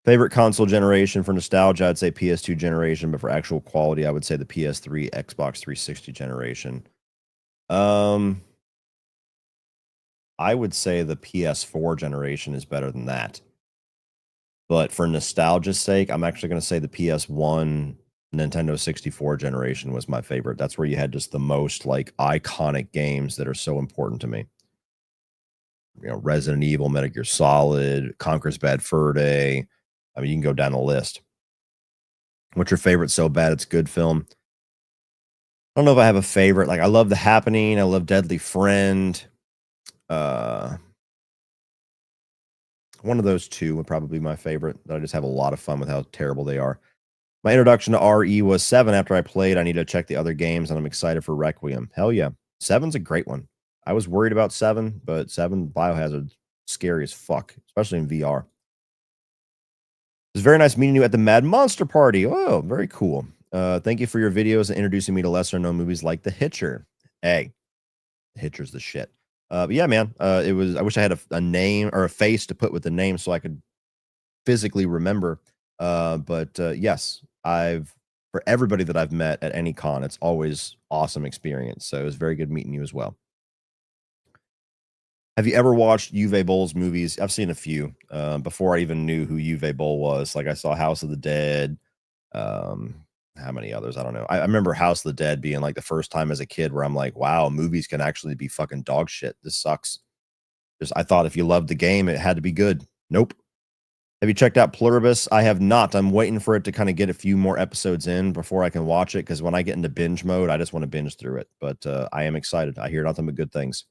Favorite console generation for nostalgia, I'd say PS2 generation, but for actual quality, I would say the PS3, Xbox 360 generation. I would say the PS4 generation is better than that. But for nostalgia's sake, I'm actually going to say the PS1 Nintendo 64 generation was my favorite. That's where you had just the most like iconic games that are so important to me. You know, Resident Evil, Metal Gear Solid, Conker's Bad Fur Day. I mean, you can go down the list. What's your favorite so bad it's good film? I don't know if I have a favorite. Like I love The Happening. I love Deadly Friend. One of those 2 would probably be my favorite. I just have a lot of fun with how terrible they are. My introduction to RE was 7 after I played. I need to check the other games, and I'm excited for Requiem. Hell yeah. 7's a great one. I was worried about 7, but 7 Biohazard scary as fuck, especially in VR. It's very nice meeting you at the Mad Monster Party. Oh, very cool. Thank you for your videos and introducing me to lesser known movies like The Hitcher. Hey, The Hitcher's the shit. But yeah, man, it was. I wish I had a name or a face to put with the name so I could physically remember. But yes, for everybody that I've met at any con, it's always awesome experience. So it was very good meeting you as well. Have you ever watched Uwe Boll's movies? I've seen a few before I even knew who Uwe Boll was. Like I saw House of the Dead. How many others? I don't know. I remember House of the Dead being like the first time as a kid where I'm like, wow, movies can actually be fucking dog shit. This sucks. Just I thought if you loved the game, it had to be good. Nope. Have you checked out Pluribus? I have not. I'm waiting for it to kind of get a few more episodes in before I can watch it because when I get into binge mode, I just want to binge through it. But I am excited. I hear nothing but good things.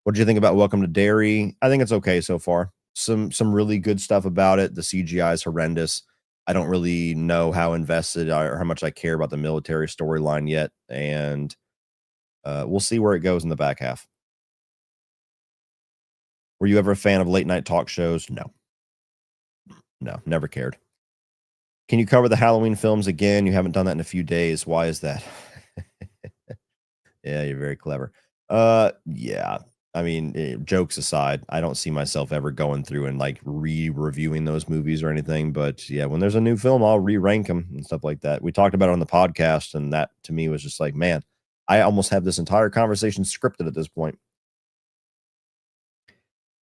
What did you think about Welcome to Derry? I think it's okay so far. Some really good stuff about it. The CGI is horrendous. I don't really know how invested or how much I care about the military storyline yet, and we'll see where it goes in the back half. Were you ever a fan of late night talk shows? No, never cared. Can you cover the Halloween films again? You haven't done that in a few days. Why is that? Yeah, you're very clever. Yeah. I mean, jokes aside, I don't see myself ever going through and like re-reviewing those movies or anything. But yeah, when there's a new film, I'll re-rank them and stuff like that. We talked about it on the podcast, and that to me was just like, man, I almost have this entire conversation scripted at this point.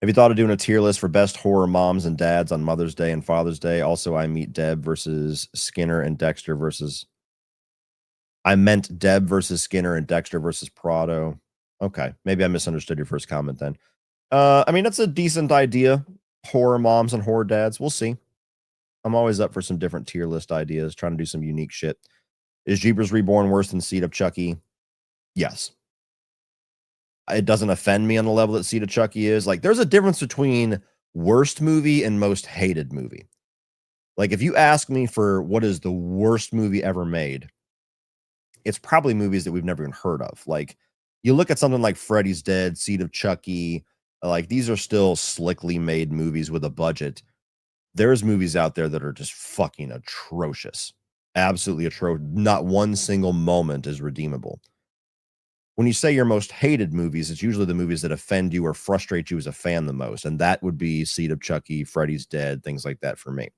Have you thought of doing a tier list for best horror moms and dads on Mother's Day and Father's Day? Also, I meet Deb versus Skinner and Dexter versus. I meant Deb versus Skinner and Dexter versus Prado. Okay, maybe I misunderstood your first comment then. I mean, that's a decent idea. Horror moms and horror dads. We'll see. I'm always up for some different tier list ideas, trying to do some unique shit. Is Jeepers Reborn worse than Seed of Chucky? Yes. It doesn't offend me on the level that Seed of Chucky is. Like, there's a difference between worst movie and most hated movie. Like, if you ask me for what is the worst movie ever made, it's probably movies that we've never even heard of. Like, you look at something like Freddy's Dead, Seed of Chucky, like these are still slickly made movies with a budget. There's movies out there that are just fucking atrocious. Absolutely atrocious. Not one single moment is redeemable. when you say your most hated movies, it's usually the movies that offend you or frustrate you as a fan the most, and that would be Seed of Chucky, Freddy's Dead, things like that for me.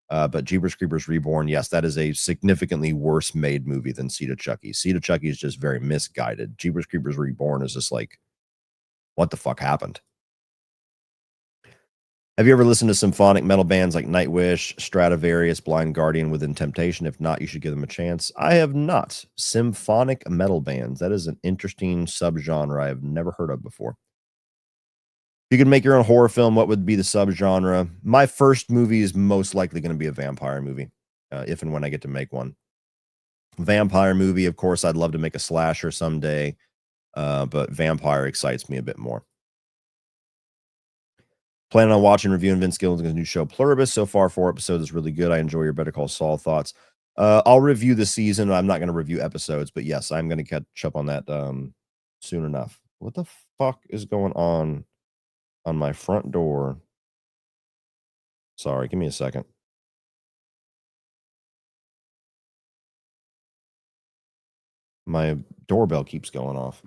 But Jeepers Creepers Reborn, yes, that is a significantly worse made movie than Seed of Chucky. Seed of Chucky is just very misguided. Jeepers Creepers Reborn is just like, what the fuck happened? Have you ever listened to symphonic metal bands like Nightwish, Stratovarius, Blind Guardian, Within Temptation? If not, you should give them a chance. I have not. Symphonic metal bands. That is an interesting subgenre I've never heard of before. If you could make your own horror film, what would be the subgenre? My first movie is most likely going to be a vampire movie, if and when I get to make one. Vampire movie, of course, I'd love to make a slasher someday, but vampire excites me a bit more. Planning on watching, reviewing Vince Gilligan's new show Pluribus. So far, 4 episodes is really good. I enjoy your Better Call Saul thoughts. I'll review the season. I'm not going to review episodes, but yes, I'm going to catch up on that soon enough. What the fuck is going on my front door? Sorry, give me a second. My doorbell keeps going off.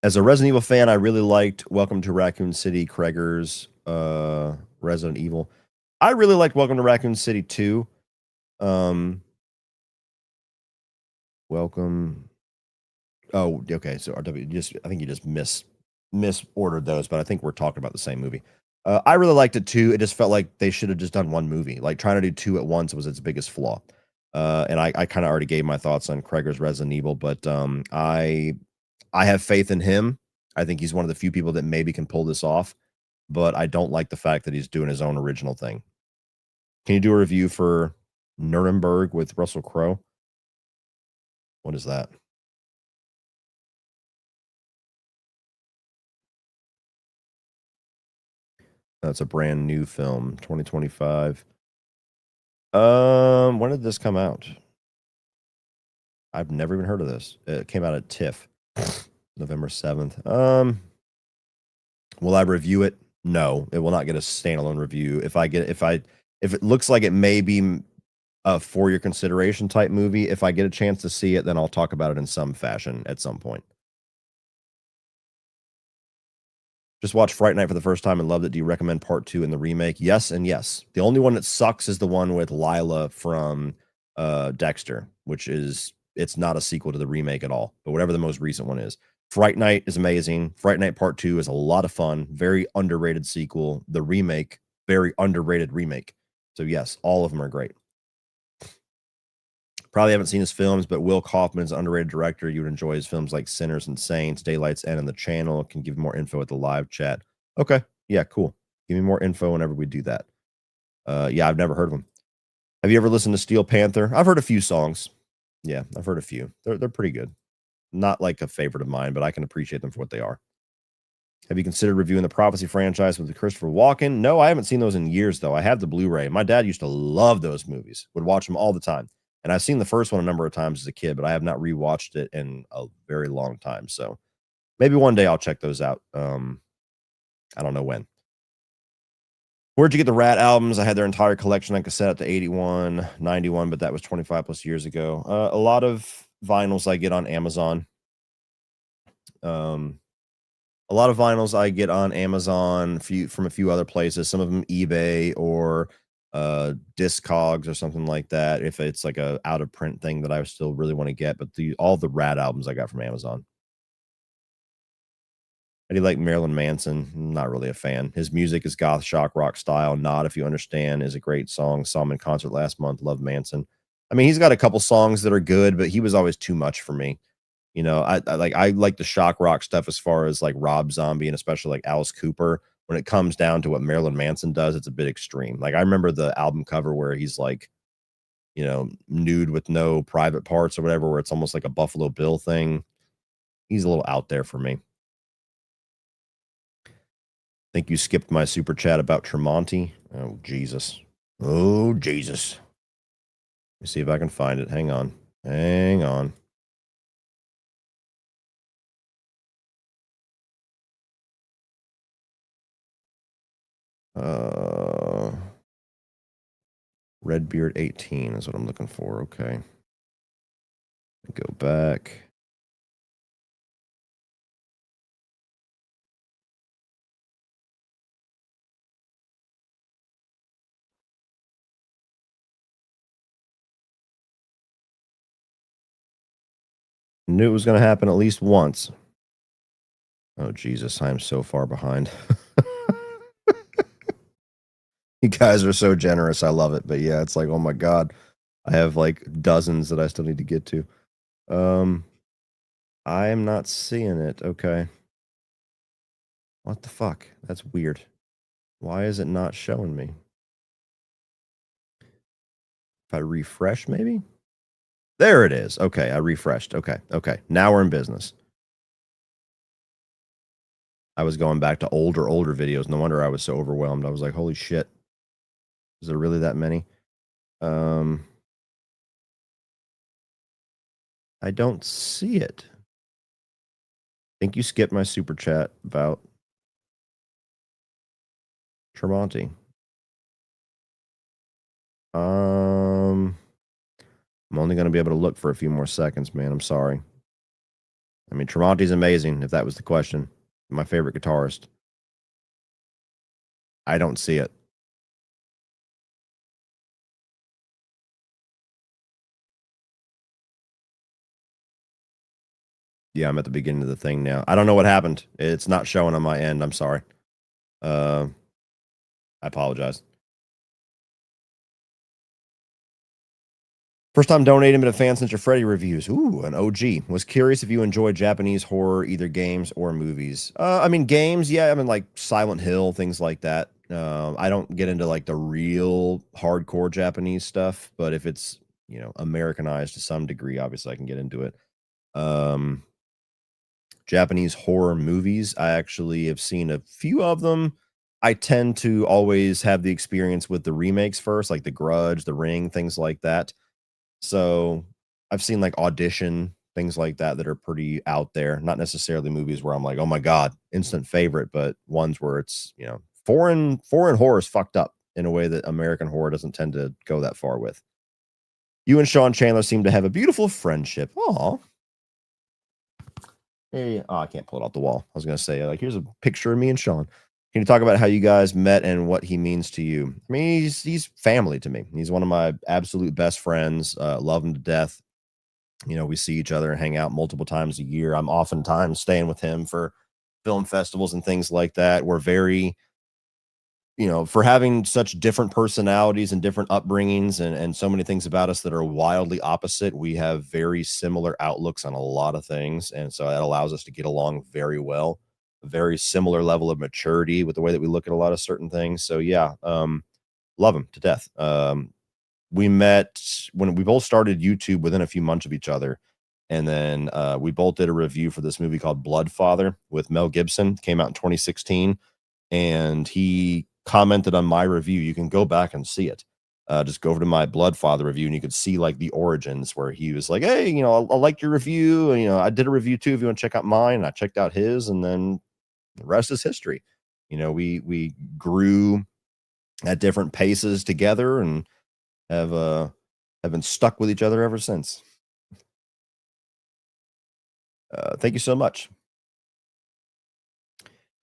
As a Resident Evil fan, I really liked Welcome to Raccoon City, Kreger's Resident Evil. I really liked Welcome to Raccoon City 2. Welcome. Oh, okay. So RW, I think you just misordered those, but I think we're talking about the same movie. I really liked it too. It just felt like they should have just done one movie. Like trying to do two at once was its biggest flaw. And I kind of already gave my thoughts on Kreger's Resident Evil, but I have faith in him. I think he's one of the few people that maybe can pull this off, but I don't like the fact that he's doing his own original thing. Can you do a review for Nuremberg with Russell Crowe? What is that? That's a brand new film, 2025. When did this come out? I've never even heard of this. It came out at TIFF, November 7th. Will I review it? No, it will not get a standalone review. If it looks like it may be for your consideration type movie, if I get a chance to see it, then I'll talk about it in some fashion at some point. Just watched Fright Night for the first time and loved it. Do you recommend part 2 in the remake? Yes and yes. The only one that sucks is the one with Lila from Dexter, which is it's not a sequel to the remake at all, but whatever the most recent one is. Fright Night is amazing. Fright Night Part 2 is a lot of fun. Very underrated sequel. The remake, very underrated remake. So yes, all of them are great. Probably haven't seen his films, but Will Kaufman is an underrated director. You would enjoy his films like Sinners and Saints, Daylight's End, and The Channel. Can give more info at the live chat. Okay, yeah, cool. Give me more info whenever we do that. Yeah, I've never heard of him. Have you ever listened to Steel Panther? I've heard a few songs. Yeah, I've heard a few. They're pretty good. Not like a favorite of mine, but I can appreciate them for what they are. Have you considered reviewing the Prophecy franchise with Christopher Walken? No, I haven't seen those in years, though. I have the Blu-ray. My dad used to love those movies, would watch them all the time. And I've seen the first one a number of times as a kid, but I have not rewatched it in a very long time. So maybe one day I'll check those out. I don't know when. Where'd you get the Rat albums? I had their entire collection on cassette up to 81, 91, but that was 25 plus years ago. A lot of vinyls I get on Amazon. A lot of vinyls I get on Amazon, from a few other places, some of them eBay or Discogs or something like that. If it's like a out of print thing that I still really want to get, but all the Rat albums I got from Amazon. How do you like Marilyn Manson? Not really a fan. His music is goth, shock, rock style. Not If You Understand is a great song. Saw him in concert last month. Love Manson. I mean, he's got a couple songs that are good, but he was always too much for me. You know, I like the shock rock stuff as far as like Rob Zombie and especially like Alice Cooper. When it comes down to what Marilyn Manson does, it's a bit extreme. Like I remember the album cover where he's like, you know, nude with no private parts or whatever, where it's almost like a Buffalo Bill thing. He's a little out there for me. Think you skipped my super chat about Tremonti. Oh, Jesus. Oh, Jesus. Let me see if I can find it. Hang on. Hang on. Redbeard 18 is what I'm looking for. Okay. Go back. Knew it was going to happen at least once. Oh, Jesus. I am so far behind. You guys are so generous. I love it. But yeah, it's like, oh my God. I have like dozens that I still need to get to. I am not seeing it. Okay. What the fuck? That's weird. Why is it not showing me? If I refresh, maybe? There it is. Okay, I refreshed. Okay, okay. Now we're in business. I was going back to older videos. No wonder I was so overwhelmed. I was like, holy shit. Is there really that many? I don't see it. I think you skipped my super chat about Tremonti. I'm only going to be able to look for a few more seconds, man. I'm sorry. I mean, Tremonti's amazing, if that was the question. My favorite guitarist. I don't see it. Yeah, I'm at the beginning of the thing now. I don't know what happened. It's not showing on my end. I'm sorry. I apologize. First time donating to fan since your Freddy reviews. Ooh, an OG. Was curious if you enjoy Japanese horror, either games or movies. I mean, games, yeah. I mean, like Silent Hill, things like that. I don't get into like the real hardcore Japanese stuff, but if it's, you know, Americanized to some degree, obviously I can get into it. Japanese horror movies, I actually have seen a few of them. I tend to always have the experience with the remakes first, like The Grudge, The Ring, things like that. So I've seen like Audition, things like that that are pretty out there. Not necessarily movies where I'm like, oh my God, instant favorite, but ones where it's, you know, foreign horror is fucked up in a way that American horror doesn't tend to go that far with. You and Sean Chandler seem to have a beautiful friendship. Aw. Hey, oh, I can't pull it off the wall. I was gonna say, like, here's a picture of me and Sean. Can you talk about how you guys met and what he means to you? I mean, he's family to me. He's one of my absolute best friends. Love him to death. You know, we see each other and hang out multiple times a year. I'm oftentimes staying with him for film festivals and things like that. We're very, you know, for having such different personalities and different upbringings and so many things about us that are wildly opposite, we have very similar outlooks on a lot of things, and so that allows us to get along very well. A very similar level of maturity with the way that we look at a lot of certain things. So yeah, love him to death. We met when we both started YouTube within a few months of each other, and then we both did a review for this movie called Bloodfather with Mel Gibson. Came out in 2016, and he commented on my review. You can go back and see it. Just go over to my Bloodfather review, and you could see like the origins where he was like, "Hey, you know, I liked your review. And, you know, I did a review too. If you want to check out mine," and I checked out his, and then the rest is history. You know, we grew at different paces together, and have been stuck with each other ever since. Thank you so much.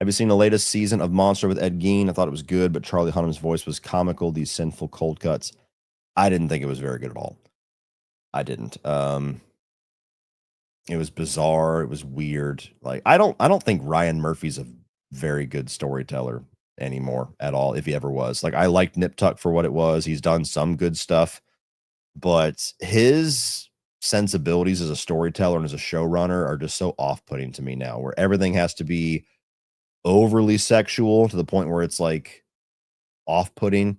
Have you seen the latest season of Monster with Ed Gein? I thought it was good, but Charlie Hunnam's voice was comical. These sinful cold cuts. I didn't think it was very good at all. I didn't. It was bizarre. It was weird. Like I don't think Ryan Murphy's a very good storyteller anymore at all, if he ever was. Like I liked Nip Tuck for what it was. He's done some good stuff, but his sensibilities as a storyteller and as a showrunner are just so off-putting to me now, where everything has to be overly sexual to the point where it's like off-putting.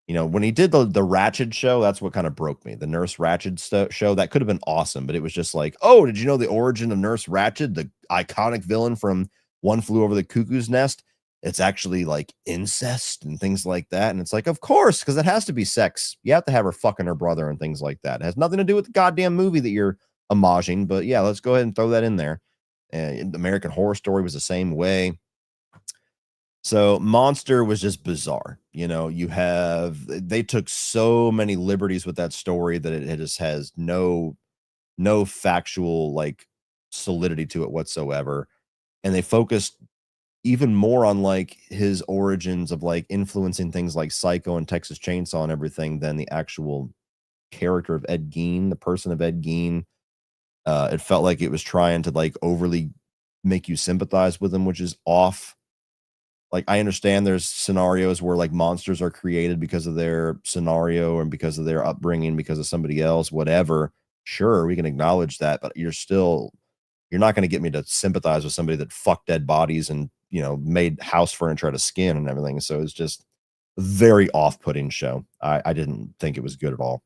You know, when he did the Ratched show, that's what kind of broke me. The Nurse Ratched show that could have been awesome, but it was just like, oh, did you know the origin of Nurse Ratched, the iconic villain from One Flew Over the Cuckoo's Nest? It's actually like incest and things like that. And it's like, of course, because it has to be sex. You have to have her fucking her brother and things like that. It has nothing to do with the goddamn movie that you're homaging, but yeah, let's go ahead and throw that in there. And American Horror Story was the same way. So Monster was just bizarre. You know, they took so many liberties with that story that it just has no no factual like solidity to it whatsoever. And they focused even more on like his origins of like influencing things like Psycho and Texas Chainsaw and everything than the actual character of Ed Gein, the person of Ed Gein. It felt like it was trying to like overly make you sympathize with him, which is off. Like I understand there's scenarios where like monsters are created because of their scenario and because of their upbringing, because of somebody else, whatever. Sure, we can acknowledge that, but you're not going to get me to sympathize with somebody that fucked dead bodies and made house furniture out of skin and everything. So it's just a very off-putting show. I didn't think it was good at all.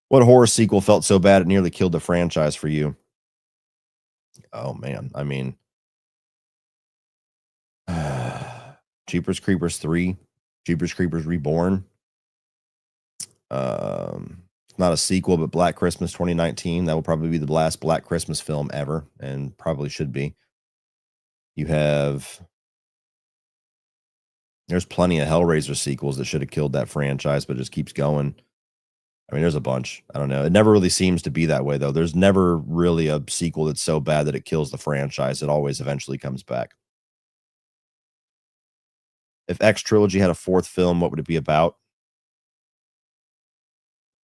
What horror sequel felt so bad it nearly killed the franchise for you? Oh man, I mean, Jeepers Creepers 3, Jeepers Creepers Reborn. It's not a sequel, but Black Christmas 2019. That will probably be the last Black Christmas film ever, and probably should be. There's plenty of Hellraiser sequels that should have killed that franchise, but it just keeps going. I mean, there's a bunch. I don't know. It never really seems to be that way, though. There's never really a sequel that's so bad that it kills the franchise. It always eventually comes back. If X Trilogy had a fourth film, what would it be about?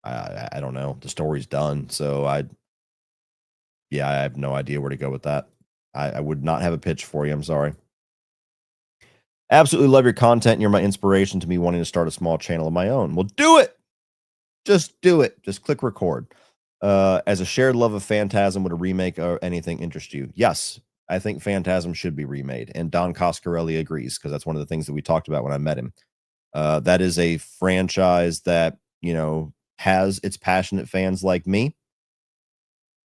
I don't know. The story's done, so I have no idea where to go with that. I would not have a pitch for you. I'm sorry. Absolutely love your content. And you're my inspiration to me wanting to start a small channel of my own. Well, do it. Just do it. Just click record. As a shared love of Phantasm, would a remake or anything interest you? Yes, I think Phantasm should be remade, and Don Coscarelli agrees because that's one of the things that we talked about when I met him. That is a franchise that has its passionate fans like me.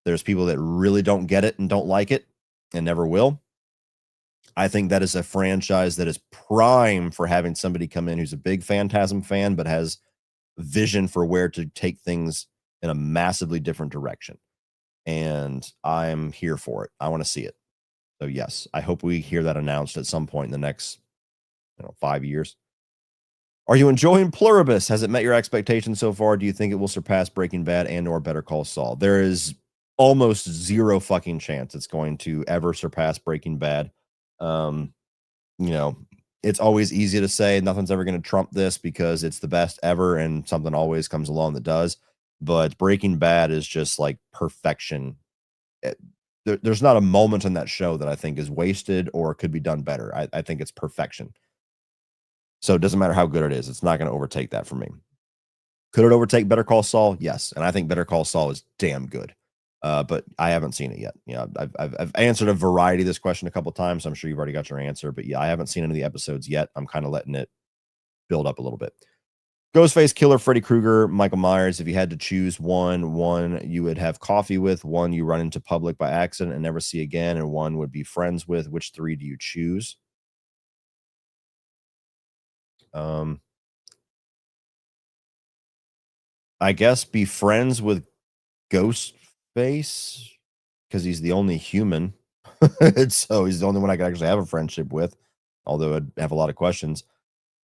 There's people that really don't get it and don't like it and never will. I think that is a franchise that is prime for having somebody come in who's a big Phantasm fan but has vision for where to take things in a massively different direction. And I'm here for it. I want to see it. So yes, I hope we hear that announced at some point in the next 5 years. Are you enjoying Pluribus? Has it met your expectations so far? Do you think it will surpass Breaking Bad and or Better Call Saul? There is almost zero fucking chance it's going to ever surpass Breaking Bad. It's always easy to say nothing's ever going to trump this because it's the best ever and something always comes along that does. But Breaking Bad is just like perfection. There's not a moment in that show that I think is wasted or could be done better. I think it's perfection. So it doesn't matter how good it is. It's not going to overtake that for me. Could it overtake Better Call Saul? Yes. And I think Better Call Saul is damn good. But I haven't seen it yet. I've answered a variety of this question a couple of times. So I'm sure you've already got your answer. But yeah, I haven't seen any of the episodes yet. I'm kind of letting it build up a little bit. Ghostface Killer, Freddy Krueger, Michael Myers. If you had to choose one you would have coffee with, one you run into public by accident and never see again, and one would be friends with, which three do you choose? I guess be friends with Ghostface because he's the only human. So he's the only one I could actually have a friendship with, although I'd have a lot of questions.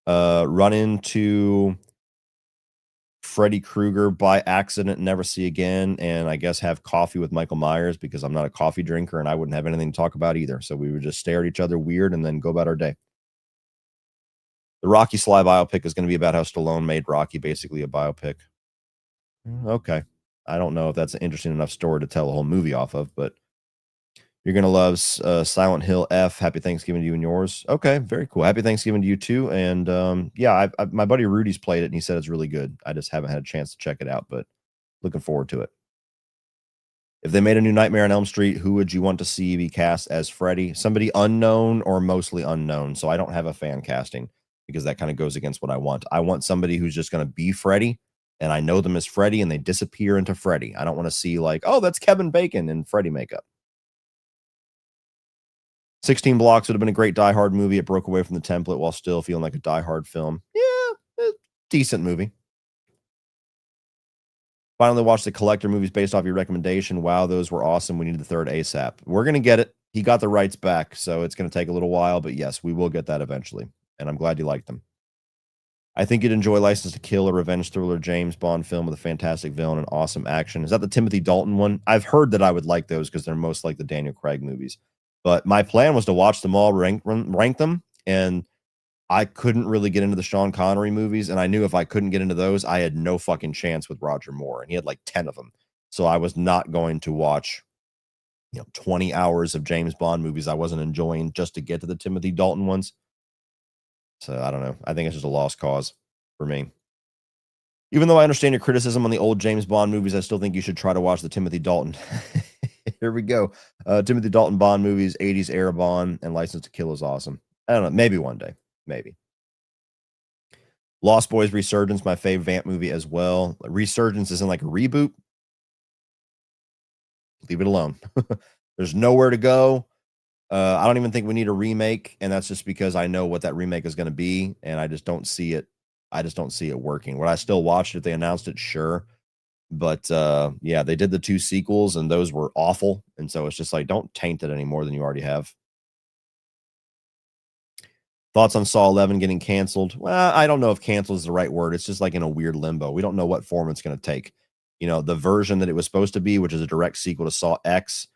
Run into Freddy Krueger by accident and never see again, and I guess have coffee with Michael Myers because I'm not a coffee drinker and I wouldn't have anything to talk about either. So we would just stare at each other weird and then go about our day. The Rocky Sly biopic is going to be about how Stallone made Rocky, basically a biopic. Okay. I don't know if that's an interesting enough story to tell a whole movie off of, but you're going to love Silent Hill F. Happy Thanksgiving to you and yours. Okay, very cool. Happy Thanksgiving to you too. And my buddy Rudy's played it and he said it's really good. I just haven't had a chance to check it out, but looking forward to it. If they made a new Nightmare on Elm Street, who would you want to see be cast as Freddy? Somebody unknown or mostly unknown. So I don't have a fan casting because that kind of goes against what I want. I want somebody who's just going to be Freddy and I know them as Freddy and they disappear into Freddy. I don't want to see like, oh, that's Kevin Bacon in Freddy makeup. 16 Blocks would have been a great Die Hard movie. It broke away from the template while still feeling like a Die Hard film. Yeah, decent movie. Finally watched the Collector movies based off your recommendation. Wow, those were awesome. We need the third ASAP. We're going to get it. He got the rights back, so it's going to take a little while, but yes, we will get that eventually. And I'm glad you liked them. I think you'd enjoy License to Kill, a revenge thriller James Bond film with a fantastic villain and awesome action. Is that the Timothy Dalton one? I've heard that I would like those because they're most like the Daniel Craig movies. But my plan was to watch them all, rank them, and I couldn't really get into the Sean Connery movies, and I knew if I couldn't get into those, I had no fucking chance with Roger Moore, and he had like 10 of them. So I was not going to watch, 20 hours of James Bond movies I wasn't enjoying just to get to the Timothy Dalton ones. So I don't know. I think it's just a lost cause for me. Even though I understand your criticism on the old James Bond movies, I still think you should try to watch the Timothy Dalton. Here we go. Timothy Dalton Bond movies, 80s era Bond, and License to Kill is awesome. I don't know. Maybe one day. Maybe. Lost Boys Resurgence, my fave Vamp movie as well. Resurgence isn't like a reboot. Leave it alone. There's nowhere to go. I don't even think we need a remake, and that's just because I know what that remake is going to be, and I just don't see it. I just don't see it working. Would I still watch it if they announced it? Sure. But yeah, they did the 2 sequels, and those were awful. And so it's just like, don't taint it any more than you already have. Thoughts on Saw 11 getting canceled? Well, I don't know if cancel is the right word. It's just like in a weird limbo. We don't know what form it's going to take. The version that it was supposed to be, which is a direct sequel to Saw X,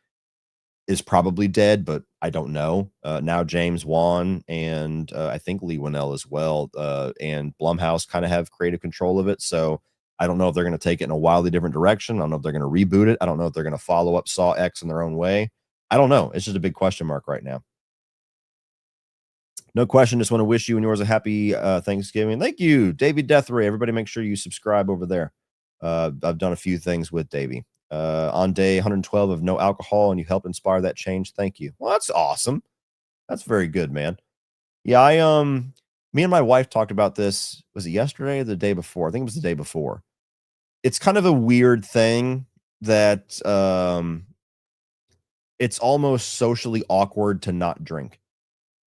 is probably dead, but I don't know. Now James Wan and I think Lee Winnell as well, and Blumhouse kind of have creative control of it. So I don't know if they're going to take it in a wildly different direction. I don't know if they're going to reboot it. I don't know if they're going to follow up Saw X in their own way. I don't know. It's just a big question mark right now. No question. Just want to wish you and yours a happy Thanksgiving. Thank you, Davey Deathray. Everybody make sure you subscribe over there. I've done a few things with Davey. On day 112 of no alcohol, and you helped inspire that change. Thank you. Well, that's awesome. That's very good, man. Yeah, me and my wife talked about this. Was it yesterday or the day before? I think it was the day before. It's kind of a weird thing that it's almost socially awkward to not drink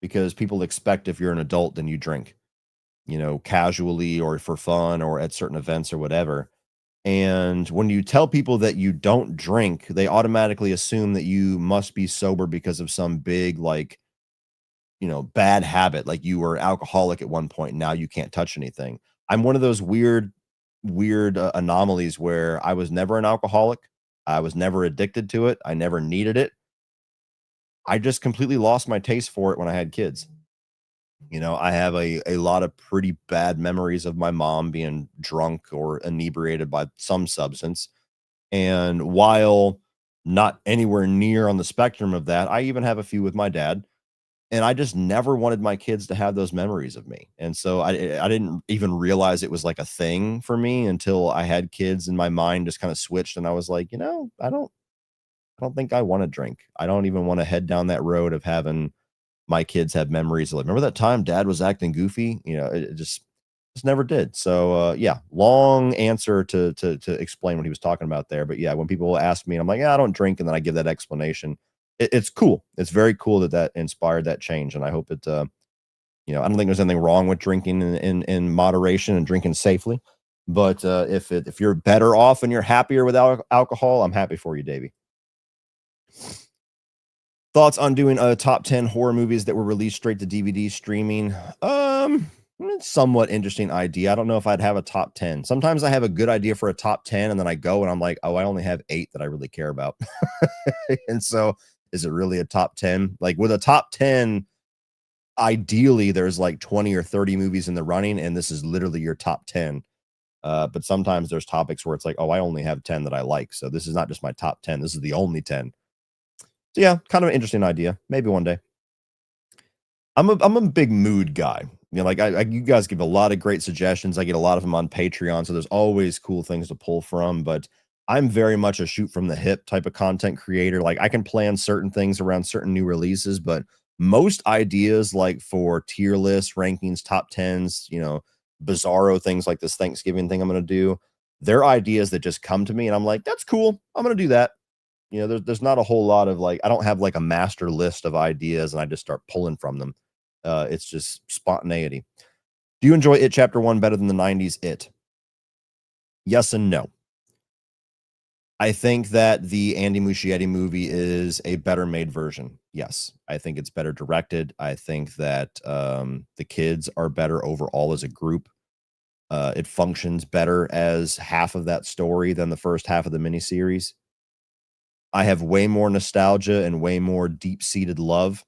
because people expect if you're an adult, then you drink, casually or for fun or at certain events or whatever. And when you tell people that you don't drink, they automatically assume that you must be sober because of some big, like, bad habit. Like you were alcoholic at one point, and now you can't touch anything. I'm one of those weird anomalies where I was never an alcoholic. I was never addicted to it. I never needed it. I just completely lost my taste for it when I had kids. I have a lot of pretty bad memories of my mom being drunk or inebriated by some substance. And while not anywhere near on the spectrum of that, I even have a few with my dad. And I just never wanted my kids to have those memories of me. And so I didn't even realize it was like a thing for me until I had kids, and my mind just kind of switched. And I was like, I don't think I want to drink. I don't even want to head down that road of having my kids have memories of like, remember that time dad was acting goofy? It just never did. So yeah, long answer to explain what he was talking about there. But yeah, when people ask me, I'm like, yeah, I don't drink, and then I give that explanation. It's cool. It's very cool that inspired that change, and I hope it. I don't think there's anything wrong with drinking in moderation and drinking safely. But if you're better off and you're happier without alcohol, I'm happy for you, Davey. Thoughts on doing a top 10 horror movies that were released straight to DVD streaming? Somewhat interesting idea. I don't know if I'd have a top 10. Sometimes I have a good idea for a top 10, and then I go and I'm like, oh, I only have 8 that I really care about. And so is it really a top 10? Like with a top 10, ideally there's like 20 or 30 movies in the running, and this is literally your top 10. But sometimes there's topics where it's like, oh, I only have 10 that I like. So this is not just my top 10. This is the only 10. So yeah, kind of an interesting idea. Maybe one day. I'm a big mood guy. Like you guys give a lot of great suggestions. I get a lot of them on Patreon, so there's always cool things to pull from. But I'm very much a shoot from the hip type of content creator. Like I can plan certain things around certain new releases, but most ideas, like for tier lists, rankings, top tens, bizarro things like this Thanksgiving thing I'm going to do, they're ideas that just come to me, and I'm like, that's cool. I'm going to do that. There's not a whole lot of like, I don't have like a master list of ideas and I just start pulling from them. It's just spontaneity. Do you enjoy It Chapter 1 better than the 90s It? Yes and no. I think that the Andy Muschietti movie is a better made version. Yes. I think it's better directed. I think that the kids are better overall as a group. It functions better as half of that story than the first half of the miniseries. I have way more nostalgia and way more deep-seated love,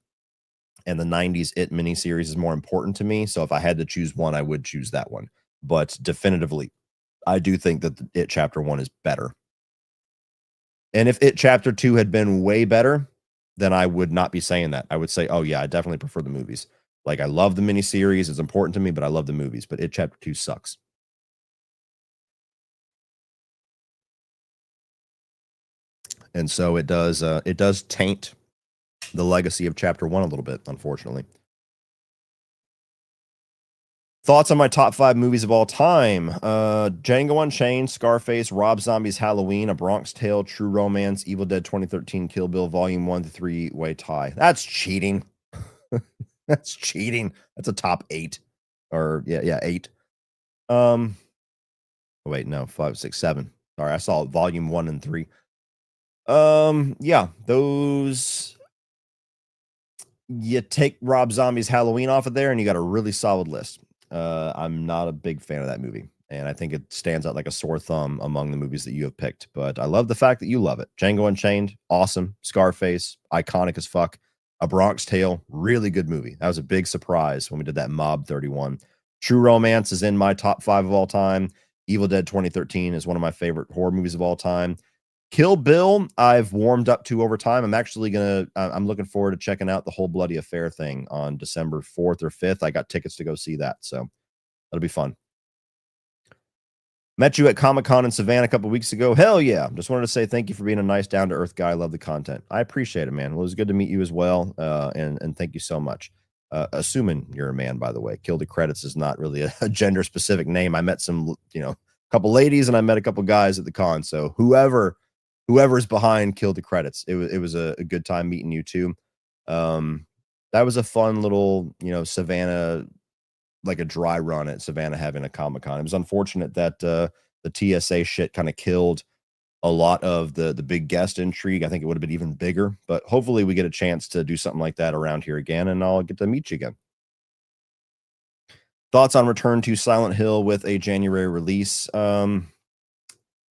and the 90s It miniseries is more important to me, so if I had to choose one, I would choose that one. But definitively, I do think that the It Chapter 1 is better. And if It Chapter 2 had been way better, then I would not be saying that. I would say, "Oh, yeah, I definitely prefer the movies." Like, I love the miniseries, it's important to me, but I love the movies, but It Chapter 2 sucks. And so it does taint the legacy of Chapter 1 a little bit, unfortunately. Thoughts on my top 5 movies of all time? Django Unchained, Scarface, Rob Zombie's Halloween, A Bronx Tale, True Romance, Evil Dead 2013, Kill Bill Volume 1 to 3-way tie. That's cheating. That's cheating. That's a top 8. Or yeah, 8. Wait, no, 5, 6, 7. Sorry, I saw Volume 1 and 3. Yeah, those you take Rob Zombie's Halloween off of there and you got a really solid list. I'm not a big fan of that movie, and I think it stands out like a sore thumb among the movies that you have picked. But I love the fact that you love it. Django Unchained, awesome. Scarface, iconic as fuck. A Bronx Tale, really good movie. That was a big surprise when we did that Mob 31. True Romance is in my top 5 of all time. Evil Dead 2013 is one of my favorite horror movies of all time. Kill Bill, I've warmed up to over time. I'm looking forward to checking out the Whole Bloody Affair thing on December 4th or 5th. I got tickets to go see that, so that'll be fun. Met you at Comic-Con in Savannah a couple weeks ago. Hell yeah. Just wanted to say thank you for being a nice, down-to-earth guy. I love the content. I appreciate it, man. Well, it was good to meet you as well, and thank you so much. Assuming you're a man, by the way. Kill the Credits is not really a gender-specific name. I met some, couple ladies, and I met a couple guys at the con, so whoever's behind Kill the Credits. It was a good time meeting you too. That was a fun little, Savannah, like a dry run at Savannah having a Comic-Con. It was unfortunate that the TSA shit kind of killed a lot of the big guest intrigue. I think it would have been even bigger, but hopefully we get a chance to do something like that around here again, and I'll get to meet you again. Thoughts on Return to Silent Hill with a January release?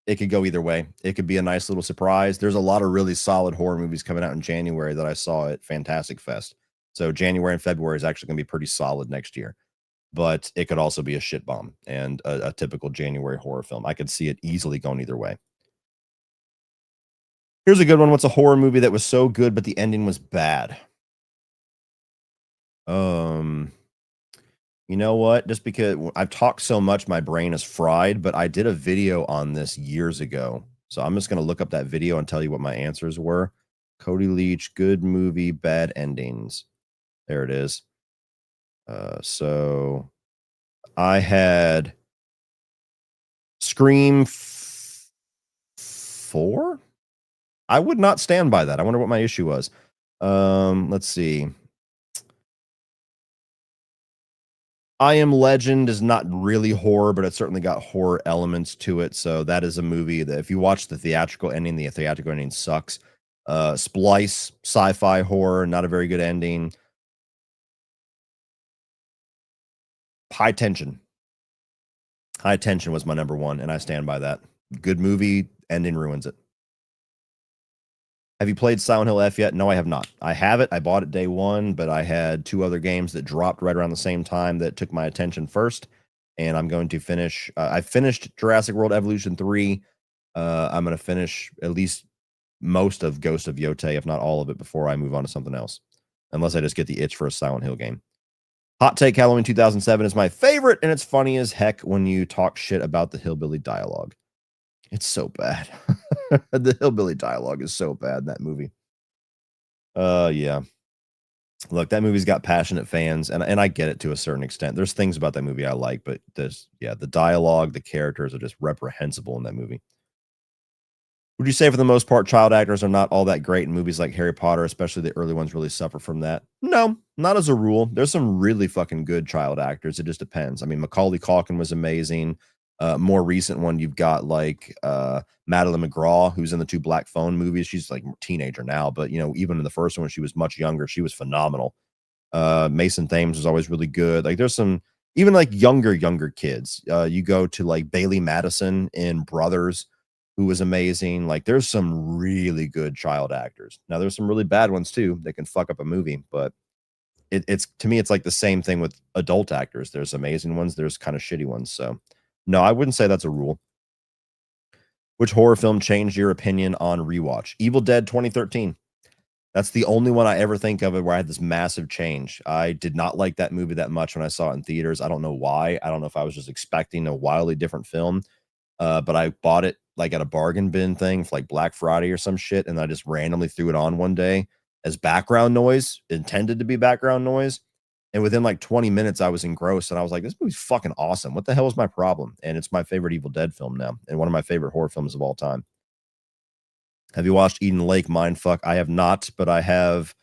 It could go either way. It could be a nice little surprise. There's a lot of really solid horror movies coming out in January that I saw at Fantastic Fest. So January and February is actually going to be pretty solid next year. But it could also be a shit bomb and a typical January horror film. I could see it easily going either way. Here's a good one. What's a horror movie that was so good but the ending was bad? You know what? Just because I've talked so much, my brain is fried, but I did a video on this years ago. So I'm just going to look up that video and tell you what my answers were. Cody Leach, good movie, bad endings. There it is. So I had Scream 4. I would not stand by that. I wonder what my issue was. Let's see. I Am Legend is not really horror, but it certainly got horror elements to it. So that is a movie that if you watch the theatrical ending sucks. Splice, sci-fi horror, not a very good ending. High Tension. High Tension was my number 1, and I stand by that. Good movie, ending ruins it. Have you played Silent Hill F yet? No, I have not. I have it. I bought it day 1, but I had 2 other games that dropped right around the same time that took my attention first, and I'm going to finish. I finished Jurassic World Evolution 3. I'm going to finish at least most of Ghost of Yotei, if not all of it, before I move on to something else, unless I just get the itch for a Silent Hill game. Hot take, Halloween 2007 is my favorite, and it's funny as heck when you talk shit about the hillbilly dialogue. It's so bad. The hillbilly dialogue is so bad in that movie. Yeah. Look, that movie's got passionate fans, and I get it to a certain extent. There's things about that movie I like, but the dialogue, the characters are just reprehensible in that movie. Would you say for the most part, child actors are not all that great in movies like Harry Potter, especially the early ones really suffer from that? No, not as a rule. There's some really fucking good child actors. It just depends. I mean, Macaulay Culkin was amazing. More recent one, you've got like Madeline McGraw, who's in the 2 Black Phone movies. She's like a teenager now, but even in the first one, she was much younger. She was phenomenal. Mason Thames was always really good. Like there's some even like younger kids. You go to like Bailey Madison in Brothers, who was amazing. Like there's some really good child actors. Now there's some really bad ones too that can fuck up a movie, but it's to me it's like the same thing with adult actors. There's amazing ones, there's kind of shitty ones. So no, I wouldn't say that's a rule. Which horror film changed your opinion on rewatch? Evil Dead 2013. That's the only one I ever think of it where I had this massive change. I did not like that movie that much when I saw it in theaters. I don't know why. I don't know if I was just expecting a wildly different film. But I bought it like at a bargain bin thing for like Black Friday or some shit, and I just randomly threw it on one day as background noise, intended to be background noise. And within like 20 minutes, I was engrossed and I was like, this movie's fucking awesome. What the hell is my problem? And it's my favorite Evil Dead film now, and one of my favorite horror films of all time. Have you watched Eden Lake Mindfuck? I have not, but I have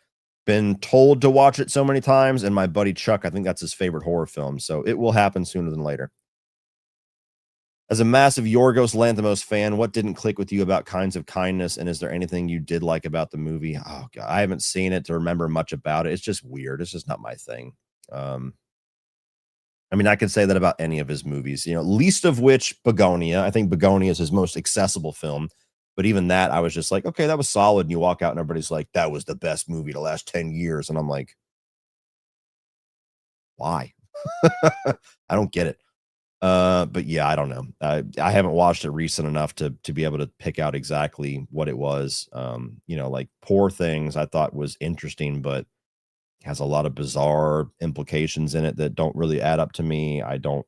been told to watch it so many times. And my buddy Chuck, I think that's his favorite horror film. So it will happen sooner than later. As a massive Yorgos Lanthimos fan, what didn't click with you about Kinds of Kindness? And is there anything you did like about the movie? Oh, God, I haven't seen it to remember much about it. It's just weird. It's just not my thing. I mean, I could say that about any of his movies, least of which Begonia. I think Begonia is his most accessible film. But even that, I was just like, okay, that was solid. And you walk out and everybody's like, that was the best movie the last 10 years. And I'm like, why? I don't get it. But yeah, I don't know. I haven't watched it recent enough to be able to pick out exactly what it was. Like Poor Things, I thought was interesting, but has a lot of bizarre implications in it that don't really add up to me. I don't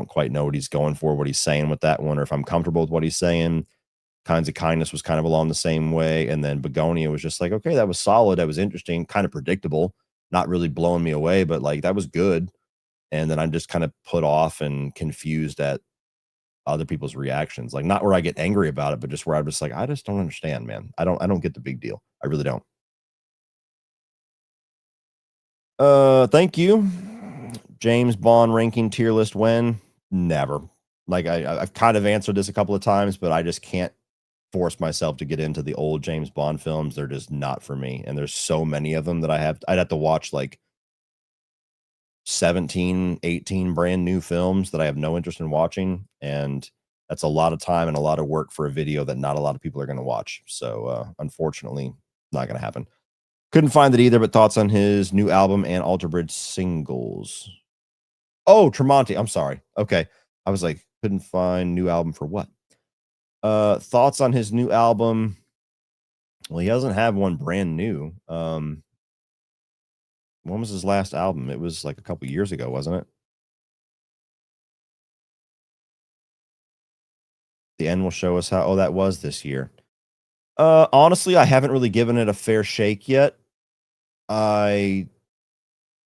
quite know what he's going for, what he's saying with that one, or if I'm comfortable with what he's saying. Kinds of Kindness was kind of along the same way, and then Begonia was just like, okay, that was solid, that was interesting, kind of predictable, not really blowing me away, but like that was good. And then I'm just kind of put off and confused at other people's reactions. Like not where I get angry about it, but just where I'm just like, I just don't understand, man. I don't get the big deal. I really don't. Thank you. James Bond ranking tier list when? Never. Like I've kind of answered this a couple of times, but I just can't force myself to get into the old James Bond films. They're just not for me. And there's so many of them that I'd have to watch like 17, 18 brand new films that I have no interest in watching. And that's a lot of time and a lot of work for a video that not a lot of people are going to watch. So, unfortunately, not going to happen. Couldn't find it either, but thoughts on his new album and Alter Bridge singles. Oh, Tremonti. I'm sorry. Okay. I was like, couldn't find new album for what? Thoughts on his new album. Well, he doesn't have one brand new. When was his last album? It was like a couple years ago, wasn't it? The end will show us how. Oh, that was this year. Honestly, I haven't really given it a fair shake yet. I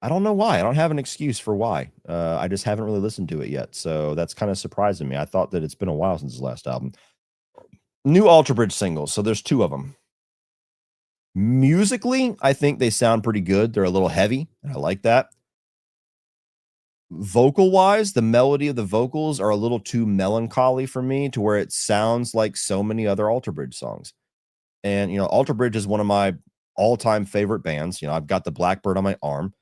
I don't know why. I don't have an excuse for why. I just haven't really listened to it yet, so that's kind of surprising me. I thought that it's been a while since his last album. New Alter Bridge singles, so there's two of them. Musically, I think they sound pretty good. They're a little heavy, and I like that. Vocal wise, the melody of the vocals are a little too melancholy for me to where it sounds like so many other Alter Bridge songs. And Alter Bridge is one of my all-time favorite bands. I've got the Blackbird on my arm.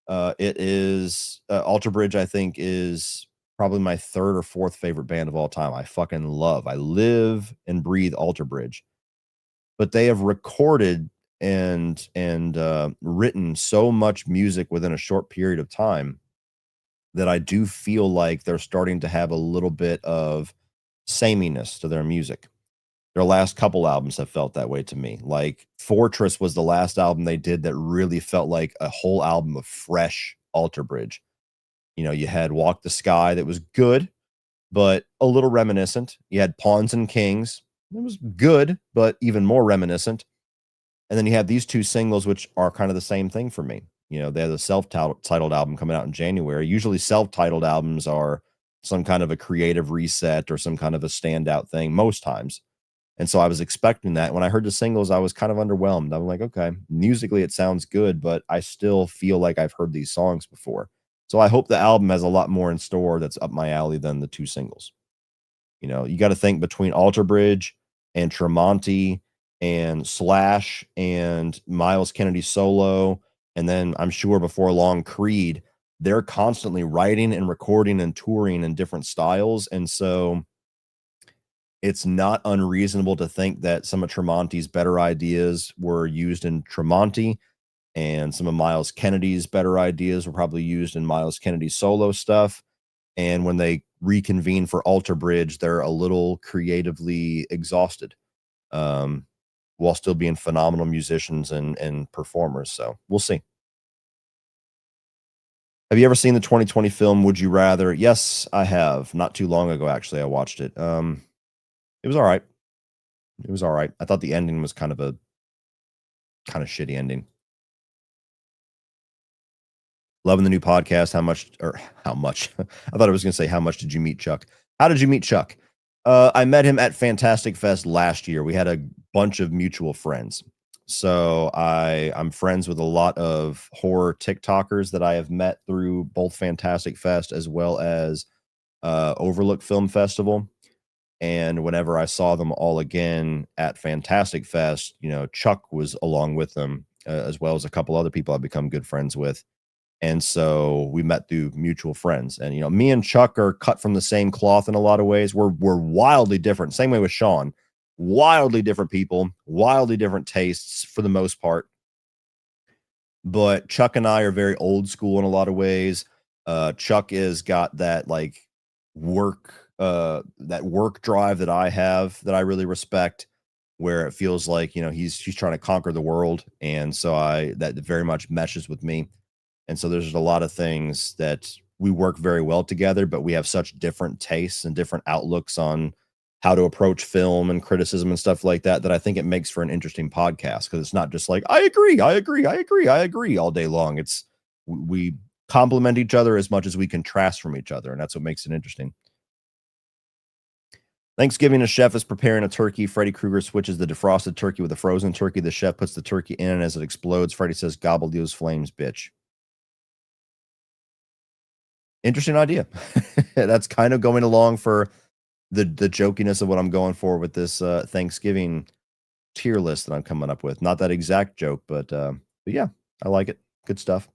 It is Alter Bridge, I think, is probably my third or fourth favorite band of all time. I live and breathe Alter Bridge. But they have recorded and written so much music within a short period of time that I do feel like they're starting to have a little bit of sameness to their music. Their last couple albums have felt that way to me. Like Fortress was the last album they did that really felt like a whole album of fresh Alter Bridge. You had Walk the Sky that was good, but a little reminiscent. You had Pawns and Kings. It was good, but even more reminiscent. And then you have these two singles, which are kind of the same thing for me. They have a self-titled album coming out in January. Usually self-titled albums are some kind of a creative reset or some kind of a standout thing most times. And so I was expecting that. When I heard the singles, I was kind of underwhelmed. I'm like, okay, musically it sounds good, but I still feel like I've heard these songs before. So I hope the album has a lot more in store that's up my alley than the two singles. You got to think between Alter Bridge and Tremonti and Slash and Miles Kennedy Solo, and then I'm sure before long Creed. they're constantly writing and recording and touring in different styles. And so it's not unreasonable to think that some of Tremonti's better ideas were used in Tremonti, and some of Miles Kennedy's better ideas were probably used in Miles Kennedy's solo stuff. And when they reconvene for Alter Bridge, they're a little creatively exhausted, um, while still being phenomenal musicians and performers. So we'll see. Have you ever seen the 2020 film Would You Rather? Yes, I have. Not too long ago, actually, I watched it. It was all right. It was all right. I thought the ending was kind of shitty ending. Loving the new podcast. How much? I thought I was going to say, how much did you meet Chuck? How did you meet Chuck? I met him at Fantastic Fest last year. We had a bunch of mutual friends. So I'm friends with a lot of horror TikTokers that I have met through both Fantastic Fest as well as Overlook Film Festival. And whenever I saw them all again at Fantastic Fest, Chuck was along with them, as well as a couple other people I've become good friends with. And so we met through mutual friends. And me and Chuck are cut from the same cloth in a lot of ways. We're wildly different. Same way with Sean. Wildly different people, wildly different tastes for the most part. But Chuck and I are very old school in a lot of ways. Chuck has got that work drive that I have, that I really respect, where it feels like he's trying to conquer the world. And so that very much meshes with me. And so there's a lot of things that we work very well together, but we have such different tastes and different outlooks on how to approach film and criticism and stuff like that, that I think it makes for an interesting podcast, because it's not just like, I agree, I agree, I agree, I agree all day long. It's we complement each other as much as we contrast from each other, and that's what makes it interesting. Thanksgiving, a chef is preparing a turkey. Freddy Krueger switches the defrosted turkey with a frozen turkey. The chef puts the turkey in, and as it explodes, Freddy says, "Gobble those flames, bitch." Interesting idea. That's kind of going along for the jokiness of what I'm going for with this Thanksgiving tier list that I'm coming up with. Not that exact joke, but yeah, I like it. Good stuff.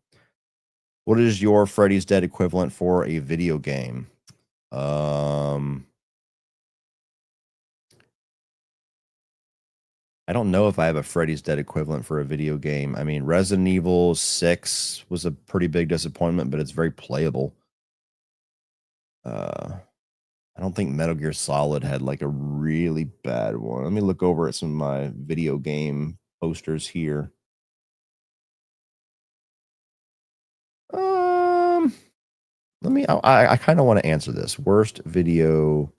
What is your Freddy's Dead equivalent for a video game? I don't know if I have a Freddy's Dead equivalent for a video game. I mean, Resident Evil 6 was a pretty big disappointment, but it's very playable. I don't think Metal Gear Solid had like a really bad one. Let me look over at some of my video game posters here. I kind of want to answer this. Worst video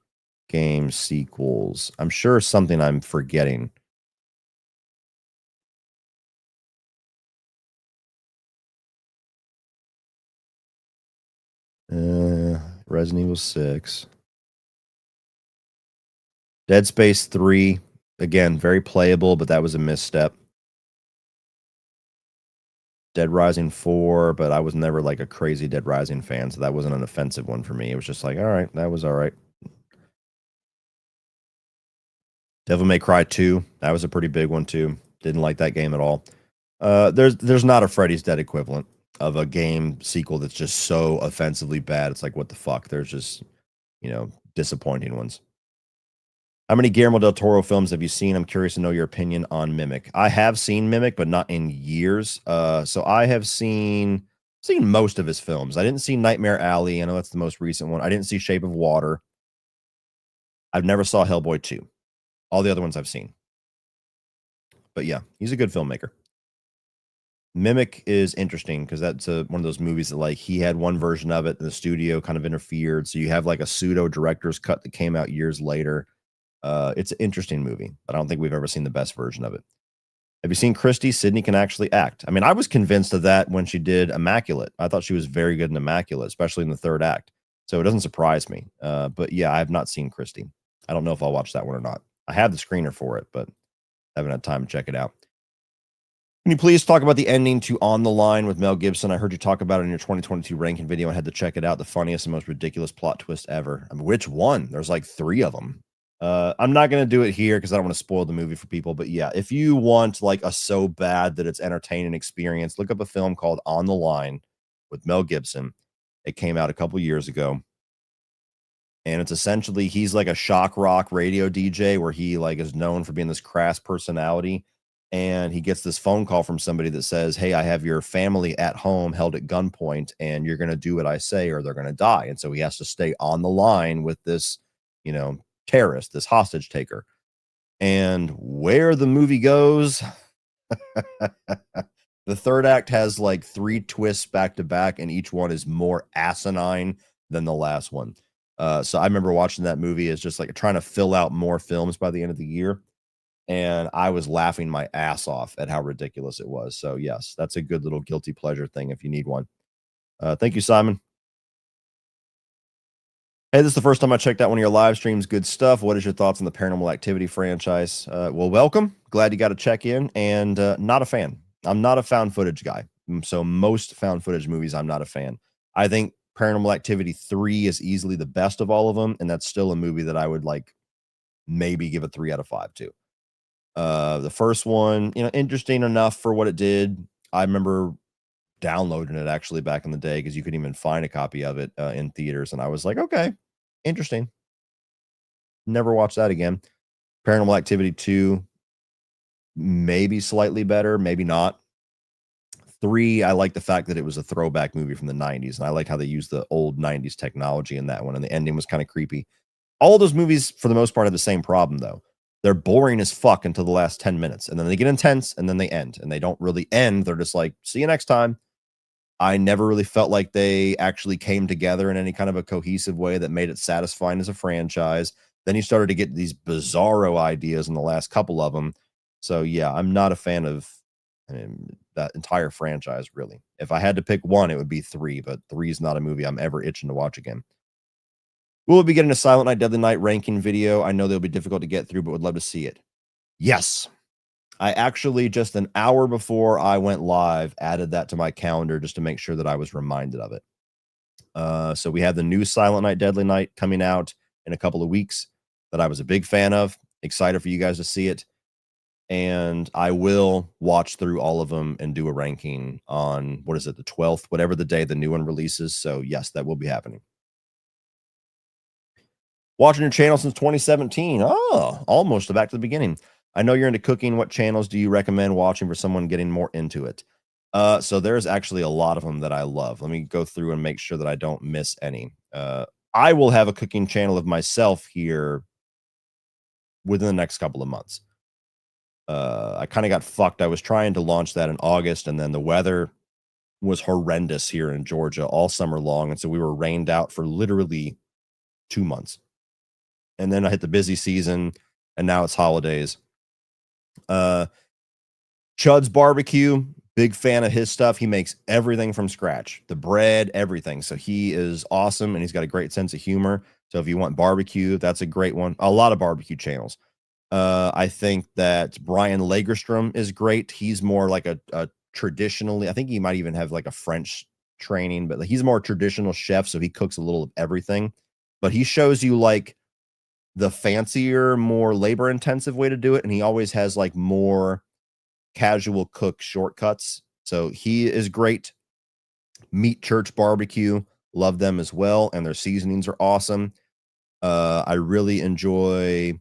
game sequels. I'm sure something I'm forgetting. Resident Evil 6. Dead Space 3. Again, very playable, but that was a misstep. Dead Rising 4, but I was never like a crazy Dead Rising fan, so that wasn't an offensive one for me. It was just like, all right, that was all right. Devil May Cry 2, that was a pretty big one too. Didn't like that game at all. There's not a Freddy's Dead equivalent of a game sequel that's just so offensively bad. It's like, what the fuck? There's just, disappointing ones. How many Guillermo del Toro films have you seen? I'm curious to know your opinion on Mimic. I have seen Mimic, but not in years. So I have seen most of his films. I didn't see Nightmare Alley. I know that's the most recent one. I didn't see Shape of Water. I've never saw Hellboy 2. All the other ones I've seen. But yeah, he's a good filmmaker. Mimic is interesting because that's one of those movies that, like, he had one version of it and the studio kind of interfered. So you have like a pseudo director's cut that came out years later. It's an interesting movie, but I don't think we've ever seen the best version of it. Have you seen Christy? Sydney can actually act. I mean, I was convinced of that when she did Immaculate. I thought she was very good in Immaculate, especially in the third act. So it doesn't surprise me. But yeah, I have not seen Christy. I don't know if I'll watch that one or not. I have the screener for it, but I haven't had time to check it out. Can you please talk about the ending to On the Line with Mel Gibson? I heard you talk about it in your 2022 ranking video. I had to check it out. The funniest and most ridiculous plot twist ever. I mean, which one? There's like 3 of them. I'm not going to do it here because I don't want to spoil the movie for people. But yeah, if you want like a so bad that it's entertaining experience, look up a film called On the Line with Mel Gibson. It came out a couple years ago. And it's essentially he's like a shock rock radio DJ where he like is known for being this crass personality. And he gets this phone call from somebody that says, "Hey, I have your family at home held at gunpoint, and you're going to do what I say or they're going to die." And so he has to stay on the line with this, terrorist, this hostage taker. And where the movie goes, the third act has like 3 twists back to back, and each one is more asinine than the last one. So I remember watching that movie as just like trying to fill out more films by the end of the year. And I was laughing my ass off at how ridiculous it was. So yes, that's a good little guilty pleasure thing if you need one. Thank you, Simon. Hey, this is the first time I checked out one of your live streams. Good stuff. What is your thoughts on the Paranormal Activity franchise? Well, welcome. Glad you got to check in. And not a fan. I'm not a found footage guy. So most found footage movies, I'm not a fan. I think Paranormal Activity 3 is easily the best of all of them. And that's still a movie that I would like maybe give a 3 out of 5 to. The first one, interesting enough for what it did. I remember downloading it actually back in the day because you couldn't even find a copy of it in theaters. And I was like, okay, interesting. Never watched that again. Paranormal Activity 2, maybe slightly better, maybe not. 3, I like the fact that it was a throwback movie from the 90s, and I like how they used the old 90s technology in that one, and the ending was kind of creepy. All those movies, for the most part, have the same problem, though. They're boring as fuck until the last 10 minutes, and then they get intense, and then they end, and they don't really end. They're just like, see you next time. I never really felt like they actually came together in any kind of a cohesive way that made it satisfying as a franchise. Then you started to get these bizarro ideas in the last couple of them. So yeah, I'm not a fan of that entire franchise, really. If I had to pick one, it would be 3, but 3 is not a movie I'm ever itching to watch again. We'll be getting a Silent Night, Deadly Night ranking video. I know they'll be difficult to get through, but would love to see it. Yes. I actually, just an hour before I went live, added that to my calendar just to make sure that I was reminded of it. So we have the new Silent Night, Deadly Night coming out in a couple of weeks that I was a big fan of. Excited for you guys to see it. And I will watch through all of them and do a ranking on, what is it, the 12th, whatever the day the new one releases. So yes, that will be happening. Watching your channel since 2017. Oh, almost back to the beginning. I know you're into cooking. What channels do you recommend watching for someone getting more into it? So there's actually a lot of them that I love. Let me go through and make sure that I don't miss any. I will have a cooking channel of myself here within the next couple of months. I kind of got fucked. I was trying to launch that in August, and then the weather was horrendous here in Georgia all summer long. And so we were rained out for literally 2 months. And then I hit the busy season, and now it's holidays. Chud's Barbecue, big fan of his stuff. He makes everything from scratch, the bread, everything. So he is awesome, and he's got a great sense of humor. So if you want barbecue, that's a great one. A lot of barbecue channels. I think that Brian Lagerstrom is great. He's more like a traditionally, I think he might even have like a French training, but he's more traditional chef. So he cooks a little of everything, but he shows you like the fancier, more labor intensive way to do it. And he always has like more casual cook shortcuts. So he is great. Meat Church Barbecue, love them as well. And their seasonings are awesome. I really enjoy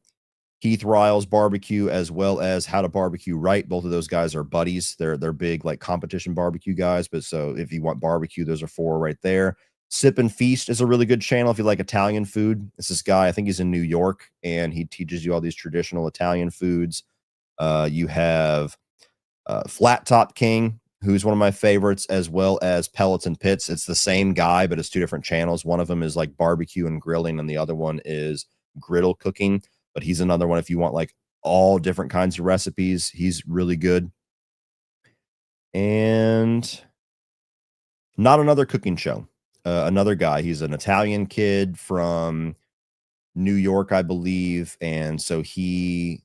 Keith Riles Barbecue as well as How to Barbecue Right. Both of those guys are buddies. They're big like competition barbecue guys. But so if you want barbecue, those are 4 right there. Sip and Feast is a really good channel if you like Italian food. It's this guy, I think he's in New York, and he teaches you all these traditional Italian foods. You have Flat Top King, who's one of my favorites, as well as Pellets and Pits. It's the same guy, but it's 2 different channels. One of them is like barbecue and grilling, and the other one is griddle cooking. But he's another one if you want like all different kinds of recipes. He's really good. And Not Another Cooking Show. Another guy. He's an Italian kid from New York, I believe. And so he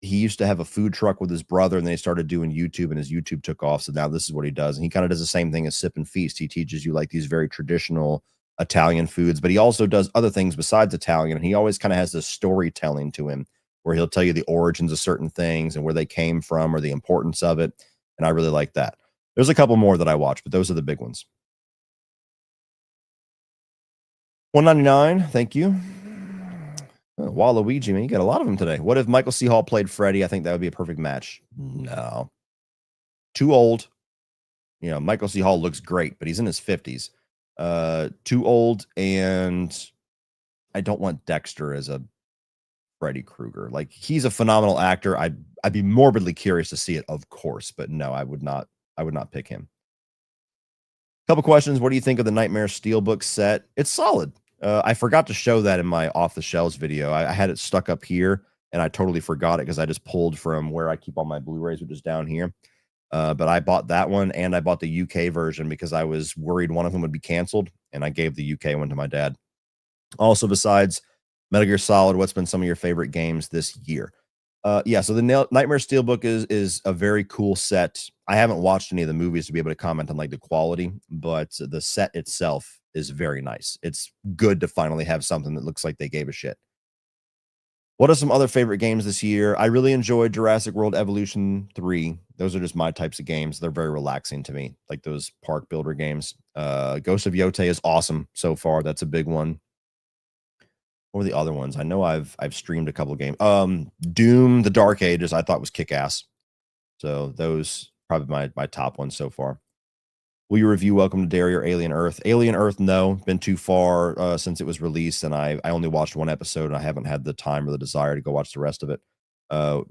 used to have a food truck with his brother, and then he started doing YouTube, and his YouTube took off. So now this is what he does. And he kind of does the same thing as Sip and Feast. He teaches you like these very traditional Italian foods, but he also does other things besides Italian. And he always kind of has this storytelling to him where he'll tell you the origins of certain things and where they came from or the importance of it. And I really like that. There's a couple more that I watch, but those are the big ones. $1.99. Thank you. Waluigi, man, you got a lot of them today. What if Michael C. Hall played Freddy? I think that would be a perfect match. No, too old. You know, Michael C. Hall looks great, but he's in his 50s. Too old, and I don't want Dexter as a Freddy Krueger. Like, he's a phenomenal actor. I'd be morbidly curious to see it, of course, but no, I would not pick him. Couple questions. What do you think of the Nightmare Steelbook set? It's solid. I forgot to show that in my off the shelves video. I had it stuck up here and I totally forgot it because I just pulled from where I keep all my Blu-rays, which is down here. But I bought that one and I bought the UK version because I was worried one of them would be canceled, and I gave the UK one to my dad. Also, besides Metal Gear Solid, what's been some of your favorite games this year? Yeah, so the Nightmare Steelbook is a very cool set. I haven't watched any of the movies to be able to comment on like the quality, but the set itself is very nice. It's good to finally have something that looks like they gave a shit. What are some other favorite games this year? I really enjoyed Jurassic World Evolution 3. Those are just my types of games. They're very relaxing to me, like those park builder games. Ghost of Yotei is awesome so far. That's a big one. What were the other ones? I know I've streamed a couple of games. Doom, The Dark Ages, I thought was kick ass. So those probably my top ones so far. Will you review Welcome to Derry or Alien Earth? Alien Earth, no. Been too far since it was released, and I only watched one episode, and I haven't had the time or the desire to go watch the rest of it.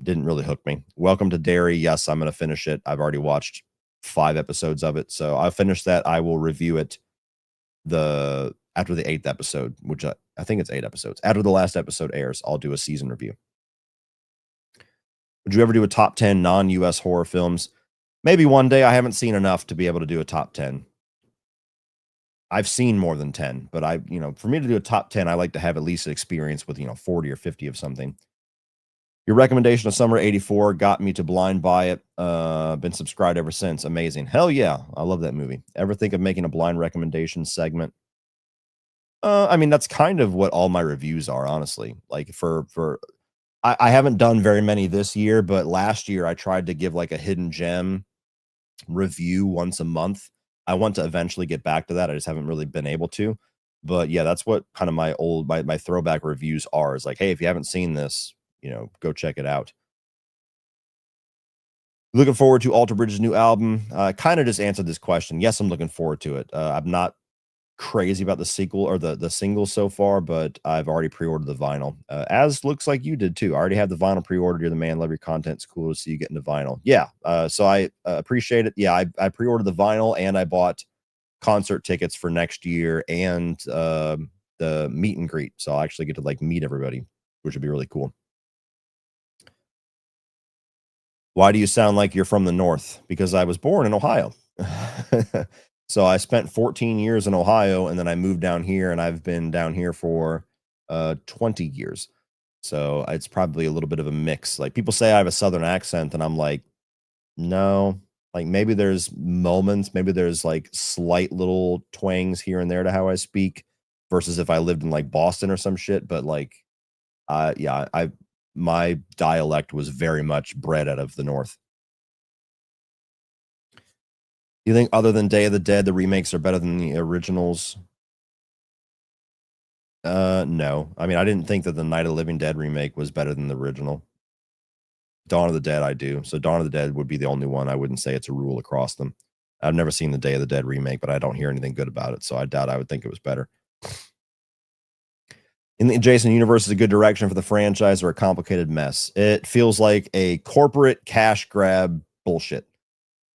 Didn't really hook me. Welcome to Derry, yes, I'm going to finish it. I've already watched 5 episodes of it, so I'll finish that. I will review it after the 8th episode, which I think it's 8 episodes. After the last episode airs, I'll do a season review. Would you ever do a top 10 non-US horror films? Maybe one day. I haven't seen enough to be able to do a top 10. I've seen more than 10, but for me to do a top 10, I like to have at least experience with, 40 or 50 of something. Your recommendation of Summer 84 got me to blind buy it. Been subscribed ever since. Amazing. Hell yeah. I love that movie. Ever think of making a blind recommendation segment? I mean, that's kind of what all my reviews are, honestly. Like I haven't done very many this year, but last year I tried to give like a hidden gem review once a month. I want to eventually get back to that. I just haven't really been able to. But yeah, that's what kind of my throwback reviews are. Is like, hey, if you haven't seen this, go check it out. Looking forward to Alter Bridge's new album. Kind of just answered this question. Yes, I'm looking forward to it. I'm not crazy about the sequel or the single so far, but I've already pre-ordered the vinyl. As looks like you did too. I already have the vinyl pre-ordered. You're the man. Love your content. It's cool to see you get into vinyl. Yeah. So I appreciate it. Yeah, I pre-ordered the vinyl and I bought concert tickets for next year and the meet and greet. So I'll actually get to like meet everybody, which would be really cool. Why do you sound like you're from the north? Because I was born in Ohio. So I spent 14 years in Ohio, and then I moved down here, and I've been down here for 20 years. So it's probably a little bit of a mix. Like, people say I have a southern accent, and I'm like, no. Like, maybe there's moments, maybe there's like slight little twangs here and there to how I speak versus if I lived in like Boston or some shit. But like, yeah, my dialect was very much bred out of the north. You think other than Day of the Dead, the remakes are better than the originals? No. I mean, I didn't think that the Night of the Living Dead remake was better than the original. Dawn of the Dead, I do. So Dawn of the Dead would be the only one. I wouldn't say it's a rule across them. I've never seen the Day of the Dead remake, but I don't hear anything good about it, so I doubt I would think it was better. In the Jason universe is a good direction for the franchise or a complicated mess? It feels like a corporate cash grab bullshit.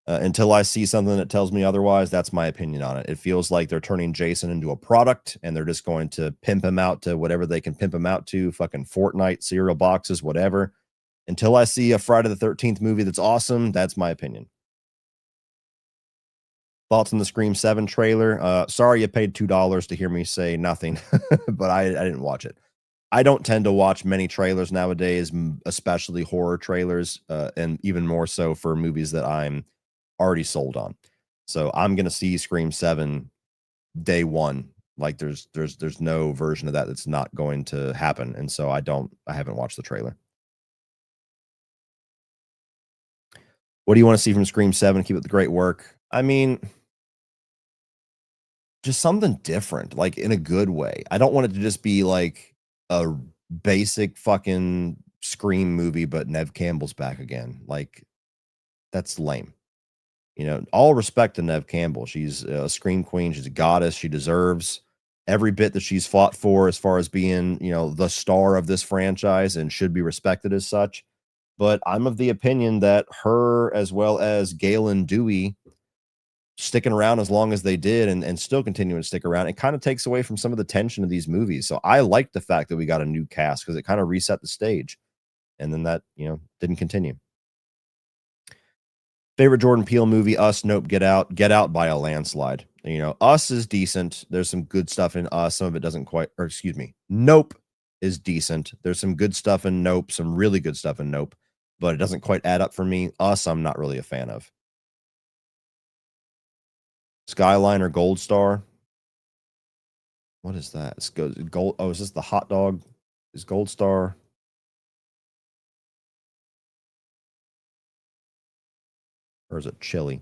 Until I see something that tells me otherwise, that's my opinion on it. It feels like they're turning Jason into a product and they're just going to pimp him out to whatever they can pimp him out to, fucking Fortnite, cereal boxes, whatever. Until I see a Friday the 13th movie that's awesome, that's my opinion. Thoughts on the Scream 7 trailer? Sorry you paid $2 to hear me say nothing, but I didn't watch it. I don't tend to watch many trailers nowadays, especially horror trailers, and even more so for movies that I'm already sold on. So I'm gonna see Scream 7 day one. Like there's no version of that that's not going to happen. And so I haven't watched the trailer. What do you want to see from Scream 7? Keep up the great work. I mean, just something different, like in a good way. I don't want it to just be like a basic fucking Scream movie, but Nev Campbell's back again. Like, that's lame. You know, all respect to Nev Campbell. She's a Scream queen. She's a goddess. She deserves every bit that she's fought for as far as being, you know, the star of this franchise and should be respected as such. But I'm of the opinion that her, as well as Galen Dewey, sticking around as long as they did and still continuing to stick around, it kind of takes away from some of the tension of these movies. So I like the fact that we got a new cast because it kind of reset the stage. And then that, you know, didn't continue. Favorite Jordan Peele movie, Us, Nope, Get Out. Get Out by a landslide. You know, Us is decent. There's some good stuff in Us. Some of it doesn't quite, or excuse me, Nope is decent. There's some good stuff in Nope, some really good stuff in Nope, but it doesn't quite add up for me. Us, I'm not really a fan of. Skyline or Gold Star? What is that? It's gold. Oh, is this the hot dog? Is Gold Star? Or is it chili?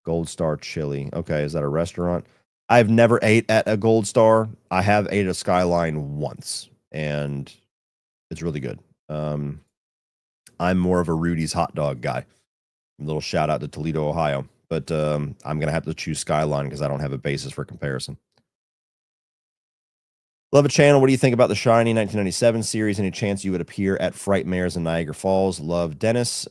Gold Star Chili. Okay, is that a restaurant? I've never ate at a Gold Star. I have ate at Skyline once, and it's really good. I'm more of a Rudy's hot dog guy. A little shout out to Toledo, Ohio. But I'm gonna have to choose Skyline because I don't have a basis for comparison. Love a channel. What do you think about the Shiny 1997 series? Any chance you would appear at Frightmares in Niagara Falls? Love Dennis.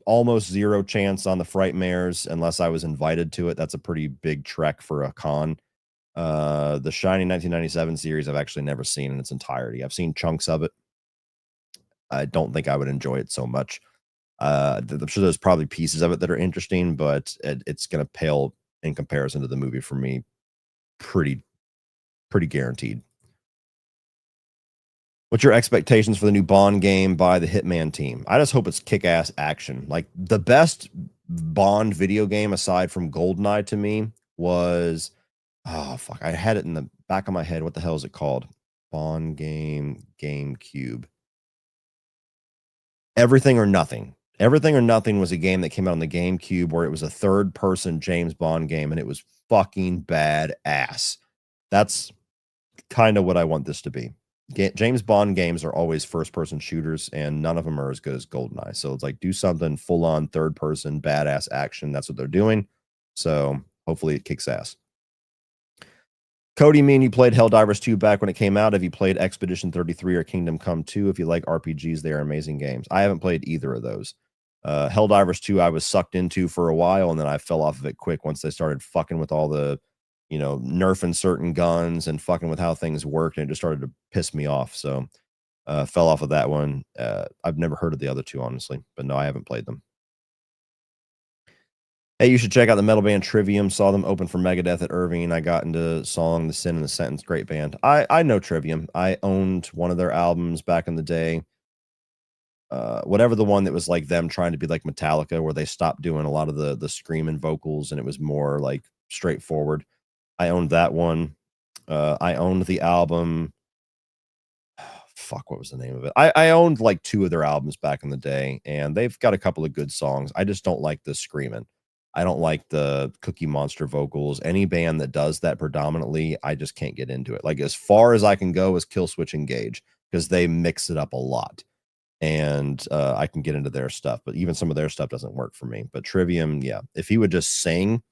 Almost zero chance on the Frightmares unless I was invited to it. That's a pretty big trek for a con. The Shiny 1997 series I've actually never seen in its entirety. I've seen chunks of it. I don't think I would enjoy it so much. I'm sure there's probably pieces of it that are interesting, but it's going to pale in comparison to the movie for me. Pretty guaranteed. What's your expectations for the new Bond game by the Hitman team? I just hope it's kick-ass action. Like, the best Bond video game aside from GoldenEye to me was, oh fuck, I had it in the back of my head. What the hell is it called? Bond game, GameCube. Everything or Nothing. Everything or Nothing was a game that came out on the GameCube where it was a third-person James Bond game, and it was fucking badass. That's kind of what I want this to be. James Bond games are always first-person shooters, and none of them are as good as GoldenEye. So it's like, do something full-on third-person badass action. That's what they're doing. So hopefully it kicks ass. Cody, me and you played Helldivers 2 back when it came out. Have you played Expedition 33 or Kingdom Come 2? If you like RPGs, they are amazing games. I haven't played either of those. Helldivers 2 I was sucked into for a while, and then I fell off of it quick once they started fucking with all the, you know, nerfing certain guns and fucking with how things worked, and it just started to piss me off. So fell off of that one. I've never heard of the other two, honestly, but no, I haven't played them. Hey, you should check out the metal band Trivium. Saw them open for Megadeth at Irving. I got into Song, The Sin, and the Sentence. Great band. I know Trivium. I owned one of their albums back in the day. Whatever the one that was like them trying to be like Metallica, where they stopped doing a lot of the screaming vocals and it was more like straightforward. I owned that one. I owned the album. Fuck, what was the name of it? I owned like two of their albums back in the day, and they've got a couple of good songs. I just don't like the screaming. I don't like the Cookie Monster vocals. Any band that does that predominantly, I just can't get into it. Like, as far as I can go is Killswitch Engage, because they mix it up a lot. And I can get into their stuff, but even some of their stuff doesn't work for me. But Trivium, yeah, if he would just sing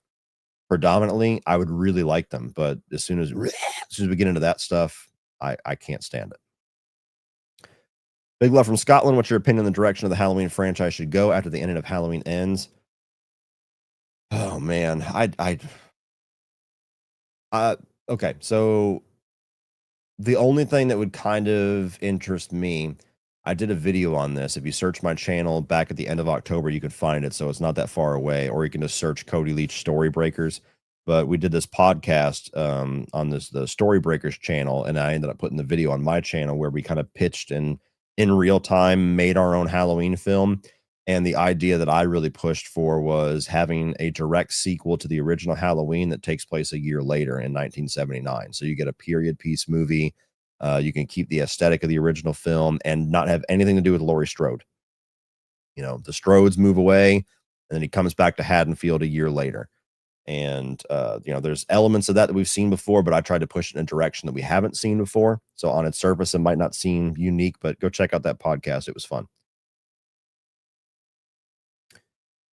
predominantly, I would really like them. But as soon as we get into that stuff, I can't stand it. Big love from Scotland. What's your opinion on the direction of the Halloween franchise should go after the ending of Halloween ends? Oh man, okay. So the only thing that would kind of interest me, I did a video on this. If you search my channel back at the end of October, you could find it. So it's not that far away, or you can just search Cody Leach Story Breakers. But we did this podcast on the Story Breakers channel, and I ended up putting the video on my channel where we kind of pitched and in real time made our own Halloween film. And the idea that I really pushed for was having a direct sequel to the original Halloween that takes place a year later in 1979. So you get a period piece movie. You can keep the aesthetic of the original film and not have anything to do with Laurie Strode. You know, the Strodes move away, and then he comes back to Haddonfield a year later. And there's elements of that we've seen before, but I tried to push it in a direction that we haven't seen before. So on its surface, it might not seem unique, but go check out that podcast. It was fun.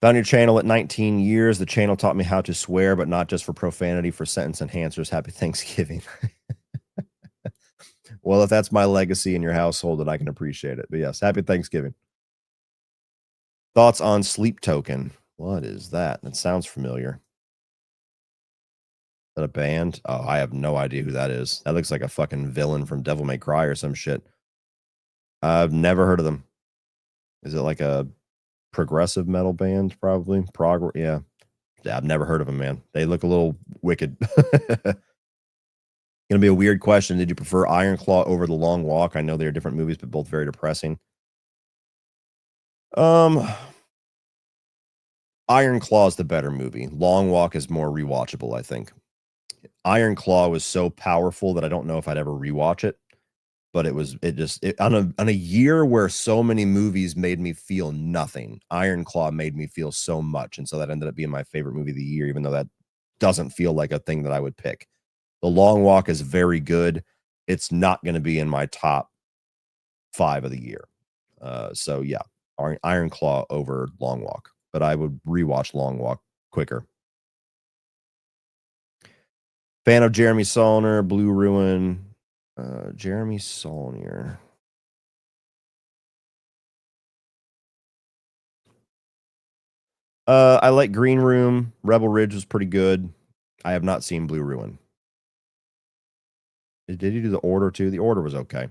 Found your channel at 19 years. The channel taught me how to swear, but not just for profanity, for sentence enhancers. Happy Thanksgiving. Well, if that's my legacy in your household, then I can appreciate it. But yes, happy Thanksgiving. Thoughts on Sleep Token? What is that? That sounds familiar. Is that a band? Oh, I have no idea who that is. That looks like a fucking villain from Devil May Cry or some shit. I've never heard of them. Is it like a progressive metal band? Probably. Yeah. I've never heard of them, man. They look a little wicked. Gonna be a weird question. Did you prefer Iron Claw over The Long Walk? I know they're different movies, but both very depressing. Iron Claw is the better movie. Long Walk is more rewatchable, I think. Iron Claw was so powerful that I don't know if I'd ever rewatch it. But on a year where so many movies made me feel nothing, Iron Claw made me feel so much. And so that ended up being my favorite movie of the year, even though that doesn't feel like a thing that I would pick. The Long Walk is very good. It's not going to be in my top 5 of the year. So yeah, Iron Claw over Long Walk, but I would rewatch Long Walk quicker. Fan of Jeremy Saulnier, Blue Ruin. Jeremy Saulnier. I like Green Room. Rebel Ridge was pretty good. I have not seen Blue Ruin. Did he do The Order too? The Order was okay.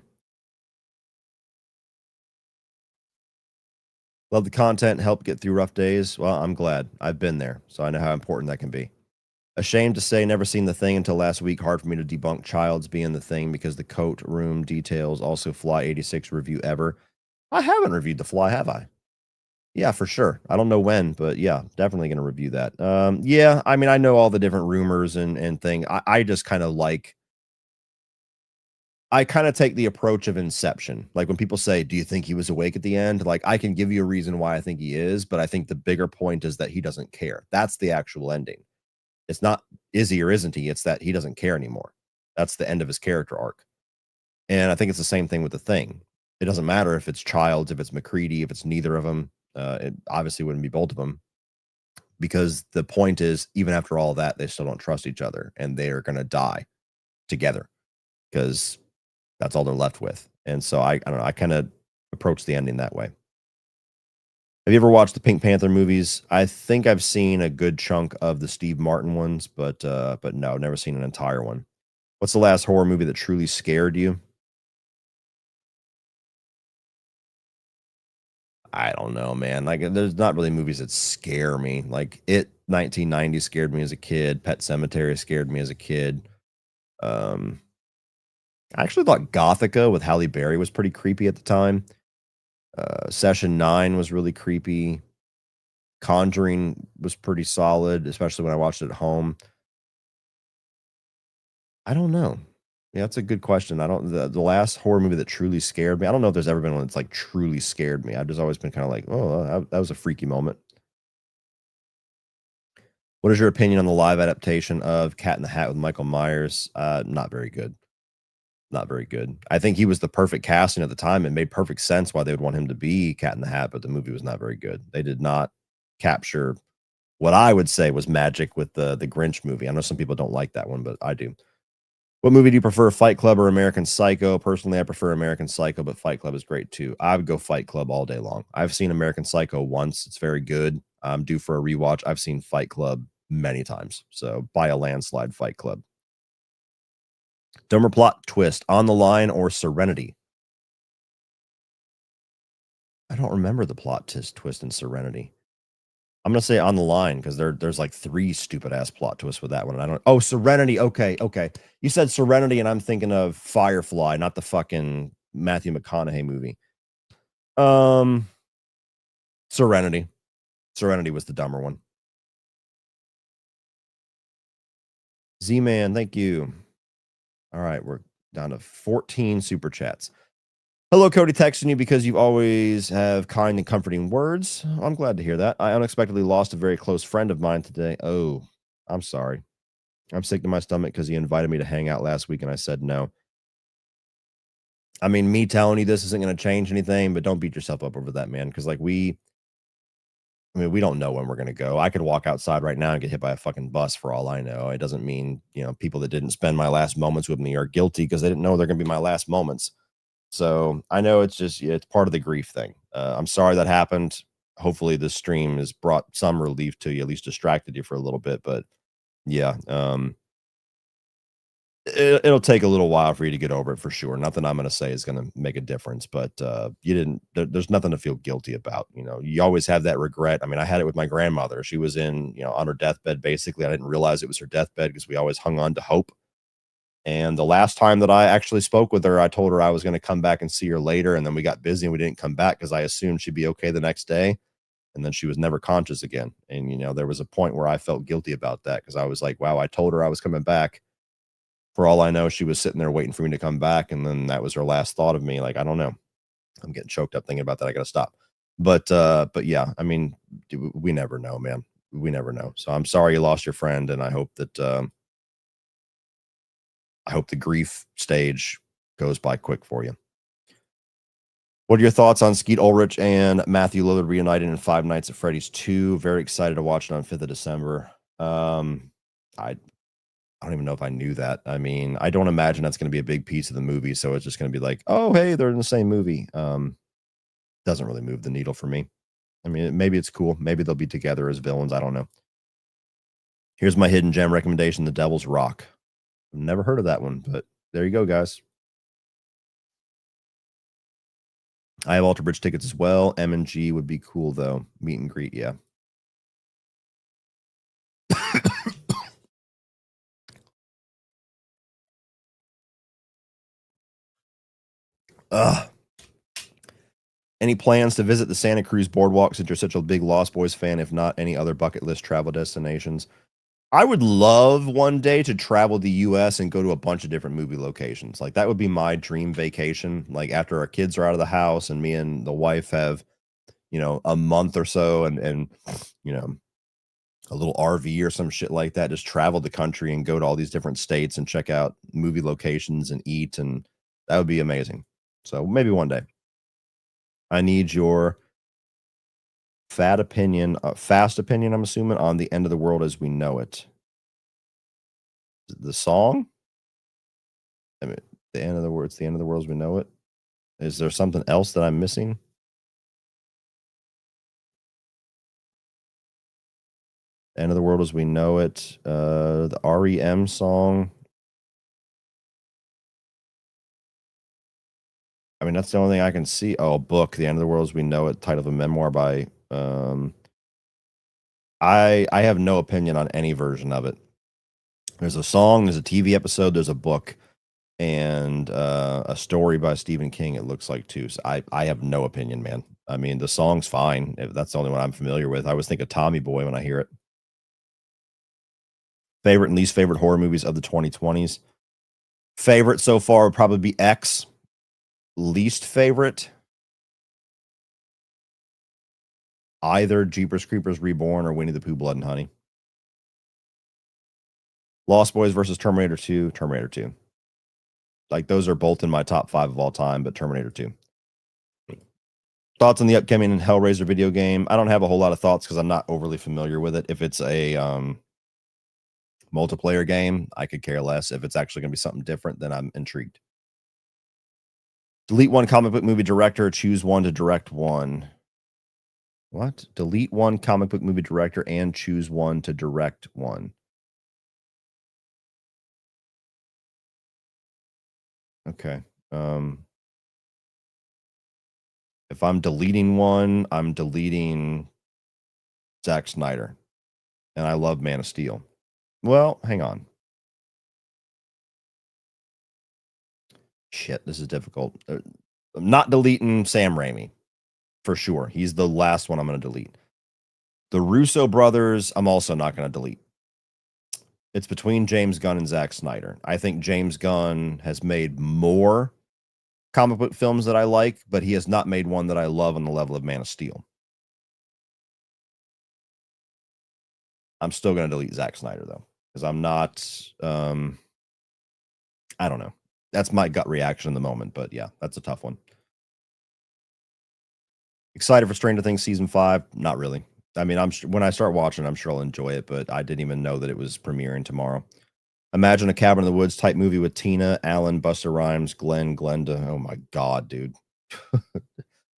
Love the content, help get through rough days. Well, I'm glad. I've been there, so I know how important that can be. Ashamed to say, never seen The Thing until last week. Hard for me to debunk Childs being The Thing because the coat room details. Also, Fly 86 review ever. I haven't reviewed The Fly, have I? Yeah, for sure. I don't know when, but yeah, definitely going to review that. Yeah, I mean, I know all the different rumors and thing. I just kind of like. I kind of take the approach of Inception. Like when people say, "Do you think he was awake at the end?" Like I can give you a reason why I think he is, but I think the bigger point is that he doesn't care. That's the actual ending. It's not is he or isn't he? It's that he doesn't care anymore. That's the end of his character arc. And I think it's the same thing with The Thing. It doesn't matter if it's Childs, if it's McCready, if it's neither of them. It obviously wouldn't be both of them because the point is, even after all that, they still don't trust each other and they are going to die together because that's all they're left with. And so I don't know. I kind of approach the ending that way. Have you ever watched the Pink Panther movies? I think I've seen a good chunk of the Steve Martin ones, but no, never seen an entire one. What's the last horror movie that truly scared you? I don't know, man. Like, there's not really movies that scare me. Like, 1990 scared me as a kid. Pet Sematary scared me as a kid. I actually thought Gothica with Halle Berry was pretty creepy at the time. Session 9 was really creepy. Conjuring was pretty solid, especially when I watched it at home. I don't know. Yeah, that's a good question. I don't the last horror movie that truly scared me. I don't know if there's ever been one that's like truly scared me. I've just always been kind of like, oh, that was a freaky moment. What is your opinion on the live adaptation of Cat in the Hat with Michael Myers? Not very good. Not very good. I think he was the perfect casting at the time. It made perfect sense why they would want him to be Cat in the Hat, but the movie was not very good. They did not capture what I would say was magic with the Grinch movie. I know some people don't like that one, but I do. What movie do you prefer, Fight Club or American Psycho? Personally, I prefer American Psycho, but Fight Club is great too. I would go Fight Club all day long. I've seen American Psycho once. It's very good. I'm due for a rewatch. I've seen Fight Club many times. So by a landslide, Fight Club. Dumber plot twist, On the Line or Serenity? I don't remember the plot twist in Serenity. I'm gonna say On the Line because there's like 3 stupid ass plot twists with that one. And I don't. Oh, Serenity. Okay. You said Serenity, and I'm thinking of Firefly, not the fucking Matthew McConaughey movie. Serenity. Serenity was the dumber one. Z-Man, thank you. All right, we're down to 14 super chats. Hello, Cody, texting you because you always have kind and comforting words. I'm glad to hear that. I unexpectedly lost a very close friend of mine today. Oh, I'm sorry. I'm sick to my stomach because he invited me to hang out last week and I said no. I mean, me telling you this isn't going to change anything, but don't beat yourself up over that, man. Because I mean, we don't know when we're going to go. I could walk outside right now and get hit by a fucking bus for all I know. It doesn't mean, people that didn't spend my last moments with me are guilty because they didn't know they're going to be my last moments. So I know it's just, yeah, it's part of the grief thing. I'm sorry that happened. Hopefully, this stream has brought some relief to you, at least distracted you for a little bit. But yeah, it'll take a little while for you to get over it for sure. Nothing I'm going to say is going to make a difference, but you didn't. There's nothing to feel guilty about. You always have that regret. I mean, I had it with my grandmother. She was on her deathbed. Basically, I didn't realize it was her deathbed because we always hung on to hope. And the last time that I actually spoke with her, I told her I was going to come back and see her later, and then we got busy and we didn't come back because I assumed she'd be okay the next day. And then she was never conscious again. And there was a point where I felt guilty about that because I was like, wow, I told her I was coming back. For all I know, she was sitting there waiting for me to come back, and then that was her last thought of me. Like, I don't know. I'm getting choked up thinking about that. I gotta stop. But yeah, I mean, we never know, man. We never know. So I'm sorry you lost your friend, and I hope the grief stage goes by quick for you. What are your thoughts on Skeet Ulrich and Matthew Lillard reunited in Five Nights at Freddy's 2? Very excited to watch it on 5th of December. I don't even know if I knew that. I mean, I don't imagine that's going to be a big piece of the movie. So it's just going to be like, oh, hey, they're in the same movie. Doesn't really move the needle for me. I mean, maybe it's cool. Maybe they'll be together as villains. I don't know. Here's my hidden gem recommendation: The Devil's Rock. I've never heard of that one, but there you go, guys. I have Alter Bridge tickets as well. M&G would be cool, though. Meet and greet, yeah. Ugh. Any plans to visit the Santa Cruz Boardwalk since you're such a big Lost Boys fan? If not, any other bucket list travel destinations? I would love one day to travel the US and go to a bunch of different movie locations. Like that would be my dream vacation. Like after our kids are out of the house and me and the wife have, a month or so and a little RV or some shit like that, just travel the country and go to all these different states and check out movie locations and eat, and that would be amazing. So maybe one day. I need your fast opinion, I'm assuming, on The End of the World as We Know It. The song? I mean, the end of the world, it's the end of the world as we know it. Is there something else that I'm missing? End of the world as we know it. The REM song. I mean, that's the only thing I can see. Oh, a book, The End of the World as We Know It, title of a memoir by I have no opinion on any version of it. There's a song, there's a TV episode, there's a book, and a story by Stephen King, it looks like, too. So I have no opinion, man. I mean, the song's fine. If that's the only one I'm familiar with. I always think of Tommy Boy when I hear it. Favorite and least favorite horror movies of the 2020s. Favorite so far would probably be X. Least favorite, either Jeepers Creepers Reborn or Winnie the Pooh Blood and Honey. Lost Boys versus Terminator 2, Terminator 2. Like those are both in my top 5 of all time, but Terminator 2. Thoughts on the upcoming Hellraiser video game? I don't have a whole lot of thoughts because I'm not overly familiar with it. If it's a multiplayer game, I could care less. If it's actually going to be something different, then I'm intrigued. Delete one comic book movie director, choose one to direct one. What? Delete one comic book movie director and choose one to direct one. Okay. If I'm deleting one, I'm deleting Zack Snyder. And I love Man of Steel. Well, hang on. Shit, this is difficult. I'm not deleting Sam Raimi. For sure. He's the last one I'm going to delete. The Russo brothers, I'm also not going to delete. It's between James Gunn and Zack Snyder. I think James Gunn has made more comic book films that I like, but he has not made one that I love on the level of Man of Steel. I'm still going to delete Zack Snyder though, because I'm not. I don't know. That's my gut reaction in the moment, but yeah, that's a tough one. Excited for Stranger Things season 5? Not really. I mean, when I start watching, I'm sure I'll enjoy it, but I didn't even know that it was premiering tomorrow. Imagine a Cabin in the Woods type movie with Tina, Alan, Buster Rhymes, Glenn, Glenda. Oh my god, dude.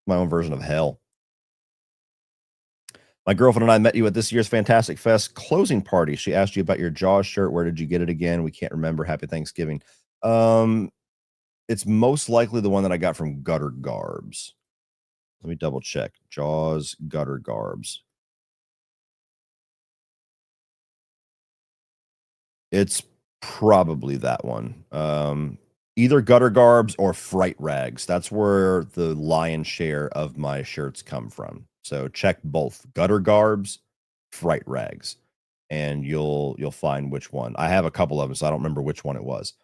My own version of hell. My girlfriend and I met you at this year's Fantastic Fest closing party. She asked you about your Jaws shirt. Where did you get it again? We can't remember. Happy Thanksgiving. Um, it's most likely the one that I got from Gutter Garbs. Let me double check. Jaws Gutter Garbs. It's probably that one. Either Gutter Garbs or Fright Rags. That's where the lion's share of my shirts come from. So check both Gutter Garbs, Fright Rags, and you'll find which one. I have a couple of them, so I don't remember which one it was.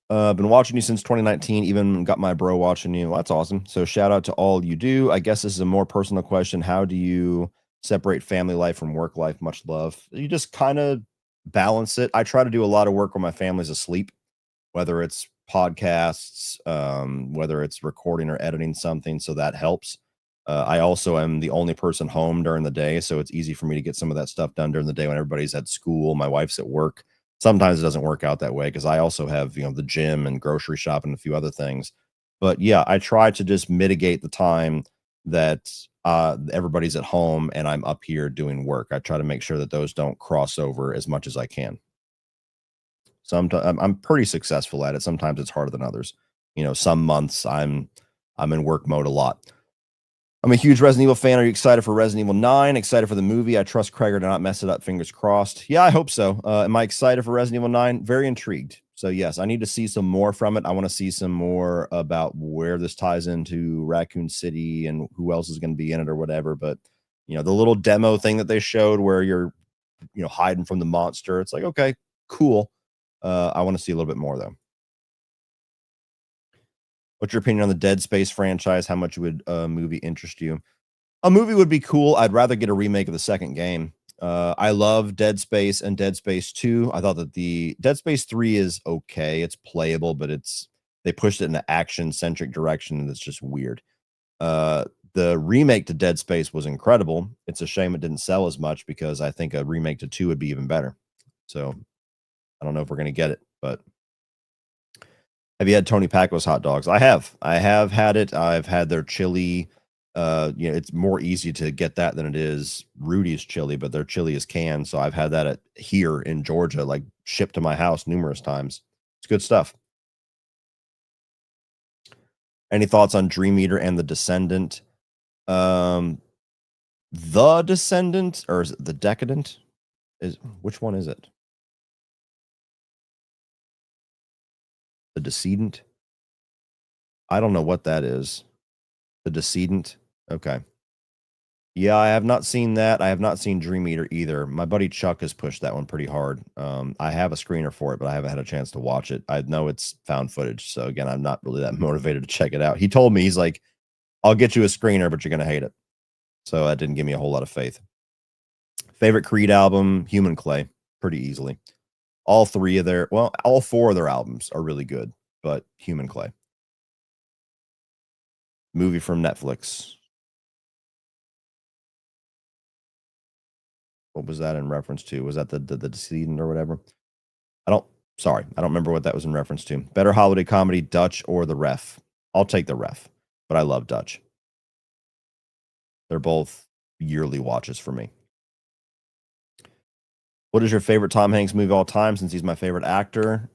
Been watching you since 2019, even got my bro watching you. Well, that's awesome. So shout out to all you do. I guess this is a more personal question. How do you separate family life from work life? Much love. You just kind of balance it. I try to do a lot of work when my family's asleep, whether it's podcasts, whether it's recording or editing something. So that helps. I also am the only person home during the day, so it's easy for me to get some of that stuff done during the day when everybody's at school. My wife's at work. Sometimes it doesn't work out that way because I also have, the gym and grocery shop and a few other things. But yeah, I try to just mitigate the time that everybody's at home and I'm up here doing work. I try to make sure that those don't cross over as much as I can. Sometimes I'm pretty successful at it. Sometimes it's harder than others. Some months I'm in work mode a lot. I'm a huge Resident Evil fan. Are you excited for Resident Evil 9? Excited for the movie? I trust Krager to not mess it up. Fingers crossed. Yeah, I hope so. Am I excited for Resident Evil 9? Very intrigued. So, yes, I need to see some more from it. I want to see some more about where this ties into Raccoon City and who else is going to be in it or whatever. But, the little demo thing that they showed where you're, hiding from the monster, it's like, okay, cool. I want to see a little bit more, though. What's your opinion on the Dead Space franchise? How much would a movie interest you? A movie would be cool. I'd rather get a remake of the second game. I love Dead Space and Dead Space 2. I thought that the Dead Space 3 is okay. It's playable, but they pushed it in an action-centric direction, and it's just weird. The remake to Dead Space was incredible. It's a shame it didn't sell as much because I think a remake to 2 would be even better. So, I don't know if we're gonna get it, but have you had Tony Paco's hot dogs? I have. I have had it. I've had their chili. It's more easy to get that than it is Rudy's chili, but their chili is canned. So I've had that here in Georgia, like shipped to my house numerous times. It's good stuff. Any thoughts on Dream Eater and The Descendant? The Descendant, or is it The Decadent? Which one is it? The Decedent? I don't know what that is. The Decedent? Okay. Yeah, I have not seen that. I have not seen Dream Eater either. My buddy Chuck has pushed that one pretty hard. I have a screener for it, but I haven't had a chance to watch it. I know it's found footage, so again, I'm not really that motivated to check it out. He told me, he's like, "I'll get you a screener, but you're gonna hate it." So that didn't give me a whole lot of faith. Favorite Creed album, Human Clay, pretty easily. All four of their albums are really good, but Human Clay. Movie from Netflix. What was that in reference to? Was that the Decedent or whatever? I don't remember what that was in reference to. Better holiday comedy, Dutch or The Ref? I'll take The Ref, but I love Dutch. They're both yearly watches for me. What is your favorite Tom Hanks movie of all time, since he's my favorite actor?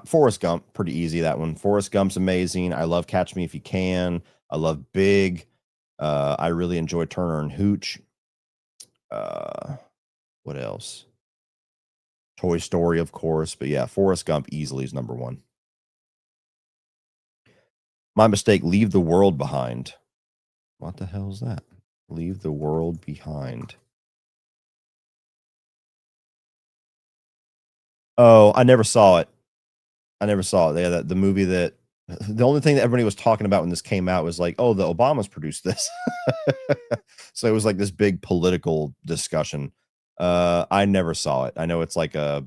Forrest Gump, pretty easy, that one. Forrest Gump's amazing. I love Catch Me If You Can. I love Big. I really enjoy Turner and Hooch. What else? Toy Story, of course, but yeah, Forrest Gump easily is number one. My mistake, Leave the World Behind. What the hell is that? Leave the World Behind. Oh, I never saw it. Yeah, the movie that The only thing that everybody was talking about when this came out was like, oh, the Obamas produced this. So it was like this big political discussion. I never saw it. I know it's like a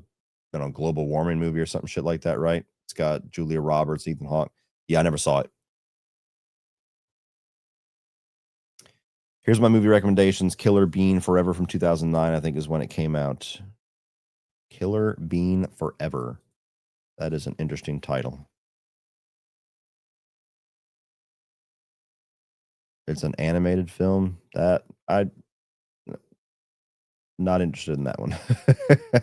global warming movie or something shit like that, right? It's got Julia Roberts, Ethan Hawke. Yeah, I never saw it. Here's my movie recommendations. Killer Bean Forever from 2009, I think is when it came out. Killer Bean Forever. That is an interesting title. It's an animated film that I not interested in that one.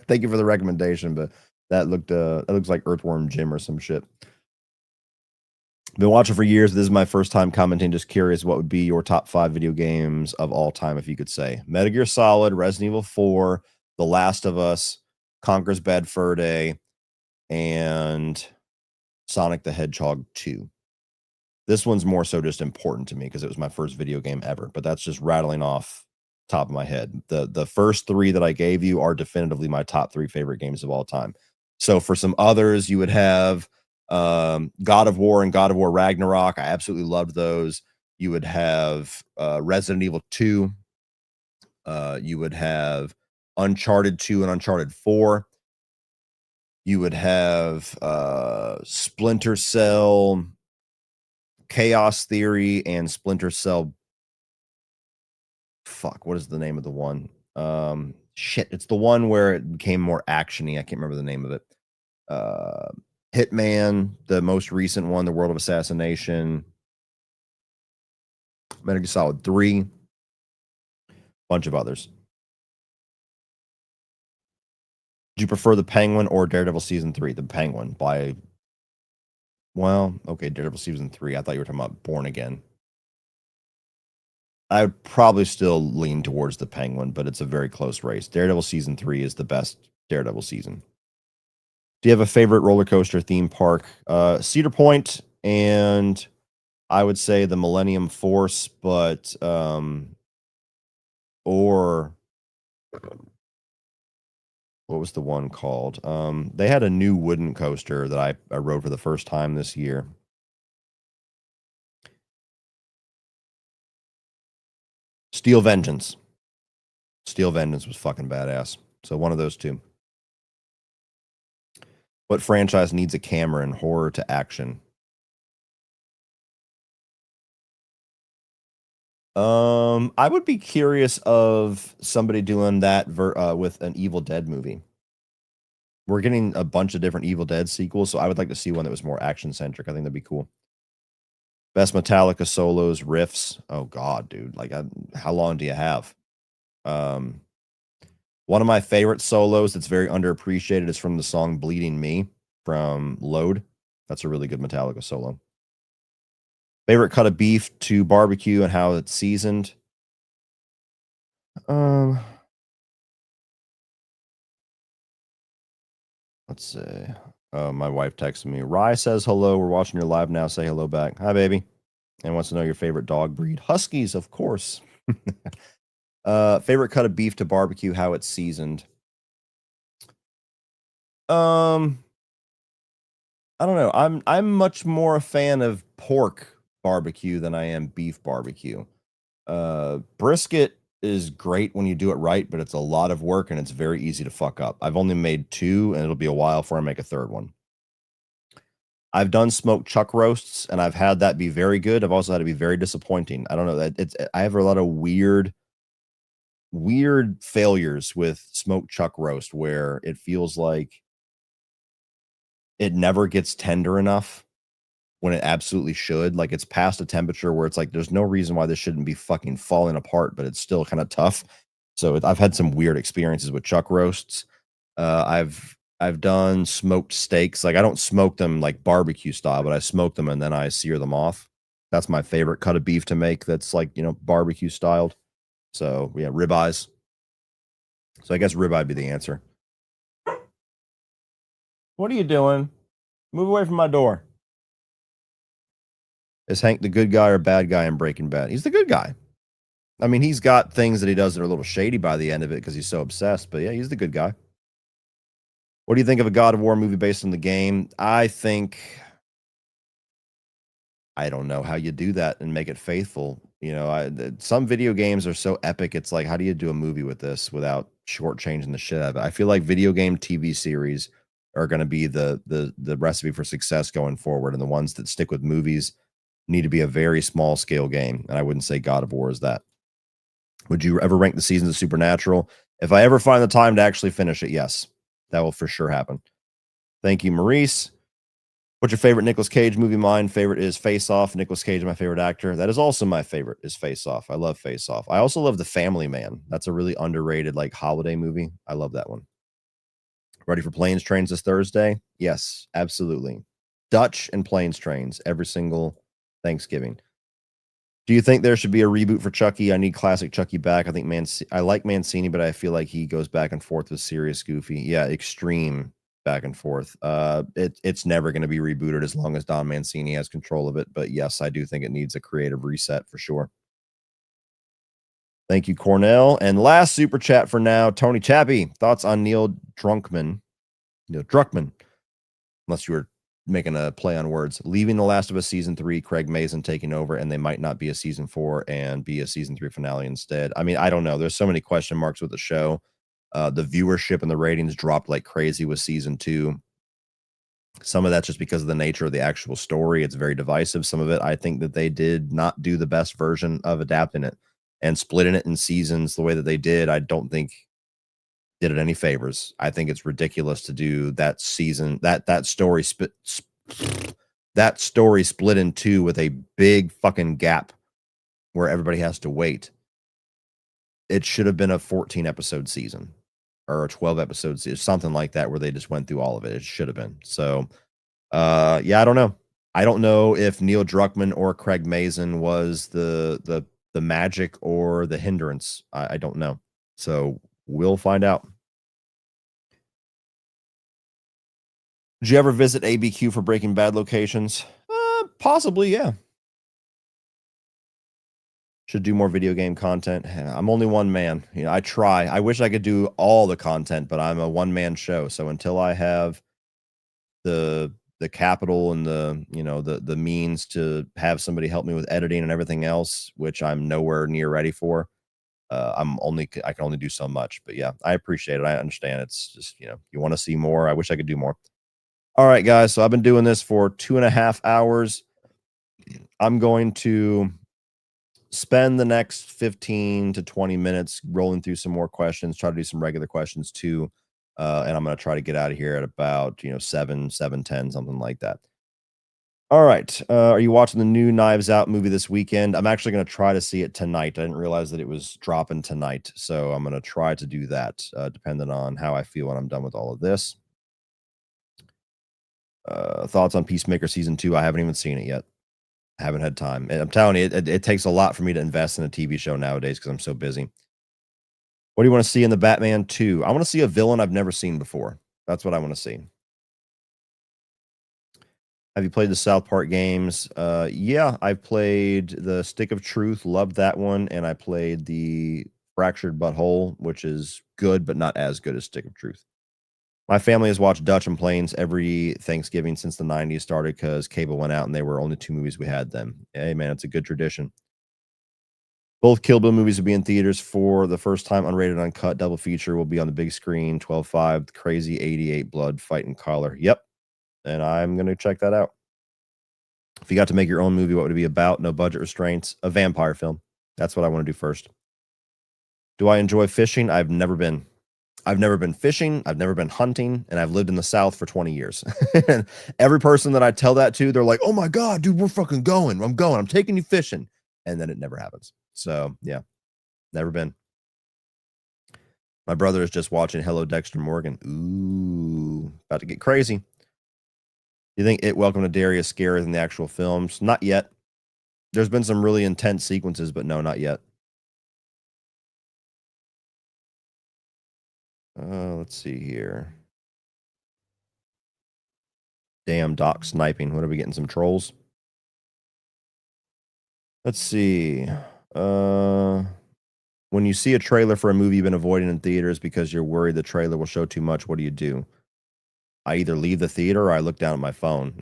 Thank you for the recommendation, but that looks like Earthworm Jim or some shit. Been watching for years. This is my first time commenting. Just curious, what would be your top 5 video games of all time if you could say? Metal Gear Solid, Resident Evil 4, The Last of Us, Conker's Bad Fur Day, and Sonic the Hedgehog 2. This one's more so just important to me because it was my first video game ever, but that's just rattling off top of my head. The first 3 that I gave you are definitively my top 3 favorite games of all time. So for some others, you would have God of War and God of War Ragnarok. I absolutely loved those. You would have Resident Evil 2. You would have Uncharted 2 and Uncharted 4. You would have Splinter Cell, Chaos Theory, and Splinter Cell. Fuck, what is the name of the one? Shit, it's the one where it became more actiony. I can't remember the name of it. Hitman, the most recent one, The World of Assassination, Metal Gear Solid 3, bunch of others. Do you prefer The Penguin or Daredevil Season 3? The Penguin by... Well, okay, Daredevil Season 3. I thought you were talking about Born Again. I would probably still lean towards The Penguin, but it's a very close race. Daredevil Season 3 is the best Daredevil season. Do you have a favorite roller coaster theme park? Cedar Point, and I would say the Millennium Force, but or what was the one called? They had a new wooden coaster that I rode for the first time this year. Steel Vengeance. Steel Vengeance was fucking badass. So one of those two. What franchise needs a camera in horror to action? I would be curious of somebody doing that with an Evil Dead movie. We're getting a bunch of different Evil Dead sequels, so I would like to see one that was more action centric. I think that'd be cool. Best Metallica solos, riffs. Oh God, dude! Like, how long do you have? One of my favorite solos that's very underappreciated is from the song "Bleeding Me" from Load. That's a really good Metallica solo. Favorite cut of beef to barbecue and how it's seasoned. Let's see. My wife texted me. Rye says hello. We're watching your live now. Say hello back. Hi, baby. And wants to know your favorite dog breed. Huskies, of course. Favorite cut of beef to barbecue, how it's seasoned. I don't know. I'm much more a fan of pork barbecue than I am beef barbecue. Brisket is great when you do it right, but it's a lot of work and it's very easy to fuck up. I've only made 2, and it'll be a while before I make a 3rd one. I've done smoked chuck roasts, and I've had that be very good. I've also had to be very disappointing. I don't know that I have a lot of weird failures with smoked chuck roast where it feels like it never gets tender enough when it absolutely should. Like, it's past a temperature where it's like there's no reason why this shouldn't be fucking falling apart, but it's still kind of tough. So I've had some weird experiences with chuck roasts. I've done smoked steaks. Like, I don't smoke them like barbecue style, but I smoke them and then I sear them off. That's my favorite cut of beef to make. That's like, barbecue styled. So yeah, ribeyes. So I guess ribeye would be the answer. What are you doing? Move away from my door. Is Hank the good guy or bad guy in Breaking Bad? He's the good guy. I mean, he's got things that he does that are a little shady by the end of it because he's so obsessed. But yeah, he's the good guy. What do you think of a God of War movie based on the game? I think I don't know how you do that and make it faithful. Some video games are so epic. It's like, how do you do a movie with this without shortchanging the shit out of it? I feel like video game TV series are going to be the recipe for success going forward, and the ones that stick with movies need to be a very small scale game. And I wouldn't say God of War is that. Would you ever rank the seasons of Supernatural? If I ever find the time to actually finish it, yes, that will for sure happen. Thank you, Maurice. What's your favorite Nicolas Cage movie? Mine favorite is Face Off. Nicolas Cage is my favorite actor. That is also my favorite is Face Off. I love Face Off. I also love The Family Man. That's a really underrated like holiday movie. I love that one. Ready for Planes, Trains this Thursday? Yes, absolutely. Dutch and Planes, Trains every single Thanksgiving. Do you think there should be a reboot for Chucky? I need classic Chucky back. I think I like Mancini, but I feel like he goes back and forth with serious goofy. Yeah, extreme back and forth. It's never going to be rebooted as long as Don Mancini has control of it. But yes, I do think it needs a creative reset for sure. Thank you, Cornell. And last super chat for now, Tony Chappie. Thoughts on Neil Druckmann? Neil Druckmann, unless you were making a play on words, leaving The Last of Us season 3, Craig Mazin taking over, and they might not be a season 4 and be a season 3 finale instead. I mean, I don't know. There's so many question marks with the show. The viewership and the ratings dropped like crazy with season 2. Some of that's just because of the nature of the actual story. It's very divisive. Some of it, I think that they did not do the best version of adapting it, and splitting it in seasons the way that they did. I don't think did it any favors. I think it's ridiculous to do that season, that story split in two with a big fucking gap where everybody has to wait. It should have been a 14 episode season or a 12 episode season, something like that, where they just went through all of it. It should have been. So, yeah, I don't know. I don't know if Neil Druckmann or Craig Mazin was the magic or the hindrance. I don't know. So we'll find out. Did you ever visit ABQ for Breaking Bad locations? Possibly, yeah. Should do more video game content. I'm only one man. I try. I wish I could do all the content, but I'm a one man show. So until I have the capital and the means to have somebody help me with editing and everything else, which I'm nowhere near ready for, I can only do so much. But yeah, I appreciate it. I understand. It's just you want to see more. I wish I could do more. All right, guys. So I've been doing this for 2.5 hours. I'm going to spend the next 15 to 20 minutes rolling through some more questions, try to do some regular questions too. And I'm going to try to get out of here at about, 7:10, something like that. All right. Are you watching the new Knives Out movie this weekend? I'm actually going to try to see it tonight. I didn't realize that it was dropping tonight. So I'm going to try to do that, depending on how I feel when I'm done with all of this. Thoughts on Peacemaker season 2? I haven't even seen it yet. I haven't had time. And I'm telling you, it takes a lot for me to invest in a TV show nowadays because I'm so busy. What do you want to see in the Batman 2? I want to see a villain I've never seen before. That's what I want to see. Have you played the South Park games? Yeah, I've played the Stick of Truth, loved that one, and I played the Fractured But Whole, which is good, but not as good as Stick of Truth. My family has watched Dutch and Planes every Thanksgiving since the 90s started because cable went out and they were only 2 movies we had then. Hey, man, it's a good tradition. Both Kill Bill movies will be in theaters for the first time. Unrated, uncut, double feature will be on the big screen. 12/5, Crazy 88, Blood, Fight, and Color. Yep. And I'm going to check that out. If you got to make your own movie, what would it be about? No budget restraints. A vampire film. That's what I want to do first. Do I enjoy fishing? I've never been. I've never been fishing. I've never been hunting. And I've lived in the South for 20 years. And every person that I tell that to, they're like, oh my God, dude, we're fucking going. I'm going. I'm taking you fishing. And then it never happens. So, yeah, never been. My brother is just watching Hello, Dexter Morgan. Ooh, about to get crazy. You think It Welcome to Derry is scarier than the actual films? Not yet. There's been some really intense sequences, but no, not yet. Let's see here. Damn, Doc sniping. What are we getting? Some trolls? Let's see. When you see a trailer for a movie you've been avoiding in theaters because you're worried the trailer will show too much, what do you do? I either leave the theater or I look down at my phone.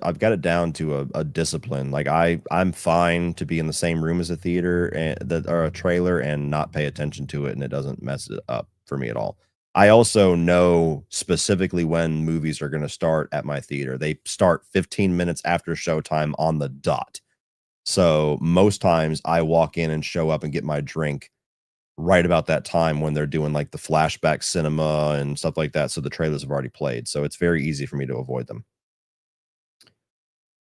I've got it down to a discipline. Like I'm fine to be in the same room as a theater and that or a trailer and not pay attention to it, and it doesn't mess it up for me at all. I also know specifically when movies are going to start at my theater. They start 15 minutes after showtime on the dot. So most times I walk in and show up and get my drink right about that time when they're doing like the flashback cinema and stuff like that. So the trailers have already played. So it's very easy for me to avoid them.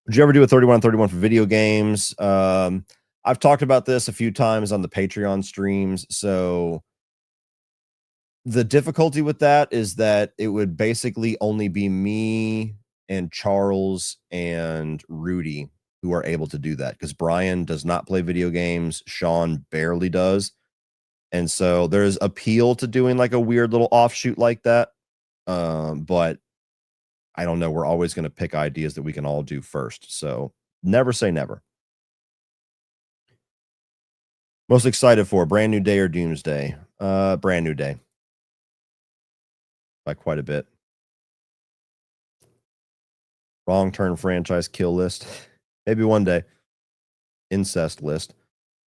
Would you ever do a 31 31 for video games? I've talked about this a few times on the Patreon streams. So the difficulty with that is that it would basically only be me and Charles and Rudy who are able to do that because Brian does not play video games. Sean barely does. And so there's appeal to doing like a weird little offshoot like that. But I don't know. We're always going to pick ideas that we can all do first. So never say never. Most excited for Brand New Day or Doomsday? Brand New Day. By quite a bit. Wrong Turn franchise kill list. Maybe one day. Incest list.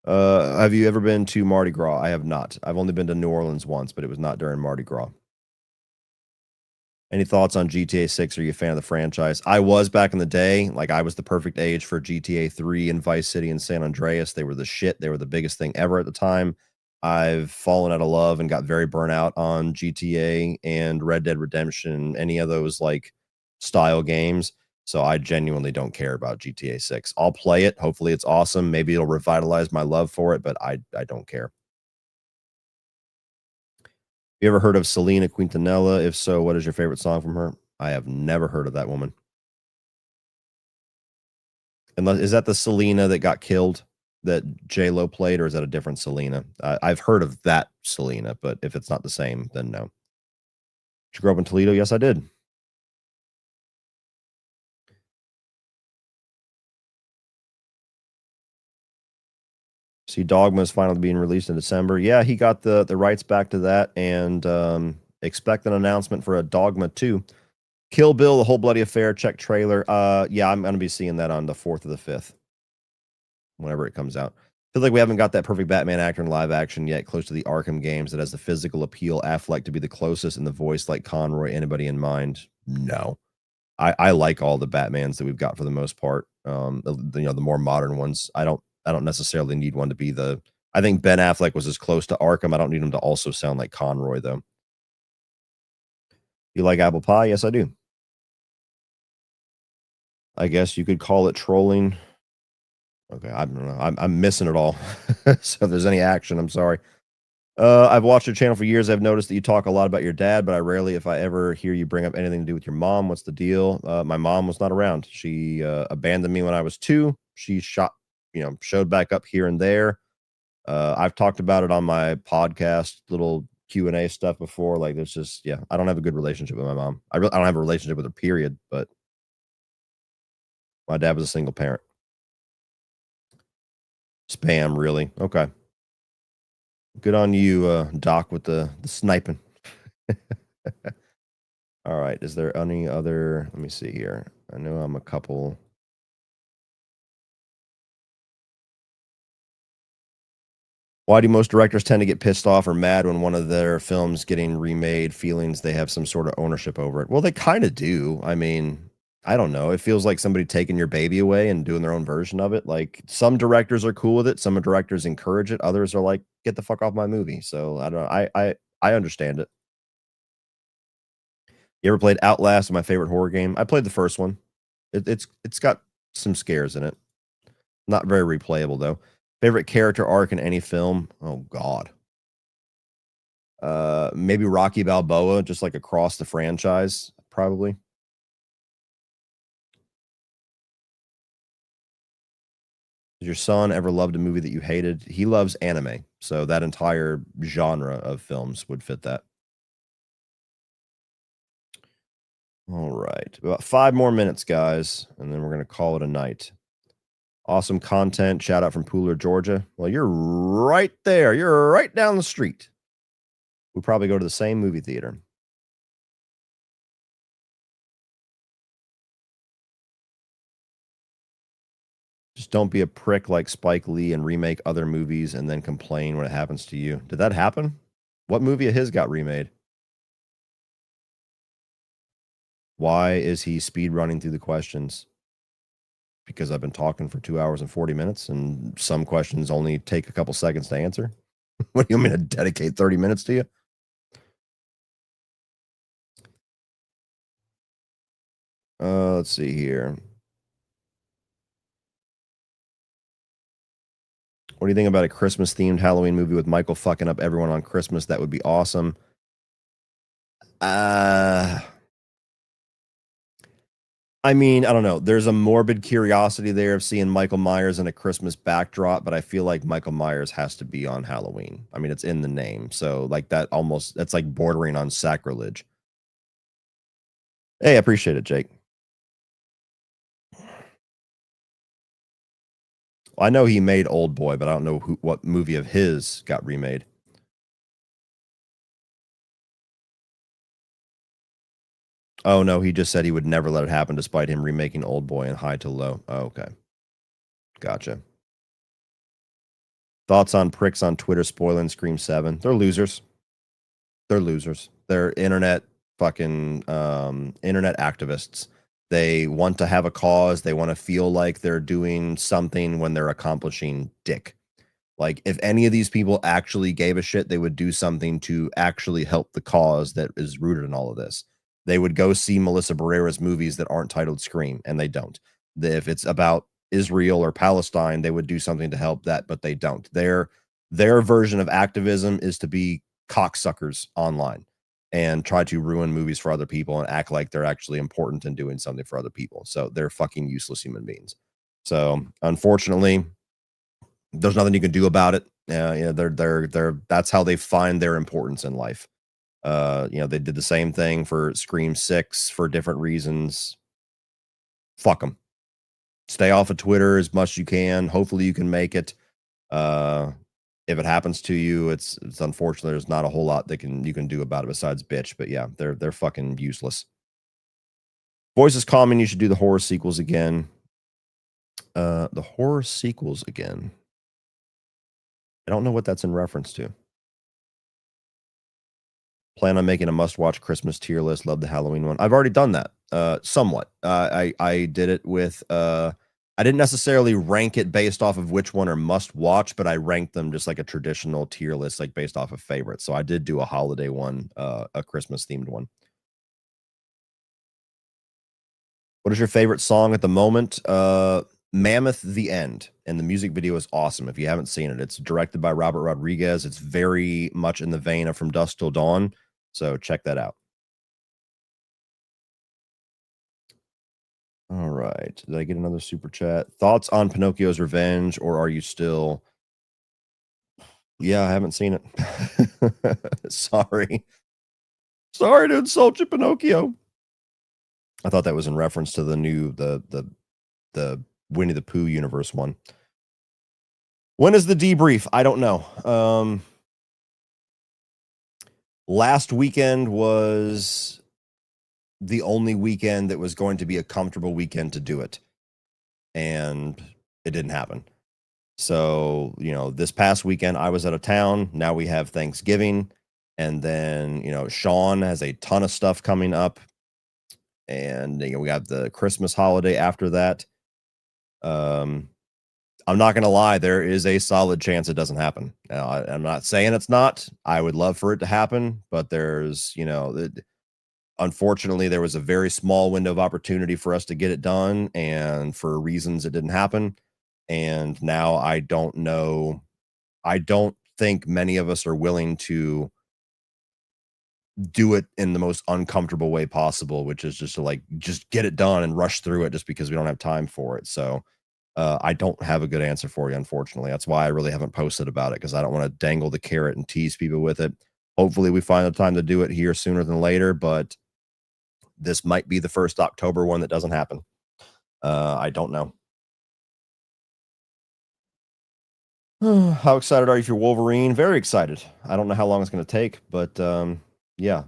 Have you ever been to Mardi Gras? I have not. I've only been to New Orleans once, but it was not during Mardi Gras. Any thoughts on GTA 6? Are you a fan of the franchise? I was back in the day. Like, I was the perfect age for GTA 3 and Vice City and San Andreas. They were the shit. They were the biggest thing ever at the time. I've fallen out of love and got very burnt out on GTA and Red Dead Redemption, any of those like style games. So I genuinely don't care about GTA 6. I'll play it. Hopefully it's awesome. Maybe it'll revitalize my love for it, but I don't care. You ever heard of Selena Quintanilla? If so, what is your favorite song from her? I have never heard of that woman. Unless is that the Selena that got killed that J Lo played, or is that a different Selena? I've heard of that Selena, but if it's not the same, then no. Did you grow up in Toledo? Yes, I did. See, Dogma is finally being released in December. Yeah, he got the rights back to that, and expect an announcement for a Dogma 2. Kill Bill, The Whole Bloody Affair, check trailer. Yeah, I'm gonna be seeing that on the 4th or the 5th, whenever it comes out. Feels like we haven't got that perfect Batman actor in live action yet, close to the Arkham games that has the physical appeal. Affleck to be the closest, and the voice like Conroy. Anybody in mind? No. I like all the Batmans that we've got for the most part. The more modern ones. I don't necessarily need one to be the. I think Ben Affleck was as close to Arkham. I don't need him to also sound like Conroy though. You like apple pie? Yes, I do. I guess you could call it trolling. Okay, I don't know. I'm missing it all. So if there's any action, I'm sorry. I've watched your channel for years. I've noticed that you talk a lot about your dad, but I rarely, if I ever hear you bring up anything to do with your mom. What's the deal? My mom was not around. She abandoned me when I was 2. She showed back up here and there. I've talked about it on my podcast, little Q&A stuff before. Like, there's just, yeah, I don't have a good relationship with my mom. I don't have a relationship with her, period. But my dad was a single parent. Spam, really? Okay. Good on you, Doc, with the sniping. All right. Is there any other? Let me see here. I know I'm a couple. Why do most directors tend to get pissed off or mad when one of their films getting remade, feelings they have some sort of ownership over it? Well, they kind of do. I mean, I don't know. It feels like somebody taking your baby away and doing their own version of it. Like some directors are cool with it, some directors encourage it, others are like, "Get the fuck off my movie." So I don't know. I understand it. You ever played Outlast, my favorite horror game? I played the first one. It's got some scares in it. Not very replayable though. Favorite character arc in any film? Oh God. Maybe Rocky Balboa, just like across the franchise, probably. Did your son ever loved a movie that you hated? He loves anime, so that entire genre of films would fit that. All right, about 5 more minutes, guys, and then we're gonna call it a night. Awesome content. Shout out from Pooler, Georgia. Well, you're right there. You're right down the street. We probably go to the same movie theater. Just don't be a prick like Spike Lee and remake other movies and then complain when it happens to you. Did that happen? What movie of his got remade? Why is he speed running through the questions? Because I've been talking for 2 hours and 40 minutes and some questions only take a couple seconds to answer. What do you want me to dedicate 30 minutes to you? Let's see here. What do you think about a Christmas themed Halloween movie with Michael fucking up everyone on Christmas? That would be awesome. I mean, I don't know. There's a morbid curiosity there of seeing Michael Myers in a Christmas backdrop, but I feel like Michael Myers has to be on Halloween. I mean, it's in the name. So, like, that's like bordering on sacrilege. Hey, I appreciate it, Jake. I know he made Old Boy, but I don't know what movie of his got remade. Oh, no, he just said he would never let it happen despite him remaking Old Boy and High to Low. Oh, okay. Gotcha. Thoughts on pricks on Twitter spoiling Scream 7? They're losers. They're losers. They're internet internet activists. They want to have a cause. They want to feel like they're doing something when they're accomplishing dick. Like, if any of these people actually gave a shit, they would do something to actually help the cause that is rooted in all of this. They would go see Melissa Barrera's movies that aren't titled Scream, and they don't. If it's about Israel or Palestine, they would do something to help that, but they don't. Their version of activism is to be cocksuckers online and try to ruin movies for other people and act like they're actually important and doing something for other people. So they're fucking useless human beings. So unfortunately, there's nothing you can do about it. Yeah, they're that's how they find their importance in life. They did the same thing for Scream 6 for different reasons. Fuck them. Stay off of Twitter as much as you can. Hopefully you can make it. If it happens to you, it's unfortunate. There's not a whole lot you can do about it besides bitch. But yeah, they're fucking useless. Voice is common. You should do the horror sequels again. The horror sequels again. I don't know what that's in reference to. Plan on making a must-watch Christmas tier list. Love the Halloween one. I've already done that, somewhat. I did it with. I didn't necessarily rank it based off of which one are must-watch, but I ranked them just like a traditional tier list, like based off of favorites. So I did do a holiday one, a Christmas-themed one. What is your favorite song at the moment? Mammoth the End, and the music video is awesome. If you haven't seen it, it's directed by Robert Rodriguez. It's very much in the vein of From Dusk Till Dawn, so check that out. All right, did I get another super chat? Thoughts on Pinocchio's Revenge, or are you still? Yeah, I haven't seen it. Sorry to insult you, Pinocchio. I thought that was in reference to the new the Winnie the Pooh universe one. When is the debrief? I don't know. Last weekend was the only weekend that was going to be a comfortable weekend to do it, and it didn't happen. So, this past weekend I was out of town. Now we have Thanksgiving, and then, Sean has a ton of stuff coming up, and we have the Christmas holiday after that. I'm not gonna lie, there is a solid chance it doesn't happen. Now, I'm not saying it's not. I would love for it to happen, but there's, unfortunately, there was a very small window of opportunity for us to get it done, and for reasons it didn't happen. And now I don't know. I don't think many of us are willing to do it in the most uncomfortable way possible, which is just to just get it done and rush through it just because we don't have time for it. So I don't have a good answer for you, unfortunately. That's why I really haven't posted about it, because I don't want to dangle the carrot and tease people with it. Hopefully we find the time to do it here sooner than later, but this might be the first October one that doesn't happen. I don't know. How excited are you for Wolverine? Very excited. I don't know how long it's going to take, but yeah.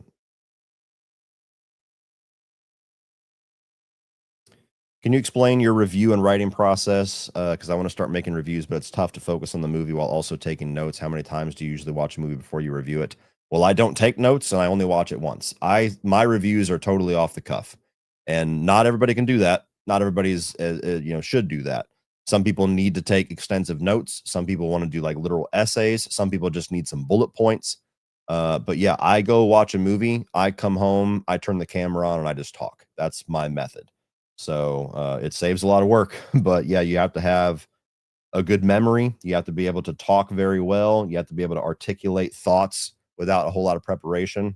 Can you explain your review and writing process? Because I want to start making reviews, but it's tough to focus on the movie while also taking notes. How many times do you usually watch a movie before you review it? Well, I don't take notes and I only watch it once. My reviews are totally off the cuff, and not everybody can do that. Not everybody's should do that. Some people need to take extensive notes. Some people want to do like literal essays. Some people just need some bullet points. But yeah, I go watch a movie. I come home, I turn the camera on, and I just talk. That's my method. So it saves a lot of work. But yeah, you have to have a good memory. You have to be able to talk very well. You have to be able to articulate thoughts without a whole lot of preparation.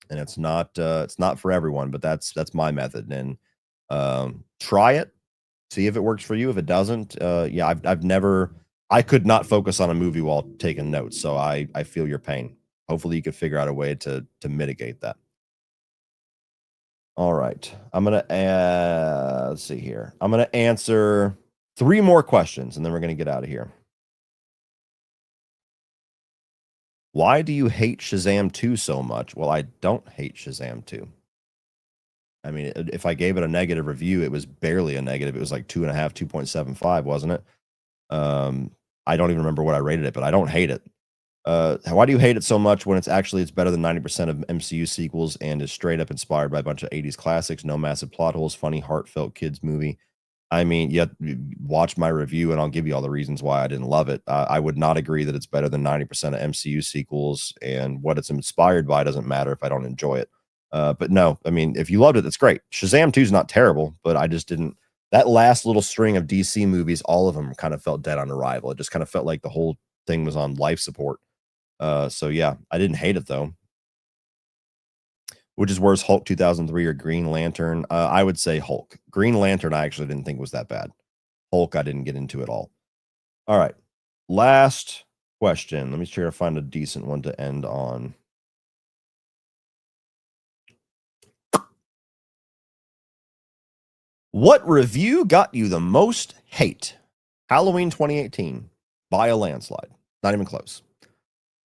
And it's not for everyone, but that's my method. And try it, see if it works for you. If it doesn't, yeah, I've never I could not focus on a movie while taking notes. So I feel your pain. Hopefully you could figure out a way to mitigate that. All right. Let's see here. I'm gonna answer 3 more questions and then we're gonna get out of here. Why do you hate Shazam 2 so much? Well, I don't hate Shazam 2. I mean, if I gave it a negative review, it was barely a negative. It was like 2.5, 2.75, wasn't it? I don't even remember what I rated it, but I don't hate it. Why do you hate it so much when it's better than 90% of MCU sequels and is straight up inspired by a bunch of 80s classics, no massive plot holes, funny, heartfelt kids movie? I mean, yeah, watch my review and I'll give you all the reasons why I didn't love it. I would not agree that it's better than 90% of MCU sequels, and what it's inspired by doesn't matter if I don't enjoy it. But no, I mean, if you loved it, that's great. Shazam 2 is not terrible, but I just didn't. That last little string of DC movies, all of them kind of felt dead on arrival. It just kind of felt like the whole thing was on life support. So yeah, I didn't hate it though. Which is worse, Hulk 2003 or Green Lantern? I would say Hulk. Green Lantern, I actually didn't think was that bad. Hulk, I didn't get into at all. All right. Last question. Let me try to find a decent one to end on. What review got you the most hate? Halloween 2018 by a landslide. Not even close.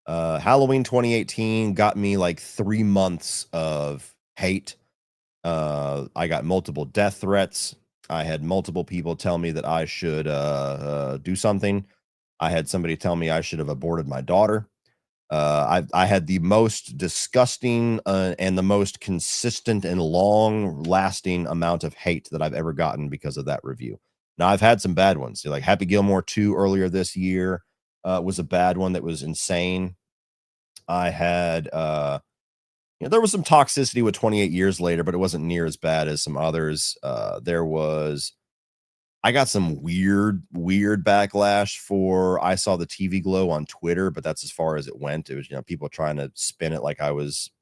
Halloween 2018 got me like 3 months of hate. I got multiple death threats. I had multiple people tell me that I should do something. I had somebody tell me I should have aborted my daughter. I had the most disgusting and the most consistent and long lasting amount of hate that I've ever gotten because of that review. Now I've had some bad ones, like Happy Gilmore 2 earlier this year was a bad one that was insane. I had there was some toxicity with 28 Years Later, but it wasn't near as bad as some others. I got some weird backlash for I Saw the TV Glow on Twitter, but that's as far as it went. It was, people trying to spin it like I was,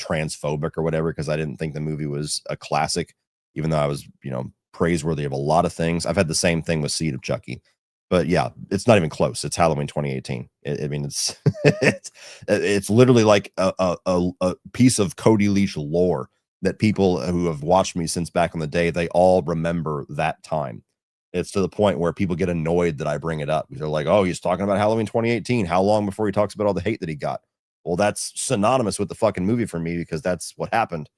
transphobic or whatever, because I didn't think the movie was a classic, even though I was, praiseworthy of a lot of things. I've had the same thing with Seed of Chucky. But yeah, it's not even close. It's Halloween 2018. I mean, it's it's literally like a piece of Cody Leach lore that people who have watched me since back in the day, they all remember that time. It's to the point where people get annoyed that I bring it up. They're like, "Oh, he's talking about Halloween 2018. How long before he talks about all the hate that he got?" Well, that's synonymous with the fucking movie for me because that's what happened.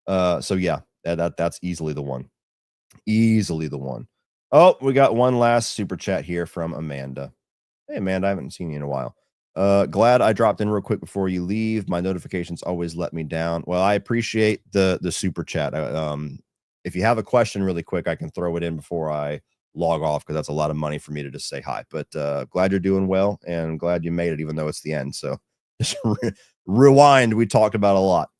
So yeah, that's easily the one. Easily the one. Oh, we got one last super chat here from Amanda. Hey, Amanda, I haven't seen you in a while. Glad I dropped in real quick before you leave. My notifications always let me down. Well, I appreciate the super chat. If you have a question really quick, I can throw it in before I log off because that's a lot of money for me to just say hi. But glad you're doing well and glad you made it, even though it's the end. So just rewind. We talked about a lot.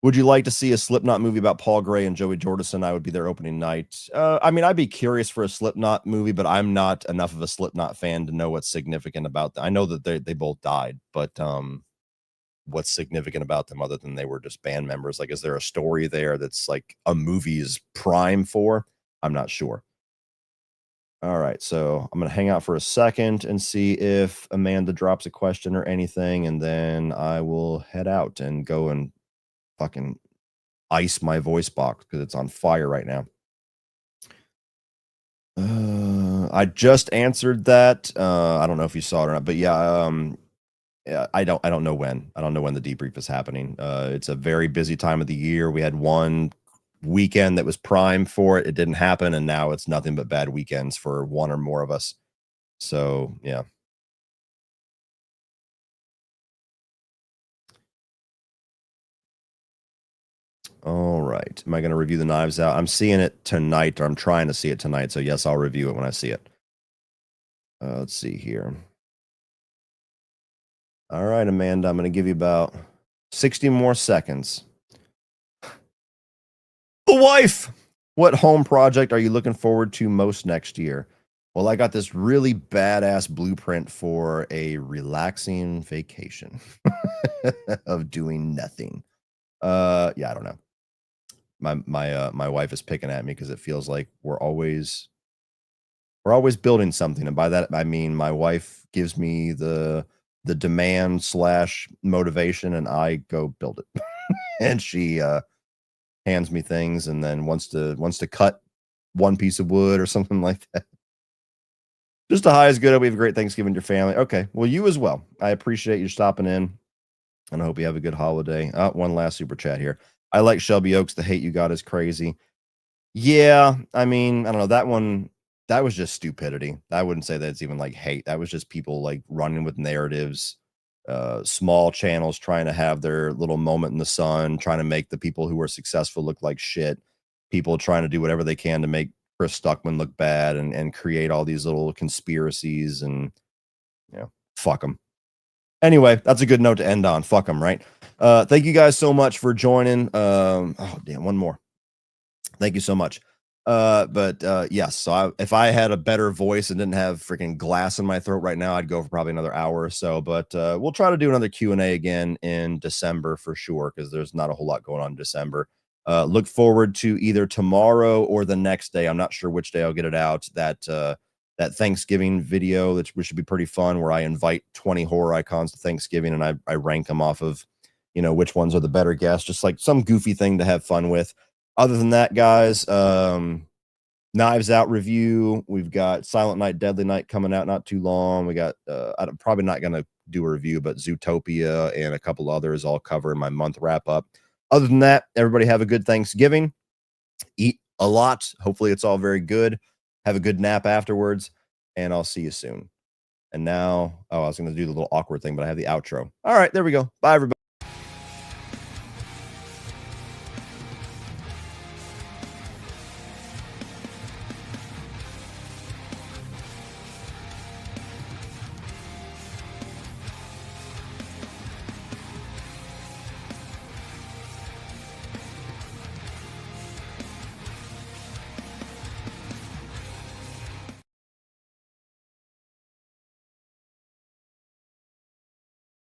Would you like to see a Slipknot movie about Paul Gray and Joey Jordison? I would be there opening night. I mean, I'd be curious for a Slipknot movie, but I'm not enough of a Slipknot fan to know what's significant about them. I know that they both died, but what's significant about them other than they were just band members? Like, is there a story there that's like a movie's prime for? I'm not sure. All right, so I'm gonna hang out for a second and see if Amanda drops a question or anything, and then I will head out and go and fucking ice my voice box because it's on fire right now. I just answered that. I don't know if you saw it or not, but yeah, I don't know when. I don't know when the debrief is happening. It's a very busy time of the year. We had one weekend that was prime for it. It didn't happen, and now it's nothing but bad weekends for one or more of us. So yeah. All right. Am I going to review the Knives Out? I'm seeing it tonight, or I'm trying to see it tonight. So yes, I'll review it when I see it. Let's see here. All right, Amanda, I'm going to give you about 60 more seconds. The wife. What home project are you looking forward to most next year? Well, I got this really badass blueprint for a relaxing vacation of doing nothing. Yeah, I don't know. My wife is picking at me because it feels like we're always building something, and by that I mean my wife gives me the demand slash motivation, and I go build it. And she hands me things, and then wants to cut one piece of wood or something like that. Just a high is good. We have a great Thanksgiving with your family. Okay, well, you as well. I appreciate you stopping in, and I hope you have a good holiday. One last super chat here. I like Shelby Oaks. The hate you got is crazy. Yeah, I mean, I don't know, that one that was just stupidity. I wouldn't say that's even, like, hate. That was just people, like, running with narratives, small channels trying to have their little moment in the sun, trying to make the people who are successful look like shit, people trying to do whatever they can to make Chris Stuckman look bad and create all these little conspiracies and, you know, fuck them. Anyway, that's a good note to end on. Fuck them, right? Thank you guys so much for joining. Oh, damn, one more. Thank you so much. But yes, so if I had a better voice and didn't have freaking glass in my throat right now, I'd go for probably another hour or so. But we'll try to do another Q&A again in December for sure, because there's not a whole lot going on in December. Look forward to either tomorrow or the next day. I'm not sure which day I'll get it out. That Thanksgiving video, which should be pretty fun, where I invite 20 horror icons to Thanksgiving and I rank them off of, which ones are the better guests, just like some goofy thing to have fun with. Other than that, guys, Knives Out review. We've got Silent Night, Deadly Night coming out not too long. We got, I'm probably not going to do a review, but Zootopia and a couple others I'll cover in my month wrap up. Other than that, everybody have a good Thanksgiving. Eat a lot. Hopefully it's all very good. Have a good nap afterwards, and I'll see you soon. And now, I was going to do the little awkward thing, but I have the outro. All right, there we go. Bye, everybody.